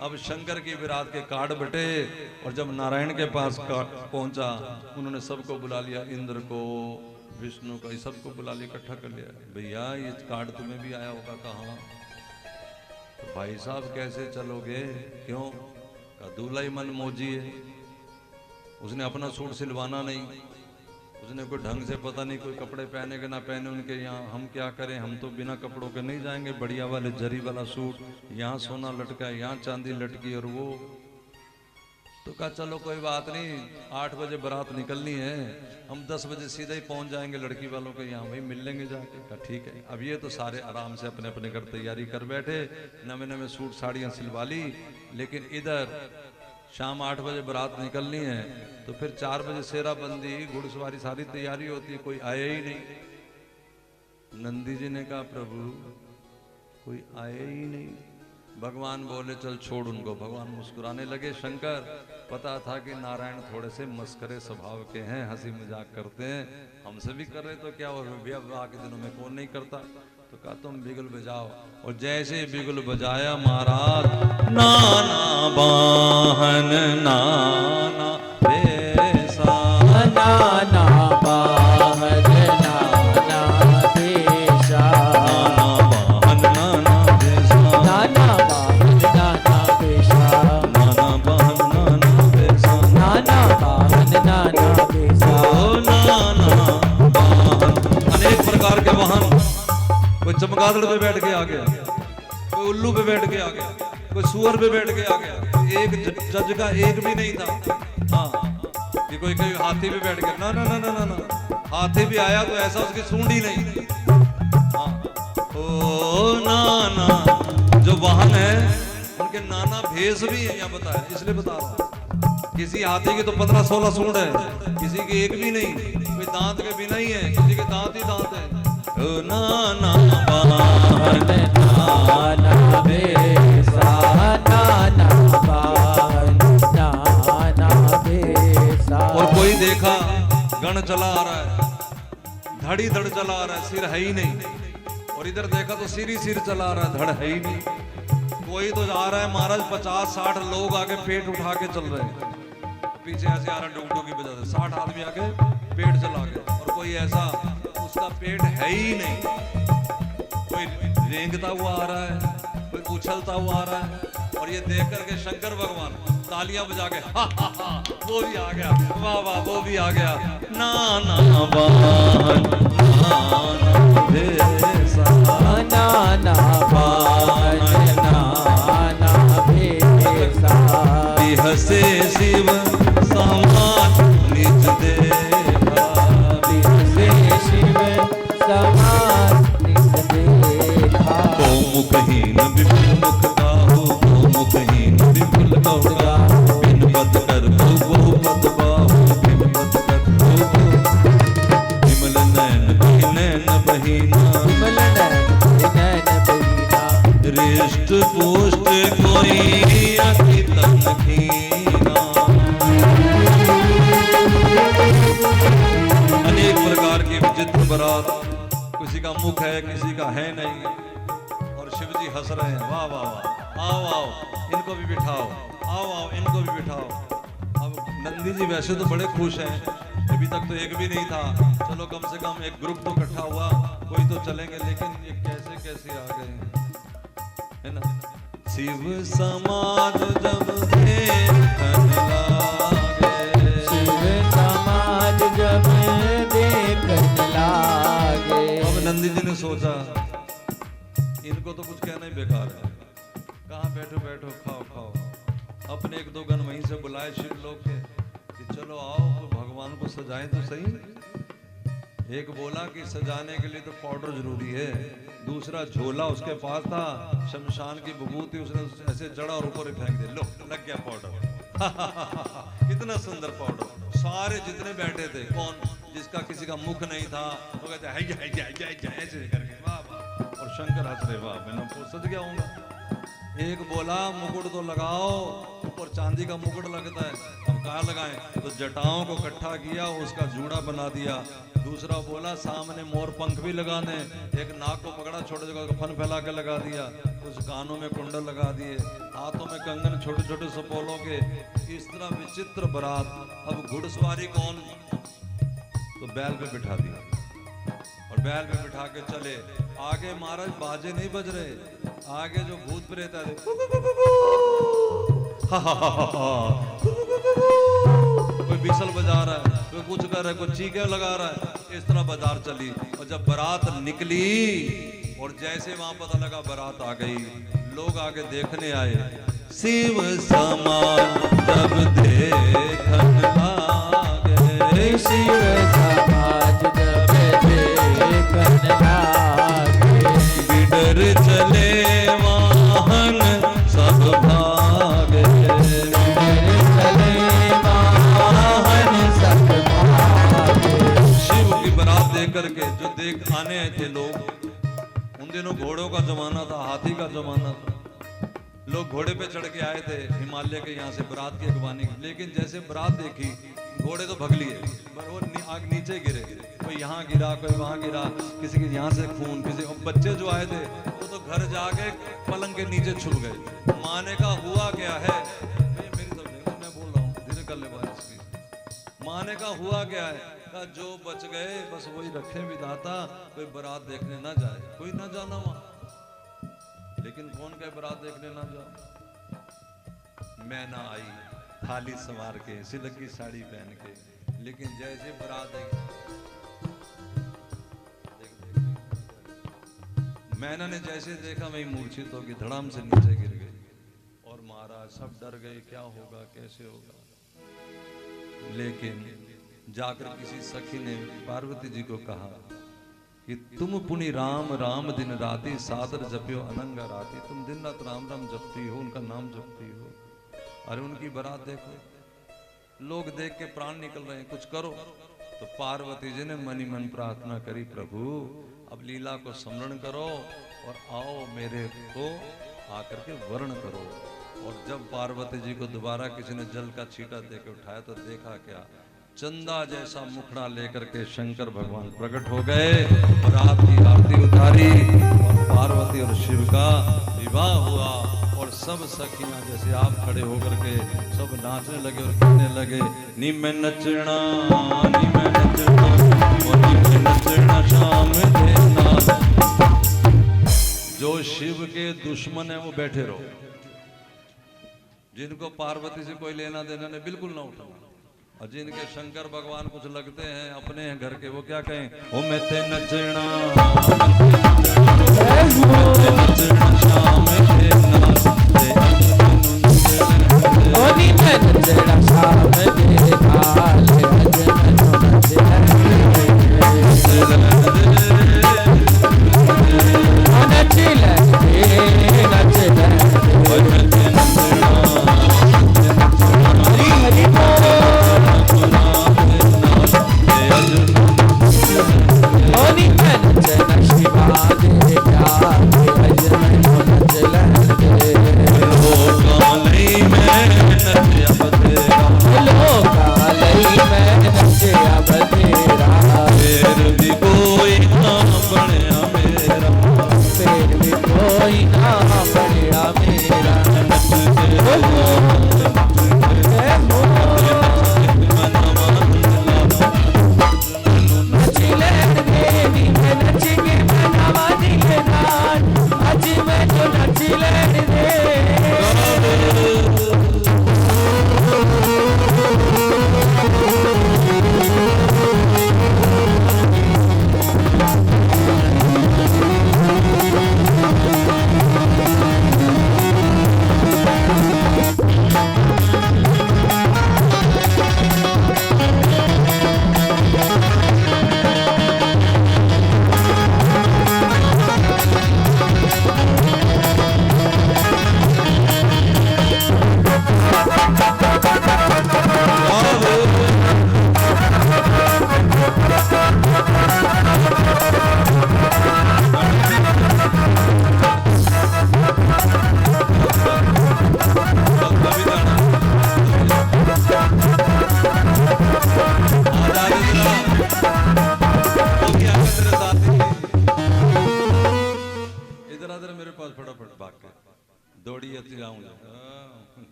अब शंकर की बारात के कार्ड बटे, और जब नारायण के पास पहुंचा, उन्होंने सबको बुला लिया, इंद्र को, विष्णु को, सबको बुला लिया, इकट्ठा कर लिया। भैया ये कार्ड तुम्हें भी आया होगा। कहाँ? तो भाई साहब कैसे चलोगे? क्यों? का दूल्हा ही मन मौजी है, उसने अपना सूट सिलवाना नहीं, उसने कोई ढंग से पता नहीं कोई कपड़े पहने के ना पहने उनके यहाँ। हम क्या करें, हम तो बिना कपड़ों के नहीं जाएंगे, बढ़िया वाले जरी वाला सूट, यहाँ सोना लटका, यहाँ चांदी लटकी, और वो तो कहा चलो कोई बात नहीं, 8 बजे बारात निकलनी है, हम 10 बजे सीधे ही पहुंच जाएंगे लड़की वालों के यहाँ, वही मिल लेंगे जाके। कहा ठीक है। अब ये तो सारे आराम से अपने अपने घर तैयारी कर बैठे, नवे नवे सूट साड़ियाँ सिलवा ली। लेकिन इधर शाम 8 बजे बारात निकलनी है, तो फिर 4 बजे सेरा बंदी, घुड़सवारी, सारी तैयारी होती है, कोई आया ही नहीं। नंदी जी ने कहा प्रभु कोई आया ही नहीं। भगवान बोले चल छोड़ उनको। भगवान मुस्कुराने लगे। शंकर पता था कि नारायण थोड़े से मस्करे स्वभाव के हैं, हंसी मजाक करते हैं, हमसे भी कर रहे तो क्या, और विवाह के दिनों में कौन नहीं करता। तो कहा तुम बिगुल बजाओ, और जैसे बिगुल बजाया महाराज, नाना बाहन नाना बेसा, नाना बाहन नाना बेसा, नाना बाहन नाना बेसा, नाना बाहन नाना बेसा, नाना बाहन नाना बेसा, नाना बाहन नाना बेसा, नाना बाहन, अनेक प्रकार के वाहन। कोई चमगादड़ पे बैठ के आ गया, कोई उल्लू पे बैठ के आ गया, कोई सुअर पे बैठ के आ गया। एक जज का एक भी नहीं था। हाँ, कि कोई हाथी पे बैठ गया, ना ना ना ना ना, हाथी भी आया तो ऐसा उसकी सूंड ही नहीं। हाँ, ओ नाना, जो वाहन है उनके नाना भेष भी है, यहाँ बताया, इसलिए बता रहा हूँ। किसी हाथी की तो 15-16 सूंड है, किसी की एक भी नहीं, कोई दांत के बिना ही है, किसी के दांत ही दांत है। नाना बाहन नाना बेसा, नाना बाहन नाना बेसा। और कोई देखा गण चला आ रहा है, धड़ी धड़ चला आ रहा है, सिर है ही नहीं। और इधर देखा तो सिर ही सिर चला आ रहा है, धड़ है ही नहीं। कोई तो आ रहा है महाराज, 50-60 लोग आगे पेट उठा के चल रहे हैं, पीछे ऐसे आ रहा है डुगडुगी बजा रहे, 60 आदमी आगे पेट चला गए। और कोई ऐसा उसका पेट है ही नहीं, कोई रेंगता हुआ आ रहा है, कोई उछलता हुआ आ रहा है, और ये देख करके शंकर भगवान तालियां बजा के हा, वो भी आ गया, वाह वाह वो भी आ गया। नाना बान नाना भेसा, नाना बान नाना भेसा, बिहसे शिव समान निज देखा, बिहसे शिव समान निज देखा। को मुखहीन विपुल मुख काहू, को मुखहीन विपुल मुख काहू, बिन पद कर बहु पद बाहु, बिन पद कर बहु विमल नैन नैन बहीना, विमल नैन बहीना, रिष्ट पुष्ट कोई अति तन कीना। अनेक प्रकार की विचित्र बारात, किसी का मुख है किसी का है नहीं, और शिव जी हंस रहे हैं, वाह वाह वाह, आओ आओ इनको भी बिठाओ, आओ आओ इनको भी बिठाओ। अब नंदी जी वैसे तो बड़े खुश हैं, अभी तक तो एक भी नहीं था, चलो कम से कम एक ग्रुप तो इकट्ठा हुआ, कोई तो चलेंगे, लेकिन ये कैसे कैसे आ गए, है ना। शिव समाज जब देखन लागे, शिव समाज जब देखन लागे। अब नंदी जी ने सोचा इनको तो कुछ कहना ही बेकार है, कहाँ बैठो बैठो खाओ खाओ। अपने एक दो गण वहीं से बुलाए शिव लोग के कि चलो आओ तो भगवान को सजाएं तो सही। एक बोला कि सजाने के लिए तो पाउडर जरूरी है, दूसरा झोला उसके पास था, शमशान की विभूति उसने ऐसे जड़ा और ऊपर ही फेंक दिया, लो लग गया पाउडर। कितना सुंदर पाउडर। सारे जितने बैठे थे, कौन जिसका किसी का मुख नहीं था वो कहते हैं ऐसे करके वाह वाह, और शंकर हंस रहे, वाह मैं तो सज गया हूँ। एक बोला मुकुट तो लगाओ, ऊपर चांदी का मुकुट लगता है, अब कहाँ लगाएं, तो जटाओं को इकट्ठा किया उसका जूड़ा बना दिया। दूसरा बोला सामने मोर पंख भी लगाने, एक नाक को पकड़ा छोटे छोटे फन फैला के लगा दिया, कुछ कानों में कुंडल लगा दिए, हाथों में कंगन छोटे छोटे सपोलों के। इस तरह विचित्र बारात। अब घुड़सवारी कौन, तो बैल पे बिठा दिया और बैल पे बिठा के चले आगे। महाराज बाजे नहीं बज रहे, आगे जो भूत प्रेत है कोई बिसल बजा रहा है, कोई कुछ कर रहा है, कोई चीखे लगा रहा है। इस तरह बाजार चली, और जब बारात निकली और जैसे वहां पता लगा बारात आ गई, लोग आगे देखने आए। शिव समान जब देखन लागे, शिव समाज जब देखन लागे, बिडर चले वाहन सब भागे, बिडर चले वाहन सब भागे। शिव की बारात देख करके जो देख आने आए थे लोग, उन दिनों घोड़ों का जमाना था, हाथी का जमाना था, लोग घोड़े पे चढ़ के आए थे हिमालय के यहाँ से बारात की अगवानी। लेकिन जैसे बारात देखी, घोड़े तो भग लिए, पर वो आग नीचे गिरे, कोई यहाँ गिरा कोई वहाँ गिरा, किसी के यहाँ से खून, किसी बच्चे जो आए थे वो तो घर जाके पलंग के नीचे छुप गए। माने का हुआ क्या है, मेरी तो मैं बोल रहा हूँ धीरे कर ले बात इसकी। माने का हुआ क्या है, का जो बच गए बस वही रखे विधाता, कोई बारात देखने ना जाए, कोई ना जाना वहाँ। लेकिन कौन कहे बारात देखने ना जाओ। मैना आई थाली संवार के, सिल्क की साड़ी पहन के, लेकिन जैसे बारात मैना ने जैसे देखा वही मूर्छित होगी, धड़ाम से नीचे गिर गई। और महाराज सब डर गए, क्या होगा कैसे होगा। लेकिन जाकर किसी सखी ने पार्वती जी को कहा कि तुम पुनि राम राम दिन राती, सादर जप्यो अनंगा राती। तुम दिन रात राम राम जपती हो, उनका नाम जपती हो। अरे उनकी बारात देखो, लोग देख के प्राण निकल रहे हैं, कुछ करो। तो पार्वती जी ने मनी मन प्रार्थना करी, प्रभु अब लीला को स्मरण करो और आओ मेरे को आकर के वर्ण करो। और जब पार्वती जी को दोबारा किसी ने जल का छींटा देकर उठाया तो देखा क्या, चंदा जैसा मुखड़ा लेकर के शंकर भगवान प्रकट हो गए और आपकी आरती उतारी और पार्वती और शिव का विवाह हुआ। और सब सखियां जैसे आप खड़े होकर के सब नाचने लगे और कहने लगे, नी में नचना नी में नचना और नी में नचना शाम देना। जो शिव के दुश्मन है वो बैठे रहो, जिनको पार्वती से कोई लेना देना नहीं, बिल्कुल ना उठना। और जिनके शंकर भगवान कुछ लगते हैं अपने हैं घर के, वो क्या कहें, ओ मैं ते नचना शाम के नाचते ओनी मैं नचना शाम के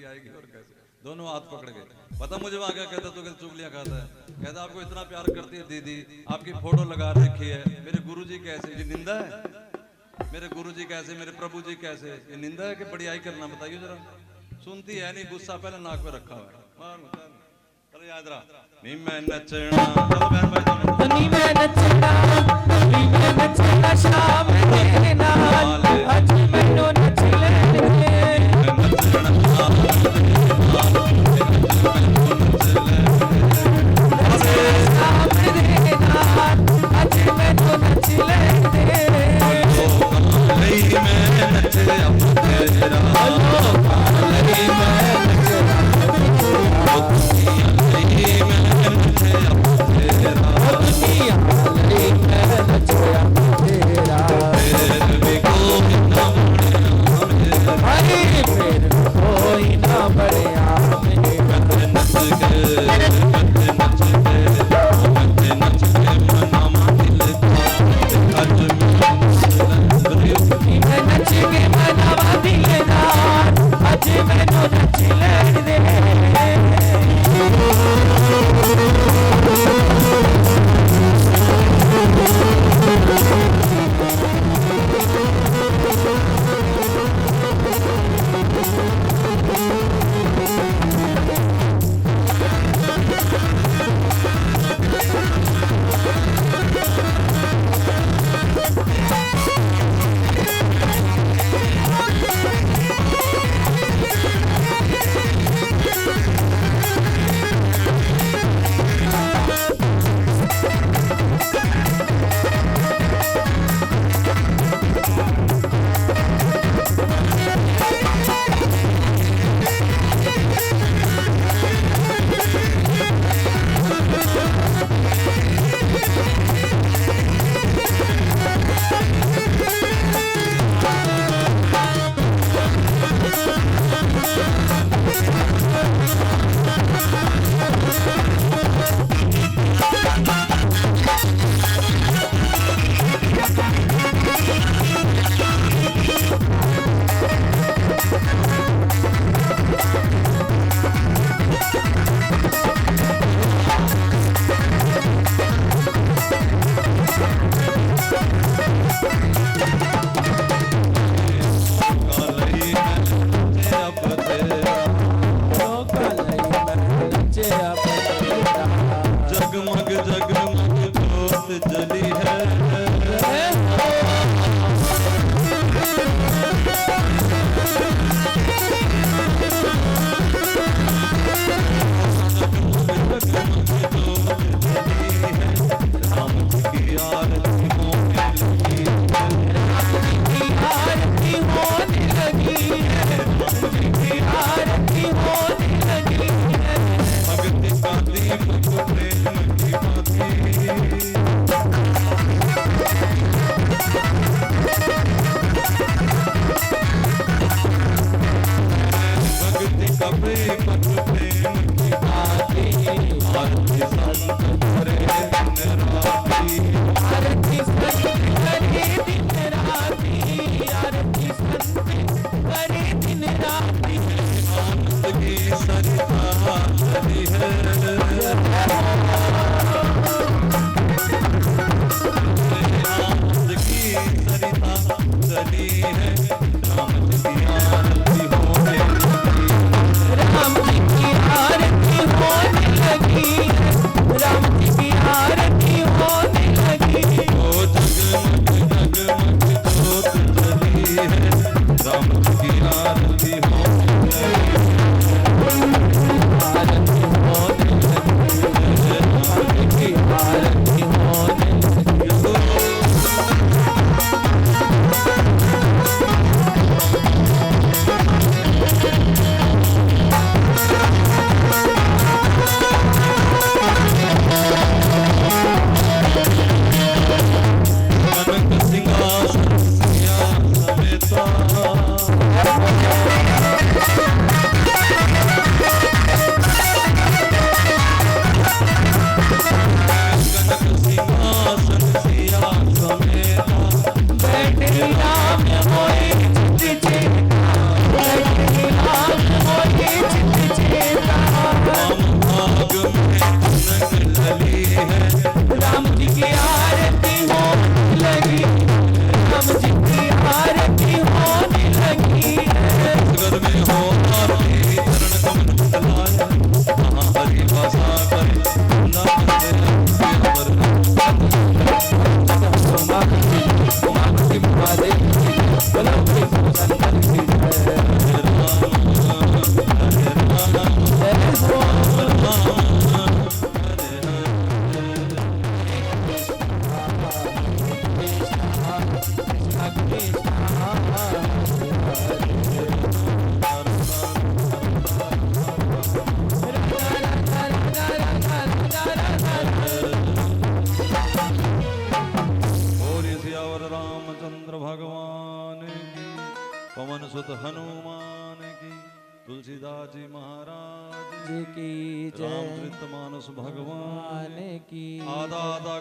काले दोनों हाथ पकड़ गए। पता मुझे वहां क्या कहता, तो कहता चुगलियां खाता है, कहता आपको इतना प्यार करती है दीदी, आपकी फोटो लगा रखी है, मेरे गुरुजी कैसे, ये निंदा है? मेरे गुरुजी कैसे, मेरे प्रभु जी कैसे, ये निंदा है कि बड़ाई करना? बताइए जरा। सुनती है नहीं, गुस्सा पहले नाक पे रखा हुआ है। चलो याद रहा, नी मैं नचना, चलो बहन भाई नी मैं नचना शाम के नाल अज मैनू नच लेने रामचंद्र भगवान की, पवन सुत हनुमान की, तुलसीदास जी महाराज जी की जय। रामचरित मानस भगवान की आधा आधा